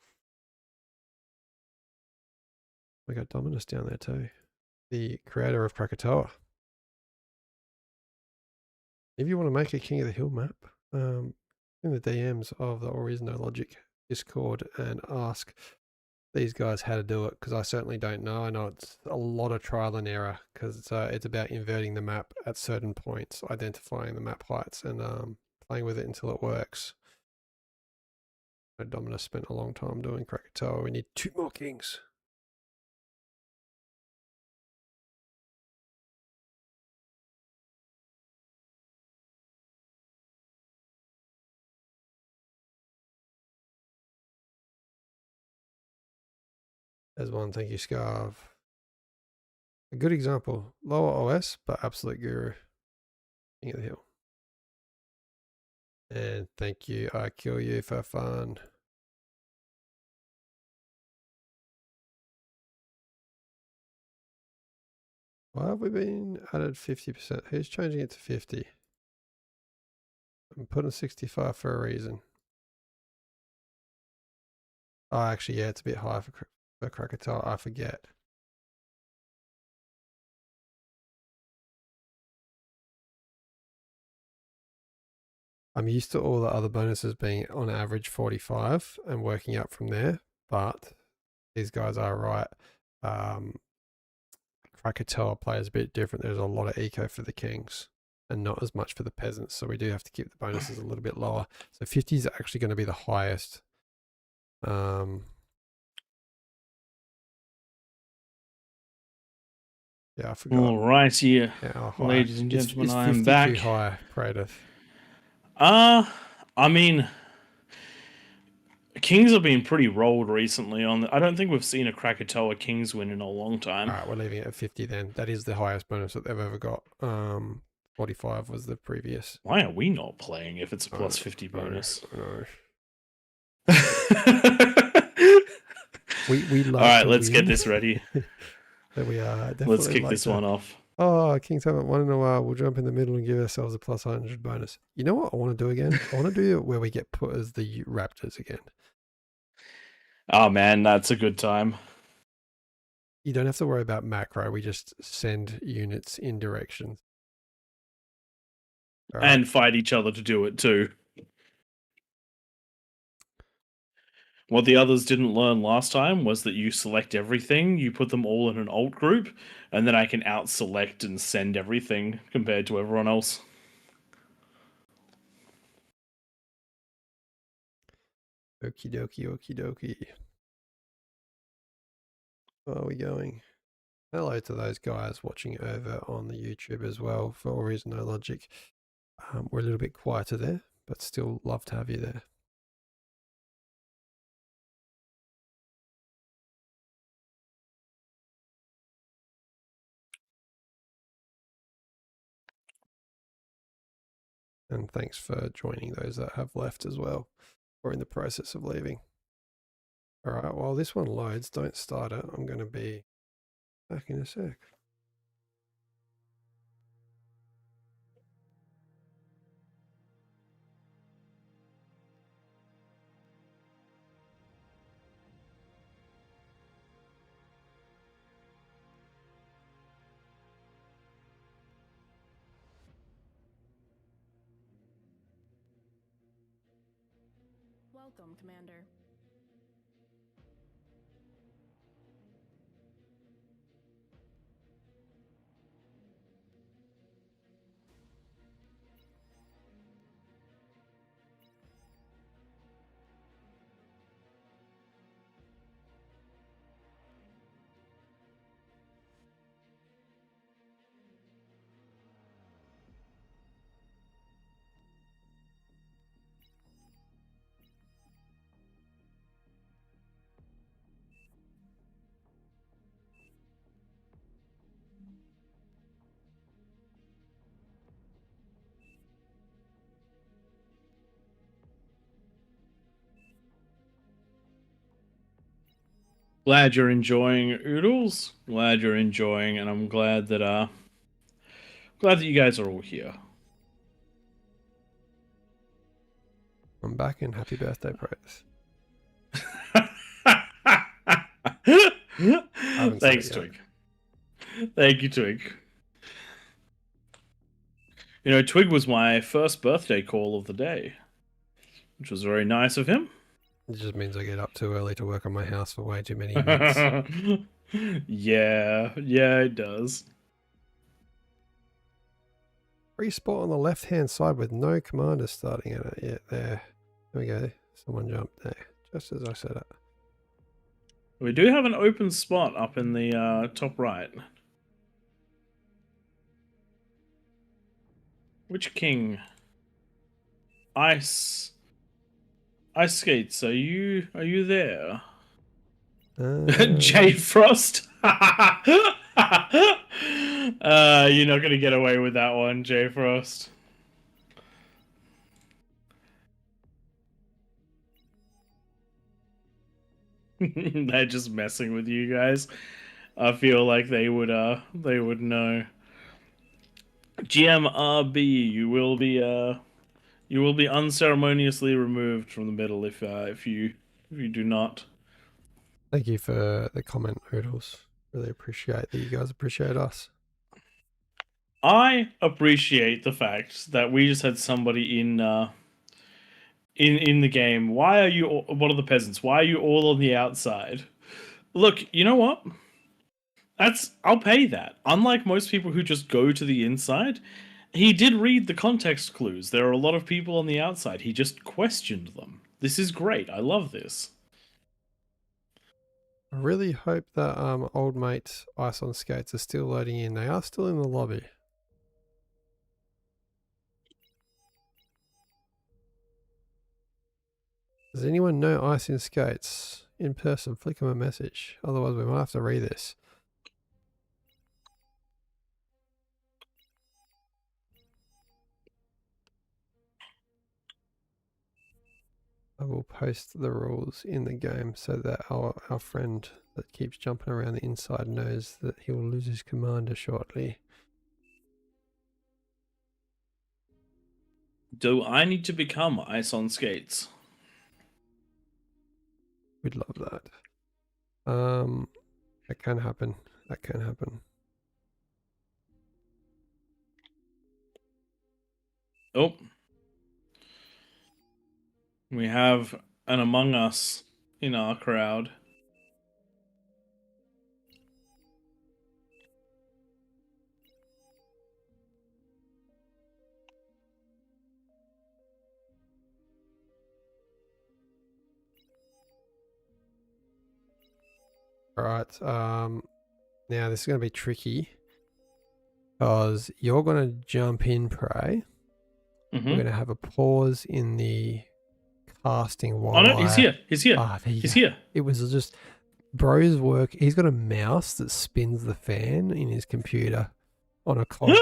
Speaker 2: We got Dominus down there too. The creator of Krakatoa. If you want to make a King of the Hill map, in the DMs of the AllReasonNoLogic Discord and ask these guys how to do it, because I certainly don't know. I know it's a lot of trial and error because it's about inverting the map at certain points, identifying the map heights, and playing with it until it works. Dominus spent a long time doing Krakatoa. We need 2 more kings. There's one. Thank you, Scarv. A good example. Lower OS, but absolute guru. King of the Hill. And thank you. I kill you for fun. Why have we been added 50%? Who's changing it to 50? I'm putting 65 for a reason. Oh, actually, yeah, it's a bit high for Krakatoa. I forget. I'm used to all the other bonuses being on average 45 and working up from there, but these guys are right. Krakatoa plays a bit different. There's a lot of eco for the kings and not as much for the peasants, so we do have to keep the bonuses a little bit lower. So 50 is actually going to be the highest. Yeah, I forgot.
Speaker 3: All right, here,
Speaker 2: Yeah,
Speaker 3: ladies and gentlemen,
Speaker 2: it's
Speaker 3: I am
Speaker 2: 50
Speaker 3: back.
Speaker 2: too high, Praetor.
Speaker 3: I mean, Kings have been pretty rolled recently. I don't think we've seen a Krakatoa Kings win in a long time.
Speaker 2: All right, we're leaving it at 50 then. That is the highest bonus that they've ever got. 45 was the previous.
Speaker 3: Why are we not playing if it's a plus 50 bonus?
Speaker 2: No. we like.
Speaker 3: All right,
Speaker 2: to
Speaker 3: let's
Speaker 2: win.
Speaker 3: get this ready.
Speaker 2: But we are definitely.
Speaker 3: Let's kick this one off.
Speaker 2: Oh, Kings haven't won in a while. We'll jump in the middle and give ourselves a plus 100 bonus. You know what I want to do again? I want to do it where we get put as the Raptors again.
Speaker 3: Oh man, that's a good time.
Speaker 2: You don't have to worry about macro. We just send units in directions.
Speaker 3: Right. And fight each other to do it too. What the others didn't learn last time was that you select everything, you put them all in an alt group, and then I can out-select and send everything compared to everyone else.
Speaker 2: Okie dokie, okie dokie. Where are we going? Hello to those guys watching over on the YouTube as well. For AllReasonNoLogic. We're a little bit quieter there, but still love to have you there. And thanks for joining those that have left as well, or in the process of leaving. All right, while this one loads, don't start it. I'm going to be back in a sec.
Speaker 4: Welcome, Commander.
Speaker 3: Glad you're enjoying, Oodles. Glad you're enjoying, and I'm glad that you guys are all here.
Speaker 2: I'm back and happy birthday, Press.
Speaker 3: Thanks, Twig. Thank you, Twig. You know, Twig was my first birthday call of the day, which was very nice of him.
Speaker 2: It just means I get up too early to work on my house for way too many months.
Speaker 3: Yeah, it does.
Speaker 2: Free spot on the left-hand side with no commander starting at it yet. There we go. Someone jumped there, just as I said it.
Speaker 3: We do have an open spot up in the top right. Which king? Ice Skates, are you there? Jade Frost. You're not gonna get away with that one, J Frost. They're just messing with you guys. I feel like they would know. GMRB, you will be unceremoniously removed from the middle if you do not.
Speaker 2: Thank you for the comment, Oodles. Really appreciate that you guys appreciate us.
Speaker 3: I appreciate the fact that we just had somebody in the game. Why are you all, one of the peasants? Why are you all on the outside? Look, you know what? I'll pay that. Unlike most people who just go to the inside, he did read the context clues. There are a lot of people on the outside. He just questioned them. This is great. I love this.
Speaker 2: I really hope that old mate Ice on Skates are still loading in. They are still in the lobby. Does anyone know Ice on Skates in person? Flick him a message. Otherwise, we might have to read this. I will post the rules in the game so that our friend that keeps jumping around the inside knows that he will lose his commander shortly.
Speaker 3: Do I need to become Ice on Skates?
Speaker 2: We'd love that. That can happen. That can happen.
Speaker 3: Oh. We have an Among Us in our crowd.
Speaker 2: Alright, now this is going to be tricky because you're going to jump in, Prey. We're going to have a pause in the casting while
Speaker 3: Oh no, he's here. He's here. He's here.
Speaker 2: It was just bro's work. He's got a mouse that spins the fan in his computer on a clock.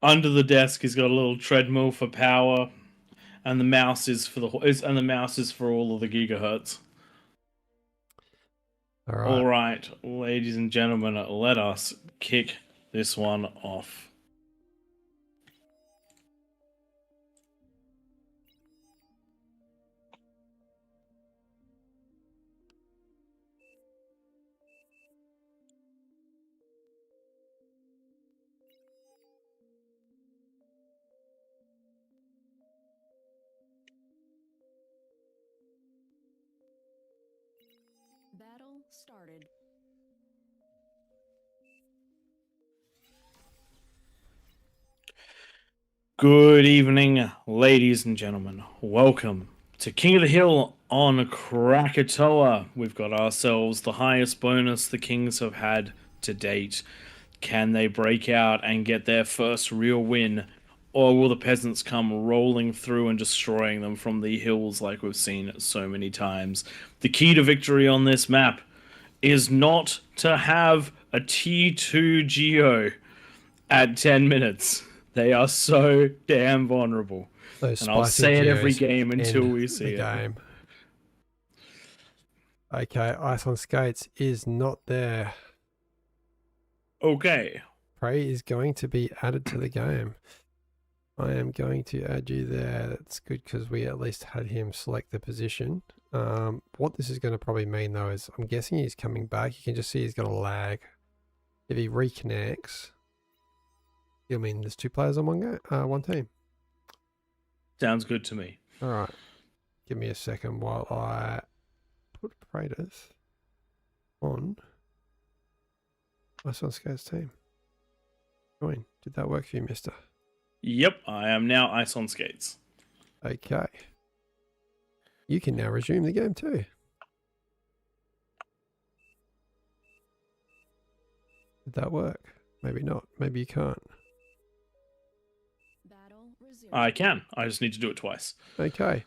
Speaker 3: Under the desk, he's got a little treadmill for power, and the mouse is for all of the gigahertz. All right, ladies and gentlemen, let us kick this one off.
Speaker 4: Battle started.
Speaker 3: Good evening, ladies and gentlemen. Welcome to King of the Hill on Krakatoa. We've got ourselves the highest bonus the Kings have had to date. Can they break out and get their first real win? Or will the peasants come rolling through and destroying them from the hills like we've seen so many times? The key to victory on this map is not to have a T2 Geo at 10 minutes. They are so damn vulnerable.
Speaker 2: Those
Speaker 3: And I'll
Speaker 2: spicy
Speaker 3: say it every
Speaker 2: Geos
Speaker 3: game until
Speaker 2: end
Speaker 3: we
Speaker 2: the
Speaker 3: see it.
Speaker 2: game. Okay, Ice on Skates is not there.
Speaker 3: Okay.
Speaker 2: Prey is going to be added to the game. I am going to add you there. That's good because we at least had him select the position. What this is going to probably mean though is I'm guessing he's coming back. You can just see he's got a lag. If he reconnects, you'll mean there's 2 players on one team.
Speaker 3: Sounds good to me.
Speaker 2: All right. Give me a second while I put Praetus on Ice on Skates team. Join. Did that work for you, mister?
Speaker 3: Yep, I am now Ice on Skates.
Speaker 2: Okay. You can now resume the game too. Did that work? Maybe not. Maybe you can't.
Speaker 4: Battle resumed.
Speaker 3: I can. I just need to do it twice.
Speaker 2: Okay.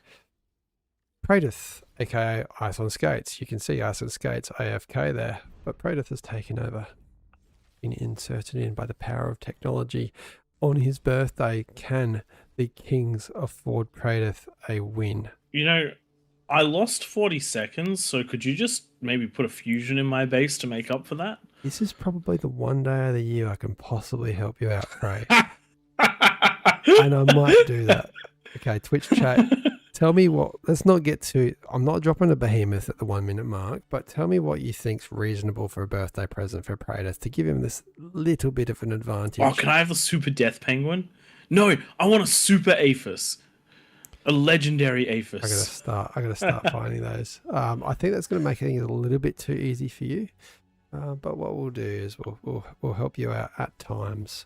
Speaker 2: Praetus, aka Ice on Skates. You can see Ice on Skates AFK there, but Praetus has taken over. Been inserted in by the power of technology. On his birthday, can the Kings afford Praetus a win?
Speaker 3: You know, I lost 40 seconds, so could you just maybe put a fusion in my base to make up for that?
Speaker 2: This is probably the one day of the year I can possibly help you out, Prey. And I might do that. Okay, Twitch chat. Tell me what, let's not get too, I'm not dropping a behemoth at the 1 minute mark, but tell me what you think's reasonable for a birthday present for Praetus to give him this little bit of an advantage.
Speaker 3: Oh, can I have a super death penguin? No, I want a super aphis. A legendary aphis.
Speaker 2: I gotta start finding those. I think that's gonna make things a little bit too easy for you. But what we'll do is we'll help you out at times.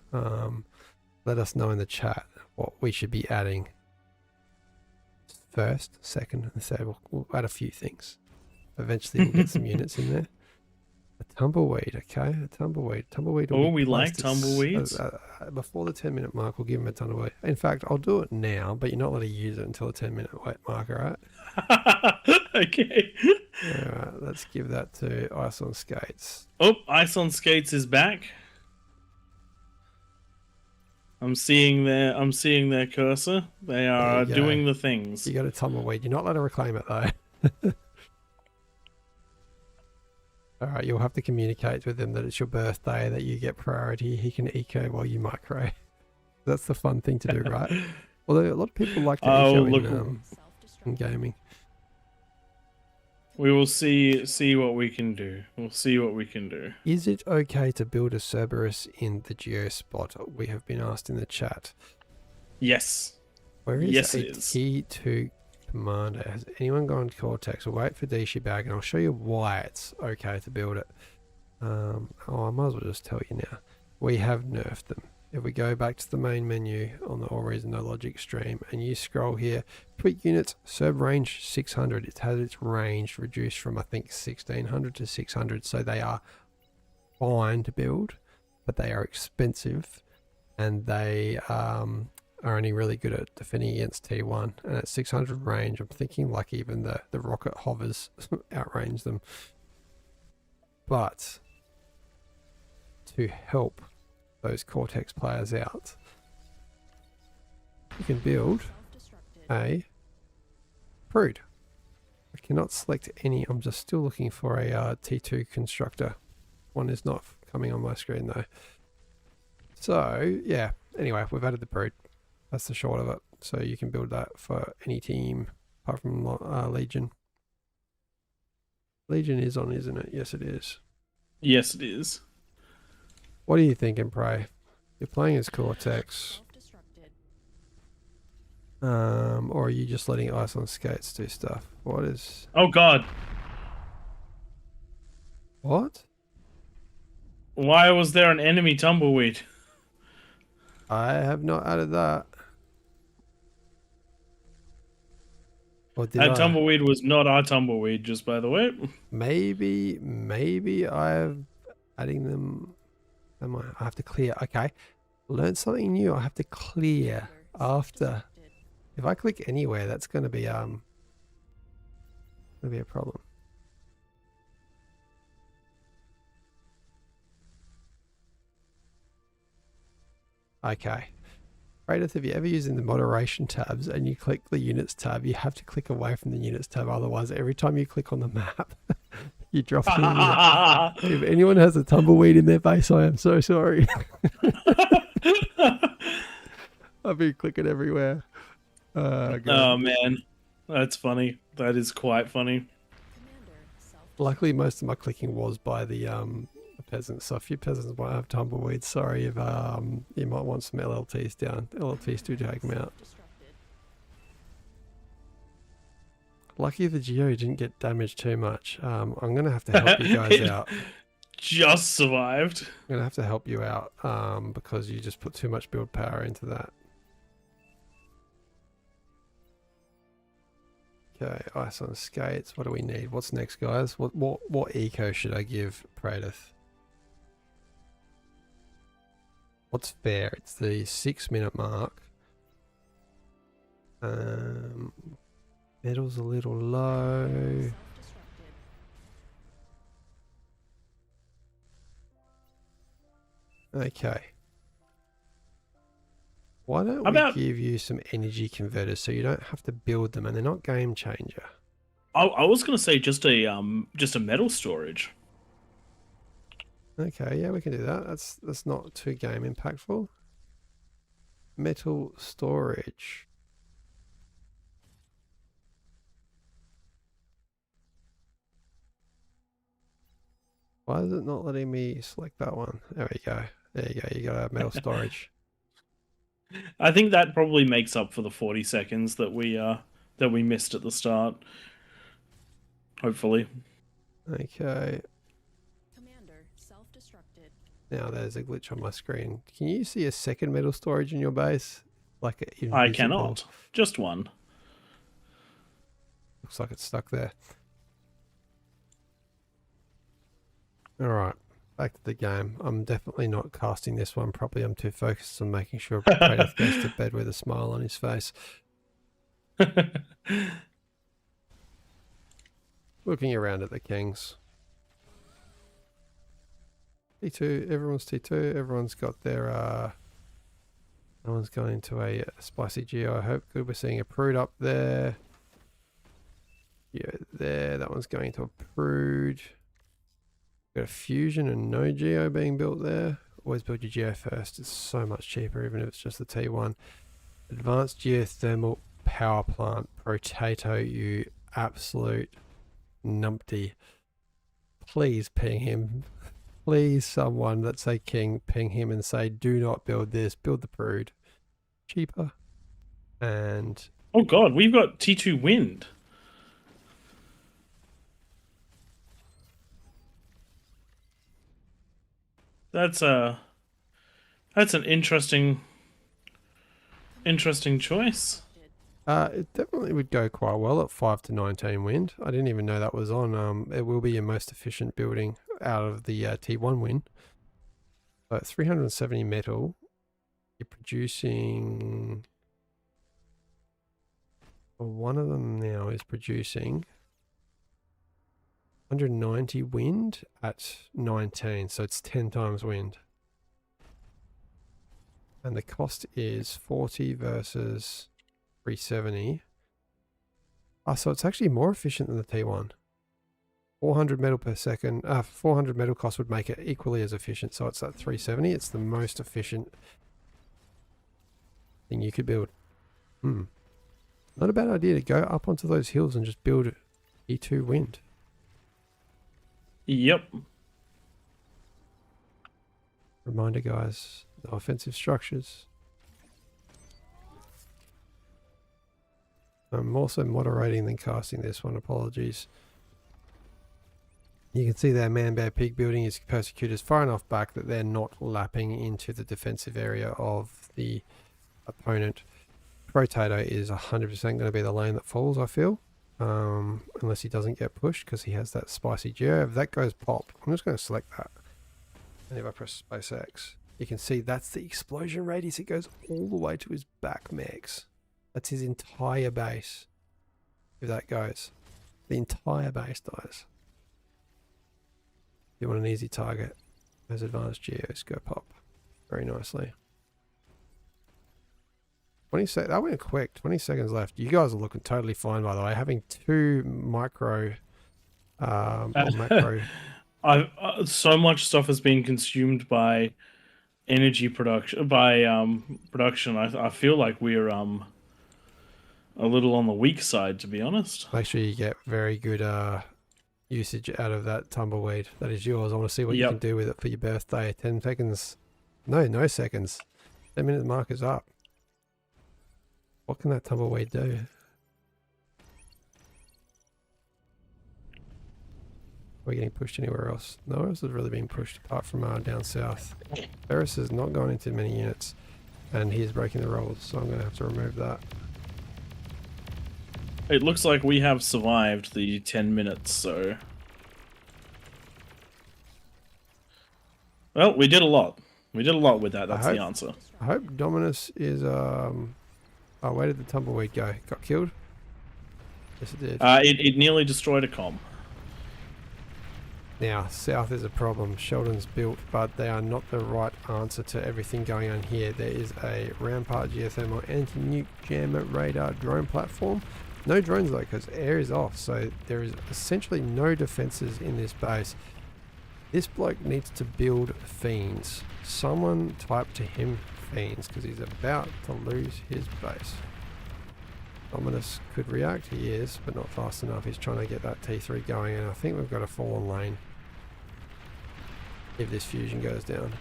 Speaker 2: Let us know in the chat what we should be adding first, second, and third. We'll add a few things. Eventually, we'll get some units in there. A tumbleweed, okay? A tumbleweed. Tumbleweed.
Speaker 3: Oh, we like tumbleweeds.
Speaker 2: Before the 10-minute mark, we'll give him a tumbleweed. In fact, I'll do it now, but you're not allowed to use it until the 10-minute mark, all right?
Speaker 3: Okay.
Speaker 2: All right, let's give that to Ice on Skates.
Speaker 3: Oh, Ice on Skates is back. I'm seeing their cursor. They are doing the things.
Speaker 2: You got a tumbleweed. You're not allowed to reclaim it though. All right, you'll have to communicate with him that it's your birthday, that you get priority. He can eco while you micro. That's the fun thing to do, right? Although a lot of people like to eco in gaming.
Speaker 3: We will see what we can do. We'll see what we can do.
Speaker 2: Is it okay to build a Cerberus in the Geo spot? We have been asked in the chat.
Speaker 3: Yes.
Speaker 2: Where is
Speaker 3: yes,
Speaker 2: a
Speaker 3: it is.
Speaker 2: T2 commander? Has anyone gone Cortex? We'll wait for DC bag and I'll show you why it's okay to build it. Oh, I might as well just tell you now. We have nerfed them. If we go back to the main menu on the AllReasonNoLogic stream and you scroll here, tweak units, serve range 600. It has its range reduced from I think 1600 to 600. So they are fine to build, but they are expensive and they are only really good at defending against T1. And at 600 range, I'm thinking like even the rocket hovers outrange them. But to help those Cortex players out, you can build a Brood. I cannot select any. I'm just still looking for a T2 constructor. One is not coming on my screen though. So yeah, anyway, we've added the Brood. That's the short of it. So you can build that for any team apart from Legion. Legion is on, isn't it? Yes, it is.
Speaker 3: Yes, it is.
Speaker 2: What are you thinking, Prey? You're playing as Cortex. Or are you just letting Ice on Skates do stuff? What is...
Speaker 3: Oh, God.
Speaker 2: What?
Speaker 3: Why was there an enemy tumbleweed?
Speaker 2: I have not added that. Or did
Speaker 3: That
Speaker 2: I?
Speaker 3: tumbleweed was not our tumbleweed, just by the way.
Speaker 2: Maybe I'm adding them... I have to clear. Okay. Learn something new. I have to clear after. If I click anywhere, that's going to be a problem. Okay. Radith, if you're ever using the moderation tabs and you click the units tab, you have to click away from the units tab. Otherwise, every time you click on the map, you drop to a unit. If anyone has a tumbleweed in their base, I am so sorry. I've been clicking everywhere.
Speaker 3: Oh man, that's funny. That is quite funny.
Speaker 2: Luckily, most of my clicking was by the peasants. So a few peasants might have tumbleweeds. Sorry if you might want some LLTs down. LLTs do take them out. Lucky the Geo didn't get damaged too much. I'm going to have to help you guys out.
Speaker 3: Just survived.
Speaker 2: I'm going to have to help you out because you just put too much build power into that. Okay, ice on skates. What do we need? What's next, guys? What eco should I give Pradith? What's fair? It's the 6-minute mark. Metal's a little low. Okay. Why don't we give you some energy converters so you don't have to build them and they're not game changer?
Speaker 3: I was gonna say just a metal storage.
Speaker 2: Okay, yeah, we can do that. That's not too game impactful. Metal storage. Why is it not letting me select that one? There we go. There you go. You got a metal storage.
Speaker 3: I think that probably makes up for the 40 seconds that we missed at the start. Hopefully.
Speaker 2: Okay.
Speaker 4: Commander, self-destructed.
Speaker 2: Now there's a glitch on my screen. Can you see a second metal storage in your base? Like invisible?
Speaker 3: I cannot. Just one.
Speaker 2: Looks like it's stuck there. Alright, back to the game. I'm definitely not casting this one properly. I'm too focused on making sure Kratos goes to bed with a smile on his face. Looking around at the kings. T2, everyone's T2, everyone's got their, no one's going into a spicy geo, I hope. Good, we're seeing a prude up there. Yeah, there, that one's going to a prude. Got a fusion and no geo being built there. Always build your geo first, it's so much cheaper even if it's just the T1. Advanced geothermal power plant, potato, you absolute numpty. Please ping him. Please, someone that's a king, ping him and say, do not build this, build the prude. Cheaper. And...
Speaker 3: oh god, we've got T2 wind. That's an interesting choice.
Speaker 2: It definitely would go quite well at 5 to 19 wind. I didn't even know that was on. It will be your most efficient building out of the T1 wind. So 370 metal. You're producing... well, one of them now is producing 190 wind at 19. So it's 10 times wind. And the cost is 40 versus 370. So it's actually more efficient than the T1. 400 metal per second. 400 metal cost would make it equally as efficient. So it's at 370. It's the most efficient thing you could build. Not a bad idea to go up onto those hills and just build E2 wind.
Speaker 3: Yep.
Speaker 2: Reminder, guys, no offensive structures. I'm also moderating than casting this one, apologies. You can see their man bear pig building his persecutors far enough back that they're not lapping into the defensive area of the opponent. Potato is 100% going to be the lane that falls, I feel. Unless he doesn't get pushed because he has that spicy geo. If that goes pop, I'm just going to select that. And if I press space X, you can see that's the explosion radius. It goes all the way to his back mechs. That's his entire base. If that goes, the entire base dies. If you want an easy target, those advanced geos go pop very nicely. 20 sec. That went quick. 20 seconds left. You guys are looking totally fine, by the way. Having 2 micro, or macro.
Speaker 3: So much stuff has been consumed by energy production, by production. I feel like we're a little on the weak side, to be honest.
Speaker 2: Make sure you get very good usage out of that tumbleweed. That is yours. I want to see what you can do with it for your birthday. 10 seconds. No seconds. 10-minute mark is up. What can that tumbleweed do? Are we getting pushed anywhere else? Nowhere else has really been pushed apart from down south. Ferris has not gone into many units, and he's breaking the rules, so I'm going to have to remove that.
Speaker 3: It looks like we have survived the 10 minutes, so... Well, we did a lot. We did a lot with that, that's the answer.
Speaker 2: I hope Dominus is, oh, where did the tumbleweed go? Got killed? Yes, it did.
Speaker 3: It nearly destroyed a comm.
Speaker 2: Now, south is a problem. Sheldon's built, but they are not the right answer to everything going on here. There is a Rampart geothermal anti-nuke jammer radar drone platform. No drones though, because air is off, so there is essentially no defenses in this base. This bloke needs to build fiends. Someone type to him fiends, because he's about to lose his base. Dominus could react, he is, but not fast enough. He's trying to get that T3 going, and I think we've got a fallen lane if this fusion goes down.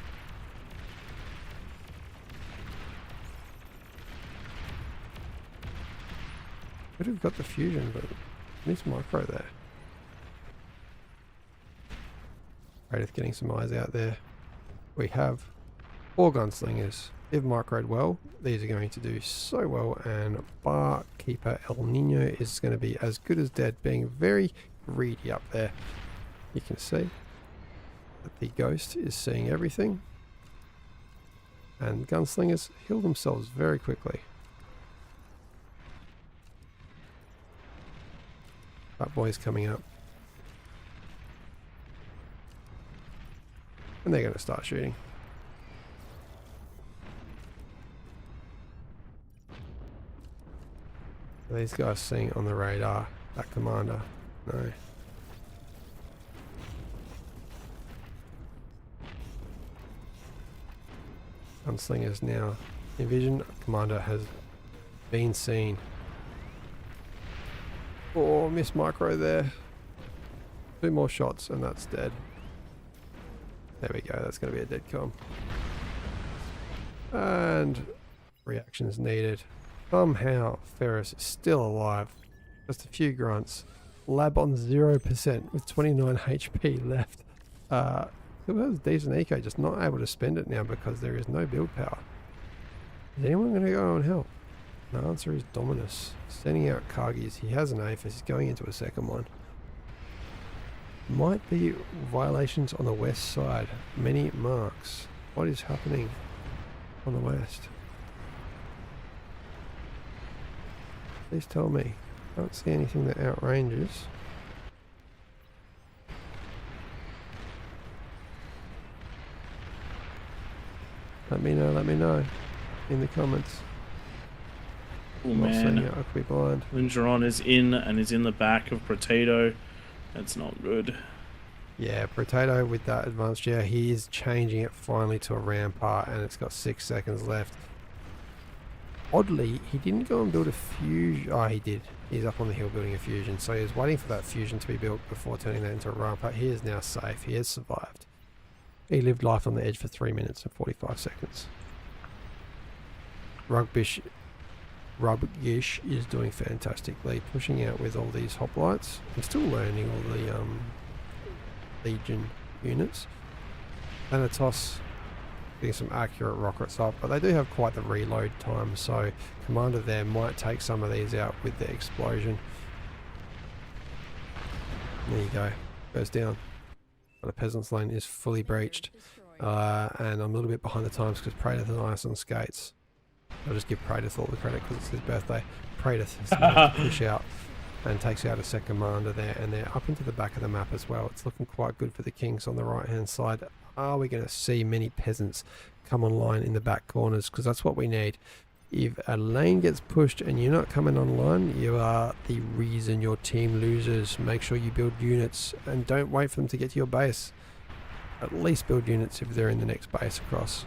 Speaker 2: Could have got the fusion, but missed micro there. Radith getting some eyes out there. We have 4 gunslingers. If microed well, these are going to do so well, and Barkeeper El Nino is going to be as good as dead, being very greedy up there. You can see that the ghost is seeing everything, and gunslingers heal themselves very quickly. That boy's coming up. And they're going to start shooting. Are these guys seeing on the radar that commander? No. Gunslingers now in vision. Commander has been seen. Oh, miss micro there. 2 more shots and that's dead. There we go, that's going to be a dead comm. And reactions needed. Somehow Ferris is still alive. Just a few grunts. Lab on 0% with 29 HP left. Still has decent eco, just not able to spend it now because there is no build power. Is anyone going to go and help? The answer is Dominus. Sending out Kargis. He has an APHIS. He's going into a second one. Might be violations on the west side. Many marks. What is happening on the west? Please tell me. Can't see anything that outranges. Let me know in the comments.
Speaker 3: Oh
Speaker 2: Not seeing
Speaker 3: man,
Speaker 2: it, I could be blind.
Speaker 3: Lingeron is in and is in the back of Potato. That's not good.
Speaker 2: Yeah, Potato with that advanced geo, he is changing it finally to a Rampart, and it's got 6 seconds left. Oddly, he didn't go and build a fusion. Oh, he did. He's up on the hill building a fusion, so he was waiting for that fusion to be built before turning that into a Rampart. He is now safe. He has survived. He lived life on the edge for 3 minutes and 45 seconds. Rugbish is doing fantastically, pushing out with all these hoplites. I'm still learning all the Legion units. Thanatos getting some accurate rockets up, but they do have quite the reload time, so Commander there might take some of these out with the explosion. There you go, goes down. But a Peasant's Lane is fully breached, and I'm a little bit behind the times because Praetor and Ice on skates. I'll just give Praetor all the credit because it's his birthday. Praetor has managed to push out and takes out a second commander there, and they're up into the back of the map as well. It's looking quite good for the Kings on the right hand side. Are we going to see many peasants come online in the back corners? Because that's what we need. If a lane gets pushed and you're not coming online, you are the reason your team loses. Make sure you build units and don't wait for them to get to your base. At least build units if they're in the next base across.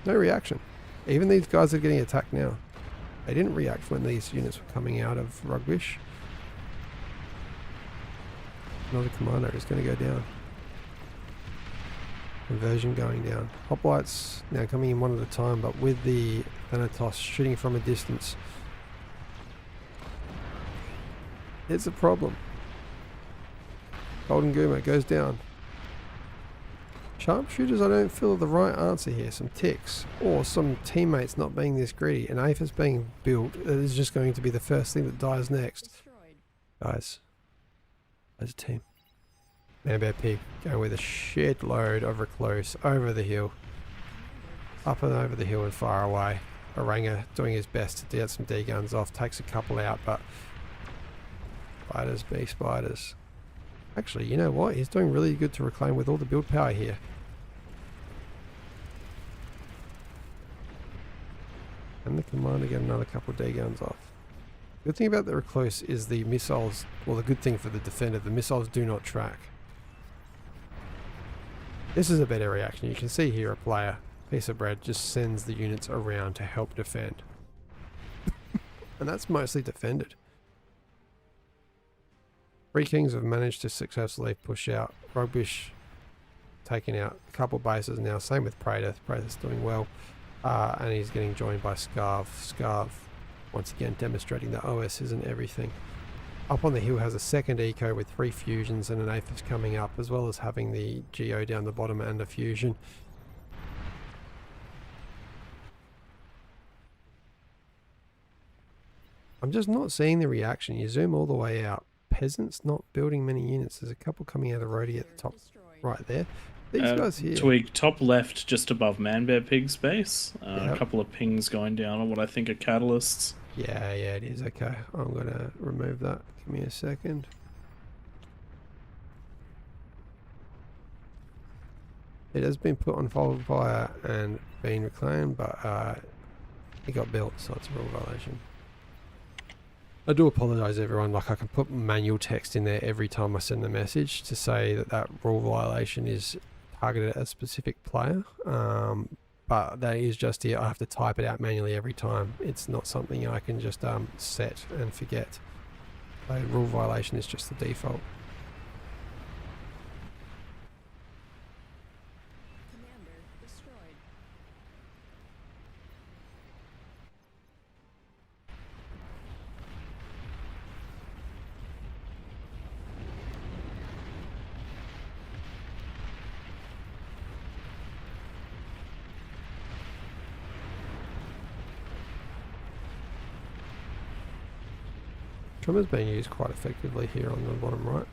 Speaker 2: No reaction. Even these guys are getting attacked now. They didn't react when these units were coming out of Rugbish. Another commander is going to go down. Conversion going down. Hoplites now coming in one at a time, but with the Thanatos shooting from a distance. It's a problem. Golden Guma goes down. Sharpshooters, I don't feel the right answer here. Some ticks, or some teammates not being this greedy. An AFIS being built is just going to be the first thing that dies next.
Speaker 4: Destroyed.
Speaker 2: Guys, as a team. Manbear Pig going with a shed load of Recluse over the hill. Up and over the hill and far away. Oranga doing his best to get some D guns off. Takes a couple out, but spiders be spiders. Actually, you know what? He's doing really good to reclaim with all the build power here. And the commander get another couple of D guns off. Good thing about the Recluse is the missiles, well, the good thing for the defender, the missiles do not track. This is a better reaction. You can see here a player, piece of bread, just sends the units around to help defend. And that's mostly defended. Three Kings have managed to successfully push out. Rugbish taking out a couple bases now. Same with Praetor. Praetor's doing well. And he's getting joined by Scarv. Scarv, once again, demonstrating that OS isn't everything. Up on the hill has a second eco with 3 fusions and an APHIS coming up, as well as having the Geo down the bottom and a fusion. I'm just not seeing the reaction. You zoom all the way out. Peasants not building many units. There's a couple coming out of Rhodey at the top right there. These guys here.
Speaker 3: Twig, top left, just above Manbear Pig's base.
Speaker 2: Yep.
Speaker 3: A couple of pings going down on what I think are catalysts.
Speaker 2: Yeah, it is. Okay, I'm going to remove that. Give me a second. It has been put on forward fire and been reclaimed, but it got built, so it's a rule violation. I do apologise everyone, like I can put manual text in there every time I send a message to say that that rule violation is targeted at a specific player, but that is just it. I have to type it out manually every time. It's not something I can just set and forget. So rule violation is just the default.
Speaker 4: Commander destroyed.
Speaker 2: Tremor's being used quite effectively here on the bottom right.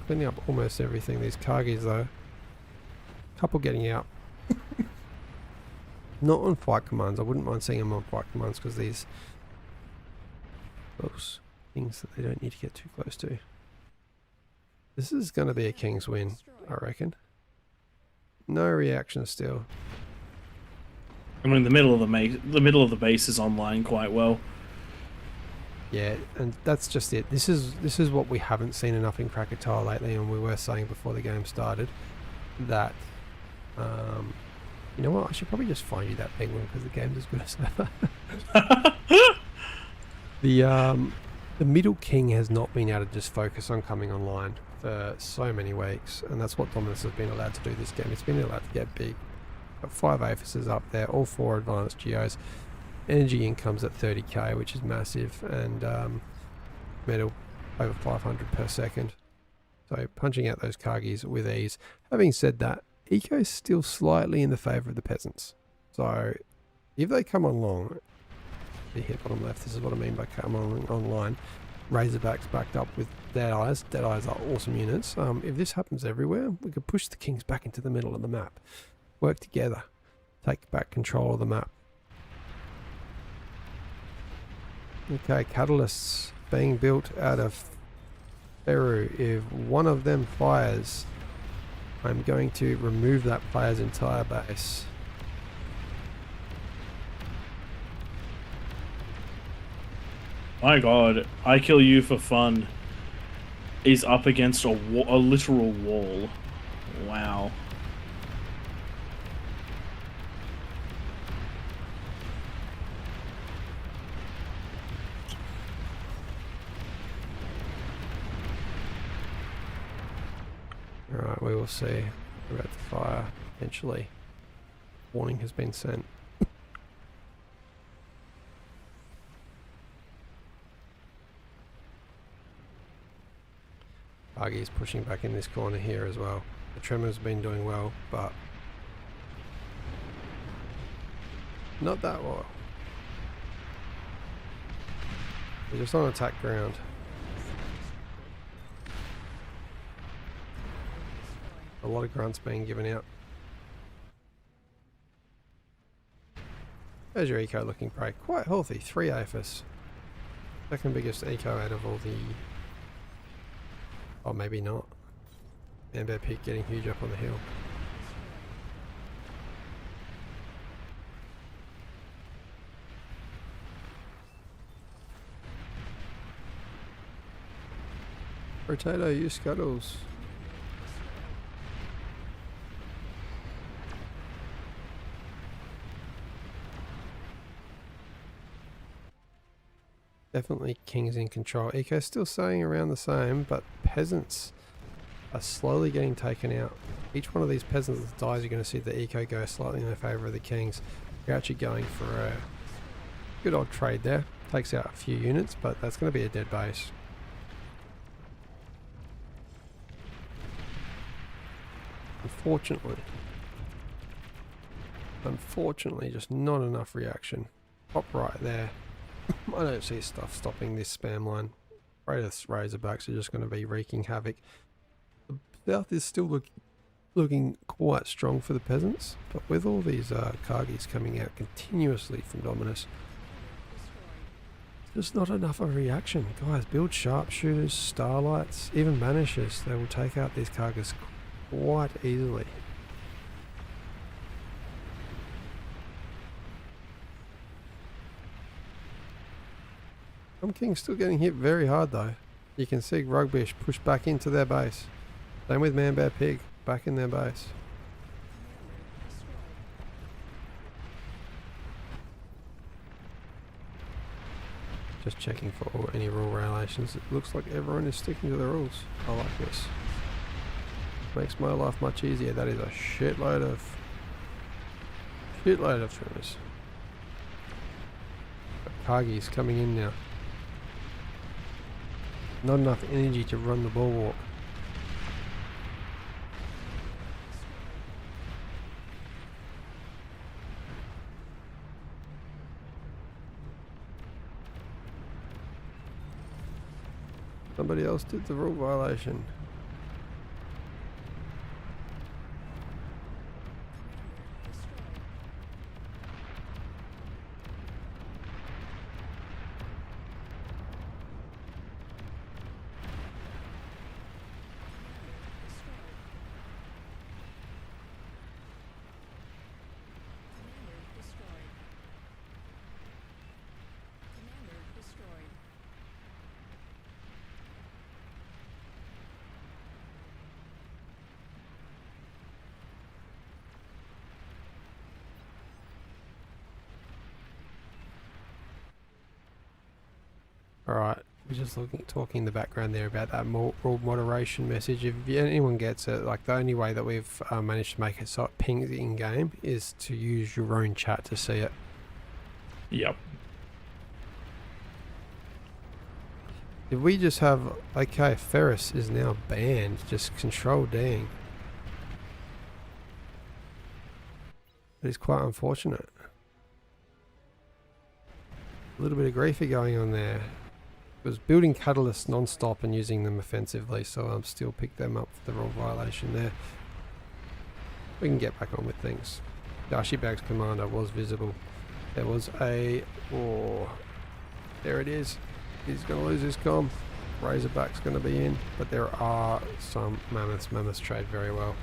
Speaker 2: Cleaning up almost everything. These Kargis though, couple getting out. Not on fight commands. I wouldn't mind seeing them on fight commands because these those things that they don't need to get too close to. This is going to be a King's win, I reckon. No reaction still.
Speaker 3: I mean, the middle of the base is online quite well.
Speaker 2: Yeah, and that's just it. This is what we haven't seen enough in Krakatoa lately, and we were saying before the game started that you know what, I should probably just find you that penguin because the game's as good as ever. The middle king has not been able to just focus on coming online for so many weeks, and that's what Dominus has been allowed to do this game. It's been allowed to get big. Got 5 APHISes up there, all 4 advanced geos. Energy income's at 30k, which is massive, and metal over 500 per second. So punching out those Kargis with ease. Having said that, eco's still slightly in the favour of the peasants. So if they come along, you hit bottom left, this is what I mean by come on online. Razorbacks backed up with Deadeyes. Deadeyes are awesome units. If this happens everywhere, we could push the Kings back into the middle of the map. Work together. Take back control of the map. Okay, catalysts being built out of Peru. If one of them fires, I'm going to remove that player's entire base.
Speaker 3: My god, I kill you for fun is up against a literal wall. Wow.
Speaker 2: Alright, we will see about the fire eventually. Warning has been sent. Buggy's pushing back in this corner here as well. The Tremor's have been doing well, but not that well. They're just on attack ground. A lot of grunts being given out. There's your eco looking prey. Quite healthy. 3 APHIS. Second biggest eco out of all the... Oh, maybe not. Amber Peak getting huge up on the hill. Potato, you scuttles. Definitely King's in control. Eco's still staying around the same, but peasants are slowly getting taken out. Each one of these peasants that dies, you're going to see the eco go slightly in favour of the Kings. We're actually going for a good old trade there. Takes out a few units, but that's going to be a dead base. Unfortunately, just not enough reaction. Pop right there. I don't see stuff stopping this spam line. Greatest Razorbacks are just going to be wreaking havoc. The south is still looking quite strong for the peasants, but with all these Kargis coming out continuously from Dominus, there's not enough of a reaction. Guys, build sharpshooters, starlights, even banishers. They will take out these Kargas quite easily. King's still getting hit very hard though. You can see Rugbish push back into their base. Same with Man Bear Pig, back in their base. Just checking for any rule violations. It looks like everyone is sticking to the rules. I like this. Makes my life much easier. That is a shitload of trimmers. Kargi's coming in now. Not enough energy to run the bulwark. Somebody else did the rule violation. Alright, we're just talking in the background there about that rule moderation message. If anyone gets it, like the only way that we've managed to make it so it pings in game is to use your own chat to see it.
Speaker 3: Yep.
Speaker 2: If we just have, okay, Ferris is now banned, just control Ding. It is quite unfortunate. A little bit of griefy going on there. Was building catalysts non-stop and using them offensively, so I'm still picked them up for the rule violation there. We can get back on with things. Dashi Bag's commander was visible. There was a... Oh, there it is. He's going to lose his comm. Razorback's going to be in, but there are some mammoths. Mammoths trade very well.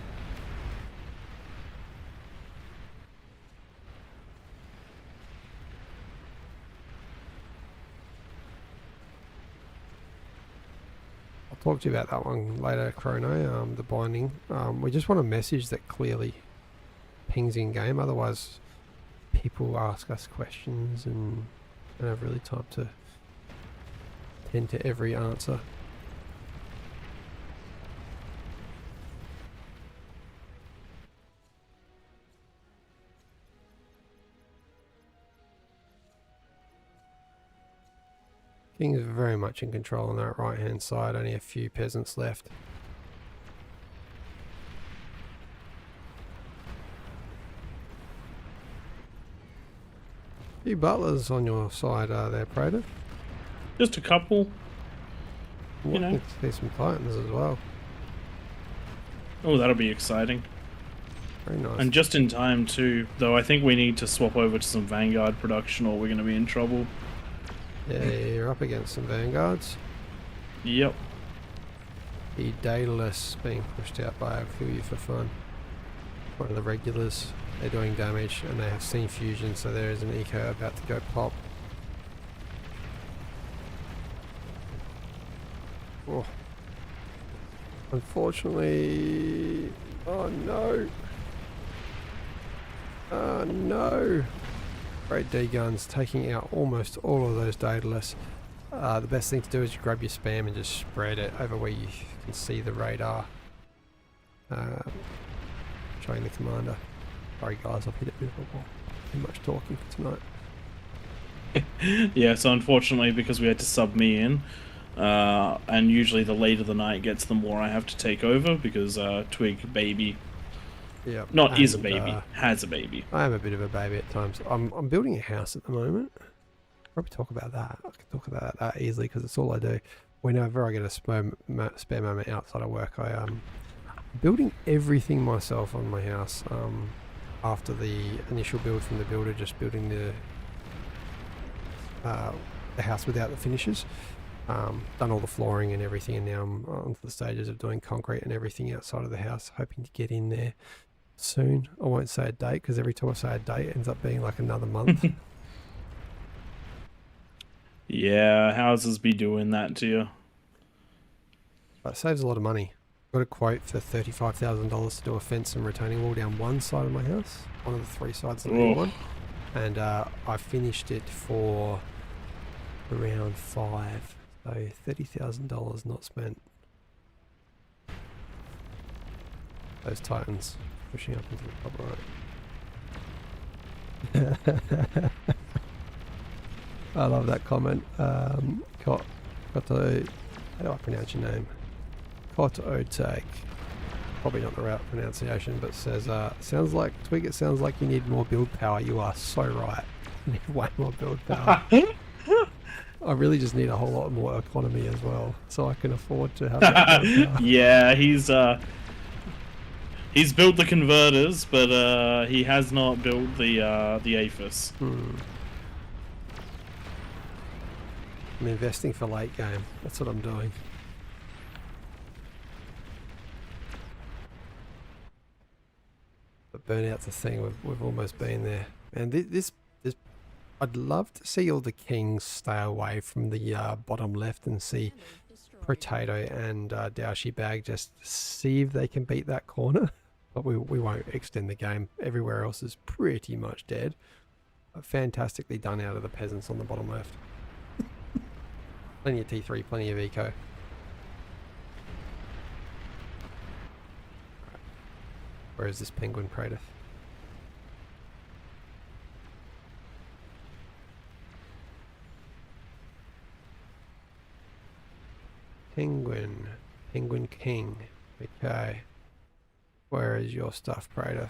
Speaker 2: talk to you about that one later, Chrono, the binding. We just want a message that clearly pings in game, otherwise people ask us questions and don't have really time to tend to every answer. King is very much in control on that right hand side, only a few peasants left. Few butlers on your side there, Prater.
Speaker 3: Just a couple.
Speaker 2: You
Speaker 3: know.
Speaker 2: see some titans as well.
Speaker 3: Oh, that'll be exciting.
Speaker 2: Very nice.
Speaker 3: And just in time too, though I think we need to swap over to some Vanguard production or we're going to be in trouble.
Speaker 2: Yeah, you're up against some vanguards.
Speaker 3: Yep.
Speaker 2: The Daedalus being pushed out by a Kill You for Fun. One of the regulars. They're doing damage and they have seen fusion, so there is an eco about to go pop. Oh. Unfortunately... Oh no! Oh no! Great D guns taking out almost all of those Daedalus. The best thing to do is you grab your spam and just spread it over where you can see the radar. Showing the commander. Sorry guys, I've hit it before. Too much talking for tonight.
Speaker 3: Yeah, so unfortunately because we had to sub me in, and usually the later the night gets the more I have to take over because Twig baby,
Speaker 2: Yeah,
Speaker 3: not is a baby, has a baby.
Speaker 2: I am a bit of a baby at times. I'm building a house at the moment. Probably talk about that. I can talk about that easily because it's all I do. Whenever I get a spare moment outside of work, I'm building everything myself on my house. After the initial build from the builder, just building the house without the finishes. Done all the flooring and everything, and now I'm on the stages of doing concrete and everything outside of the house, hoping to get in there soon. I won't say a date because every time I say a date it ends up being like another month.
Speaker 3: Yeah, houses be doing that to you.
Speaker 2: But it saves a lot of money. Got a quote for $35,000 to do a fence and retaining wall down one side of my house, one of the three sides of the one, and I finished it for around $5,000, so $30,000 not spent. Those titans pushing up into the top right. I love that comment. How do I pronounce your name? Kototek. Probably not the right pronunciation, but says, sounds like, Twig, it sounds like you need more build power. You are so right. You need way more build power. I really just need a whole lot more economy as well, so I can afford to have that build power.
Speaker 3: Yeah, he's built the converters, but he has not built the AFIS.
Speaker 2: I'm investing for late game. That's what I'm doing. But burnout's a thing. We've almost been there. And this I'd love to see all the kings stay away from the bottom left and see Potato and Daoshi Bag just see if they can beat that corner. But we won't extend the game. Everywhere else is pretty much dead. Fantastically done out of the peasants on the bottom left. Plenty of T3, plenty of eco. Where is this penguin Praetor? Penguin King. Okay. Where is your stuff, Praetor?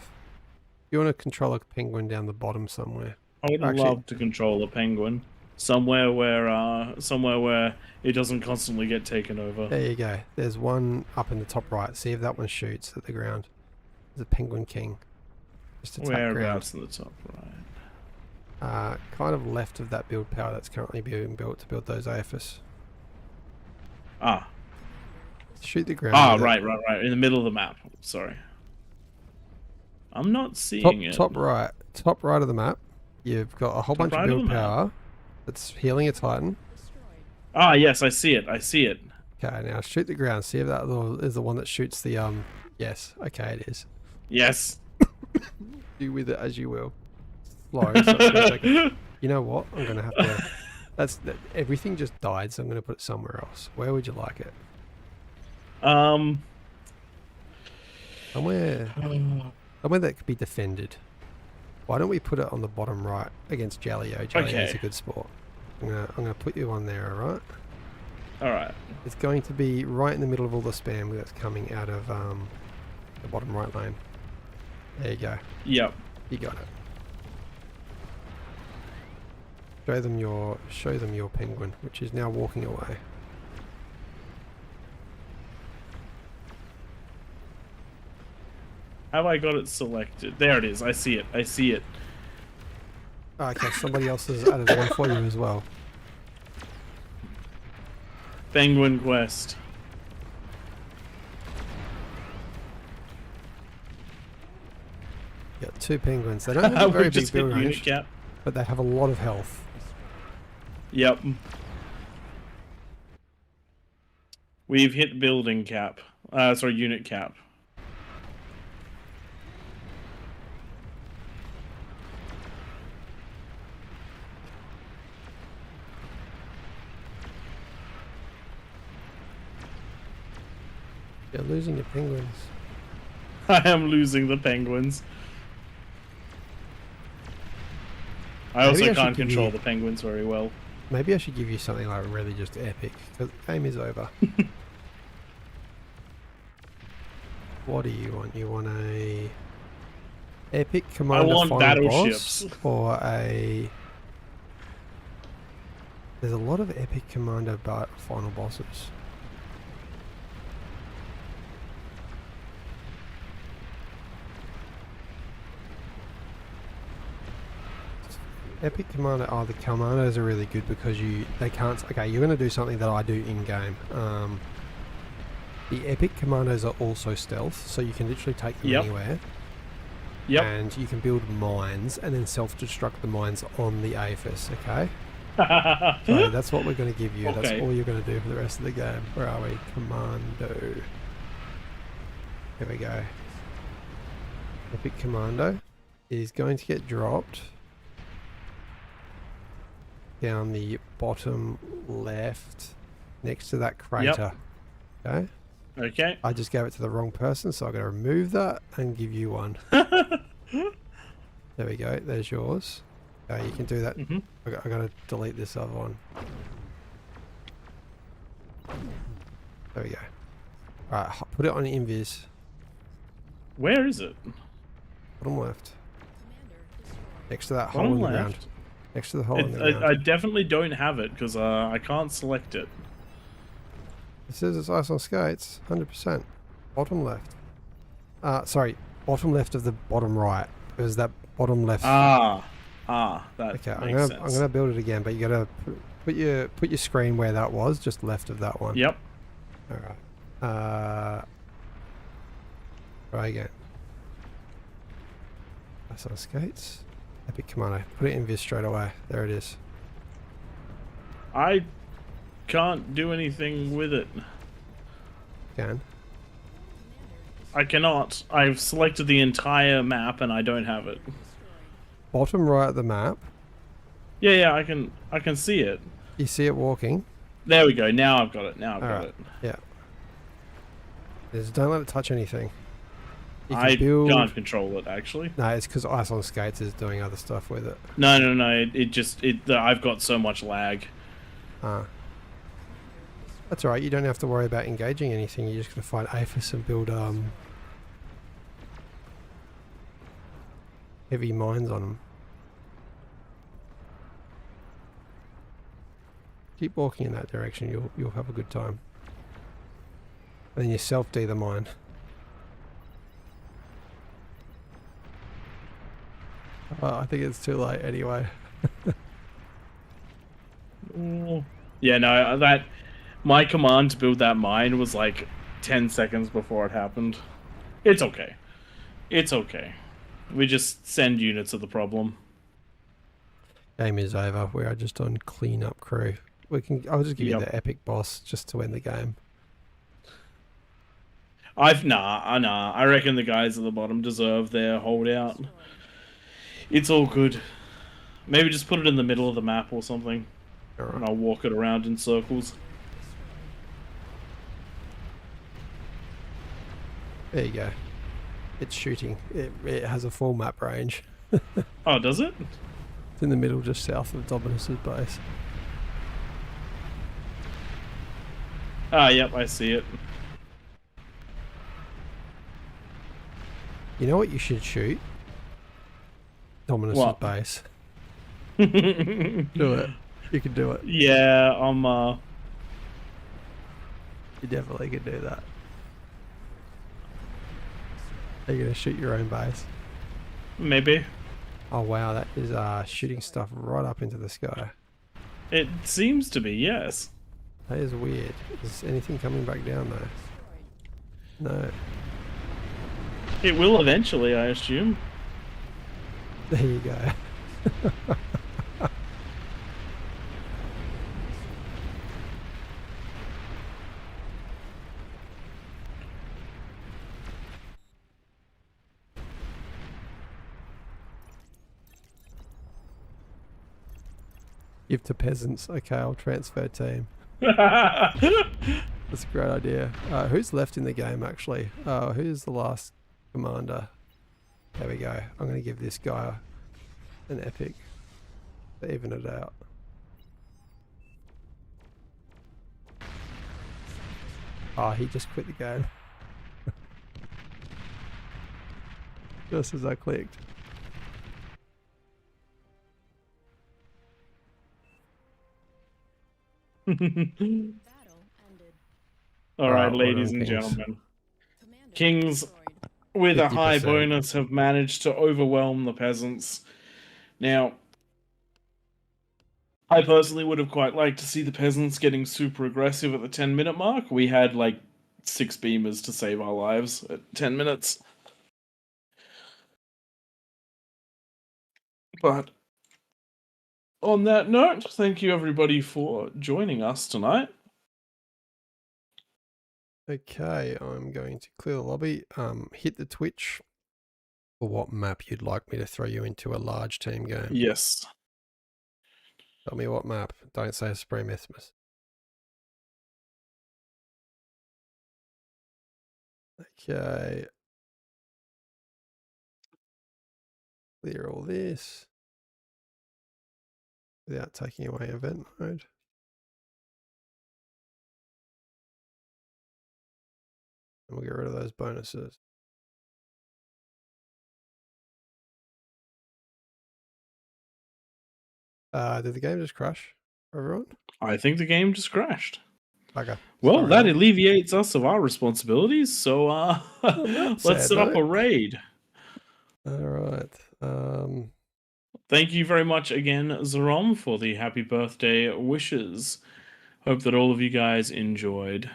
Speaker 2: You want to control a penguin down the bottom somewhere?
Speaker 3: I would love to control a penguin somewhere where it doesn't constantly get taken over.
Speaker 2: There you go. There's one up in the top right. See if that one shoots at the ground. There's a penguin king. Just attack
Speaker 3: Whereabouts in the top right?
Speaker 2: Kind of left of that build power that's currently being built to build those AFIS.
Speaker 3: Ah.
Speaker 2: Shoot the ground.
Speaker 3: Ah, right. In the middle of the map. Sorry. I'm not seeing it.
Speaker 2: Top right of the map. You've got a whole bunch of build power that's healing a Titan.
Speaker 3: Ah, yes, I see it.
Speaker 2: Okay, now shoot the ground. See if that is the one that shoots the Yes. Okay, it is.
Speaker 3: Yes.
Speaker 2: Do with it as you will. Slow. So it's gonna take you know what? I'm gonna have to. Everything just died, so I'm gonna put it somewhere else. Where would you like it? Somewhere that could be defended. Why don't we put it on the bottom right against Jaleo? Jaleo is a good sport. I'm gonna put you on there, alright?
Speaker 3: Alright.
Speaker 2: It's going to be right in the middle of all the spam that's coming out of the bottom right lane. There you go.
Speaker 3: Yep.
Speaker 2: You got it. Show them your penguin, which is now walking away.
Speaker 3: Have I got it selected? There it is. I see it. I see it.
Speaker 2: Oh, okay, somebody else has added one for you as well.
Speaker 3: Penguin quest.
Speaker 2: Got 2 penguins. They don't have a very big build range,
Speaker 3: cap.
Speaker 2: but they have a lot of health.
Speaker 3: Yep. We've hit building cap. Sorry, unit cap.
Speaker 2: You're losing your penguins.
Speaker 3: I am losing the penguins. I also can't control the penguins very well.
Speaker 2: Maybe I should give you something like really just epic, because the game is over. What do you want? You want a epic commander final
Speaker 3: battleships.
Speaker 2: boss, or a? There's a lot of epic commander final bosses. Epic commander. Oh, the commandos are really good because they can't. Okay, you're going to do something that I do in game. The epic commandos are also stealth, so you can literally take them anywhere.
Speaker 3: Yep.
Speaker 2: And you can build mines and then self-destruct the mines on the AFIS. Okay. So that's what we're going to give you.
Speaker 3: Okay.
Speaker 2: That's all you're going to do for the rest of the game. Where are we? Commando. Here we go. Epic commando is going to get dropped down the bottom left next to that crater. Okay.
Speaker 3: Okay.
Speaker 2: I just gave it to the wrong person, so I'm going to remove that and give you one. There we go. There's yours. Okay, you can do that. I got to delete this other one. There we go. Alright, put it on invis.
Speaker 3: Where is it?
Speaker 2: Bottom left. Next to that hole
Speaker 3: Bottom
Speaker 2: in the
Speaker 3: left?
Speaker 2: ground. Next to the hole in the ground.
Speaker 3: I definitely don't have it because I can't select it.
Speaker 2: It says it's ice on skates, 100%. Bottom left. Sorry, bottom left of the bottom right. It was that bottom left.
Speaker 3: That
Speaker 2: Okay,
Speaker 3: makes sense.
Speaker 2: I'm gonna build it again, but you gotta put your screen where that was, just left of that one.
Speaker 3: Yep.
Speaker 2: All right. Try again. Ice on skates. Epic commando. Put it in vis straight away. There it is.
Speaker 3: I can't do anything with it.
Speaker 2: Can.
Speaker 3: I cannot. I've selected the entire map and I don't have it.
Speaker 2: Bottom right of the map.
Speaker 3: Yeah, I can see it.
Speaker 2: You see it walking.
Speaker 3: There we go. Now I've got it. Now I've
Speaker 2: All
Speaker 3: got
Speaker 2: right.
Speaker 3: it.
Speaker 2: Yeah. Don't let it touch anything. You can
Speaker 3: I
Speaker 2: build...
Speaker 3: can't control it actually.
Speaker 2: No, it's because Ice on Skates is doing other stuff with it.
Speaker 3: No. I've got so much lag.
Speaker 2: That's alright, you don't have to worry about engaging anything, you're just going to find APHIS and build heavy mines on them. Keep walking in that direction, you'll have a good time. And then you self-D the mine. I think it's too late anyway.
Speaker 3: Yeah, no, my command to build that mine was like 10 seconds before it happened. It's okay. It's okay. We just send units to the problem.
Speaker 2: Game is over. We are just on clean up crew. I'll just give you the epic boss just to end the game.
Speaker 3: Nah. I reckon the guys at the bottom deserve their holdout.
Speaker 4: Destroyed.
Speaker 3: It's all good. Maybe just put it in the middle of the map or something,
Speaker 2: All
Speaker 3: and
Speaker 2: right.
Speaker 3: I'll walk it around in circles.
Speaker 4: Destroyed.
Speaker 2: There you go. It's shooting. It has a full map range.
Speaker 3: Oh, does it?
Speaker 2: It's in the middle, just south of Dominus's base.
Speaker 3: Ah, yep, I see it.
Speaker 2: You know what you should shoot? Dominus's
Speaker 3: What?
Speaker 2: base.
Speaker 3: Do
Speaker 2: Do it. You can do it.
Speaker 3: Yeah,
Speaker 2: You definitely can do that. Are you going to shoot your own base?
Speaker 3: maybe.
Speaker 2: Oh wow, that is shooting stuff right up into the sky.
Speaker 3: It seems to be, yes.
Speaker 2: That is weird. Is anything coming back down though? No.
Speaker 3: It will eventually, I assume.
Speaker 2: There you go. Give to peasants. Okay, I'll transfer team. That's a great idea. Who's left in the game actually? Who's the last commander? There we go. I'm going to give this guy an epic to even it out. Oh, he just quit the game. Just as I clicked.
Speaker 4: Battle ended.
Speaker 3: All right,
Speaker 2: well
Speaker 3: ladies
Speaker 2: done,
Speaker 3: and
Speaker 2: Kings.
Speaker 3: gentlemen.
Speaker 4: Commander
Speaker 3: Kings
Speaker 4: destroyed.
Speaker 3: with a high
Speaker 2: 50%.
Speaker 3: bonus have managed to overwhelm the peasants. Now, I personally would have quite liked to see the peasants getting super aggressive at the 10-minute mark. We had like 6 beamers to save our lives at 10 minutes. But on that note, thank you everybody for joining us tonight.
Speaker 2: Okay, I'm going to clear the lobby. Hit the Twitch for what map you'd like me to throw you into a large team game.
Speaker 3: Yes.
Speaker 2: Tell me what map. Don't say Supreme Isthmus. Okay. Clear all this without taking away event mode. And we'll get rid of those bonuses. Did the game just crash, everyone?
Speaker 3: I think the game just crashed.
Speaker 2: Okay.
Speaker 3: Well,
Speaker 2: Sorry,
Speaker 3: that
Speaker 2: all.
Speaker 3: alleviates us of our responsibilities, so
Speaker 2: On that
Speaker 3: let's
Speaker 2: sad
Speaker 3: set up a
Speaker 2: note.
Speaker 3: raid.
Speaker 2: All right.
Speaker 3: Thank you very much again, Zerom, for the happy birthday wishes. Hope that all of you guys enjoyed.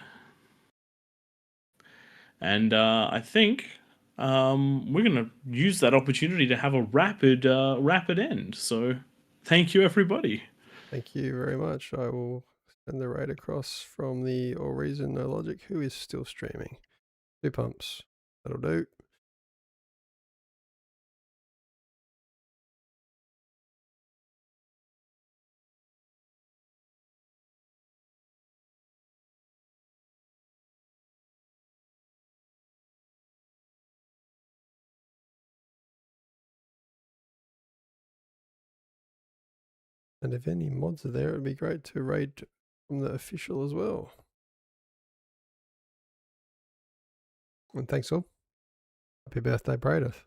Speaker 3: And I think we're going to use that opportunity to have a rapid end. So thank you, everybody.
Speaker 2: Thank you very much. I will send the raid across from the AllReasonNoLogic, who is still streaming. 2 pumps. That'll do. And if any mods are there, it'd be great to raid from the official as well. And thanks all. Happy birthday, Bradith.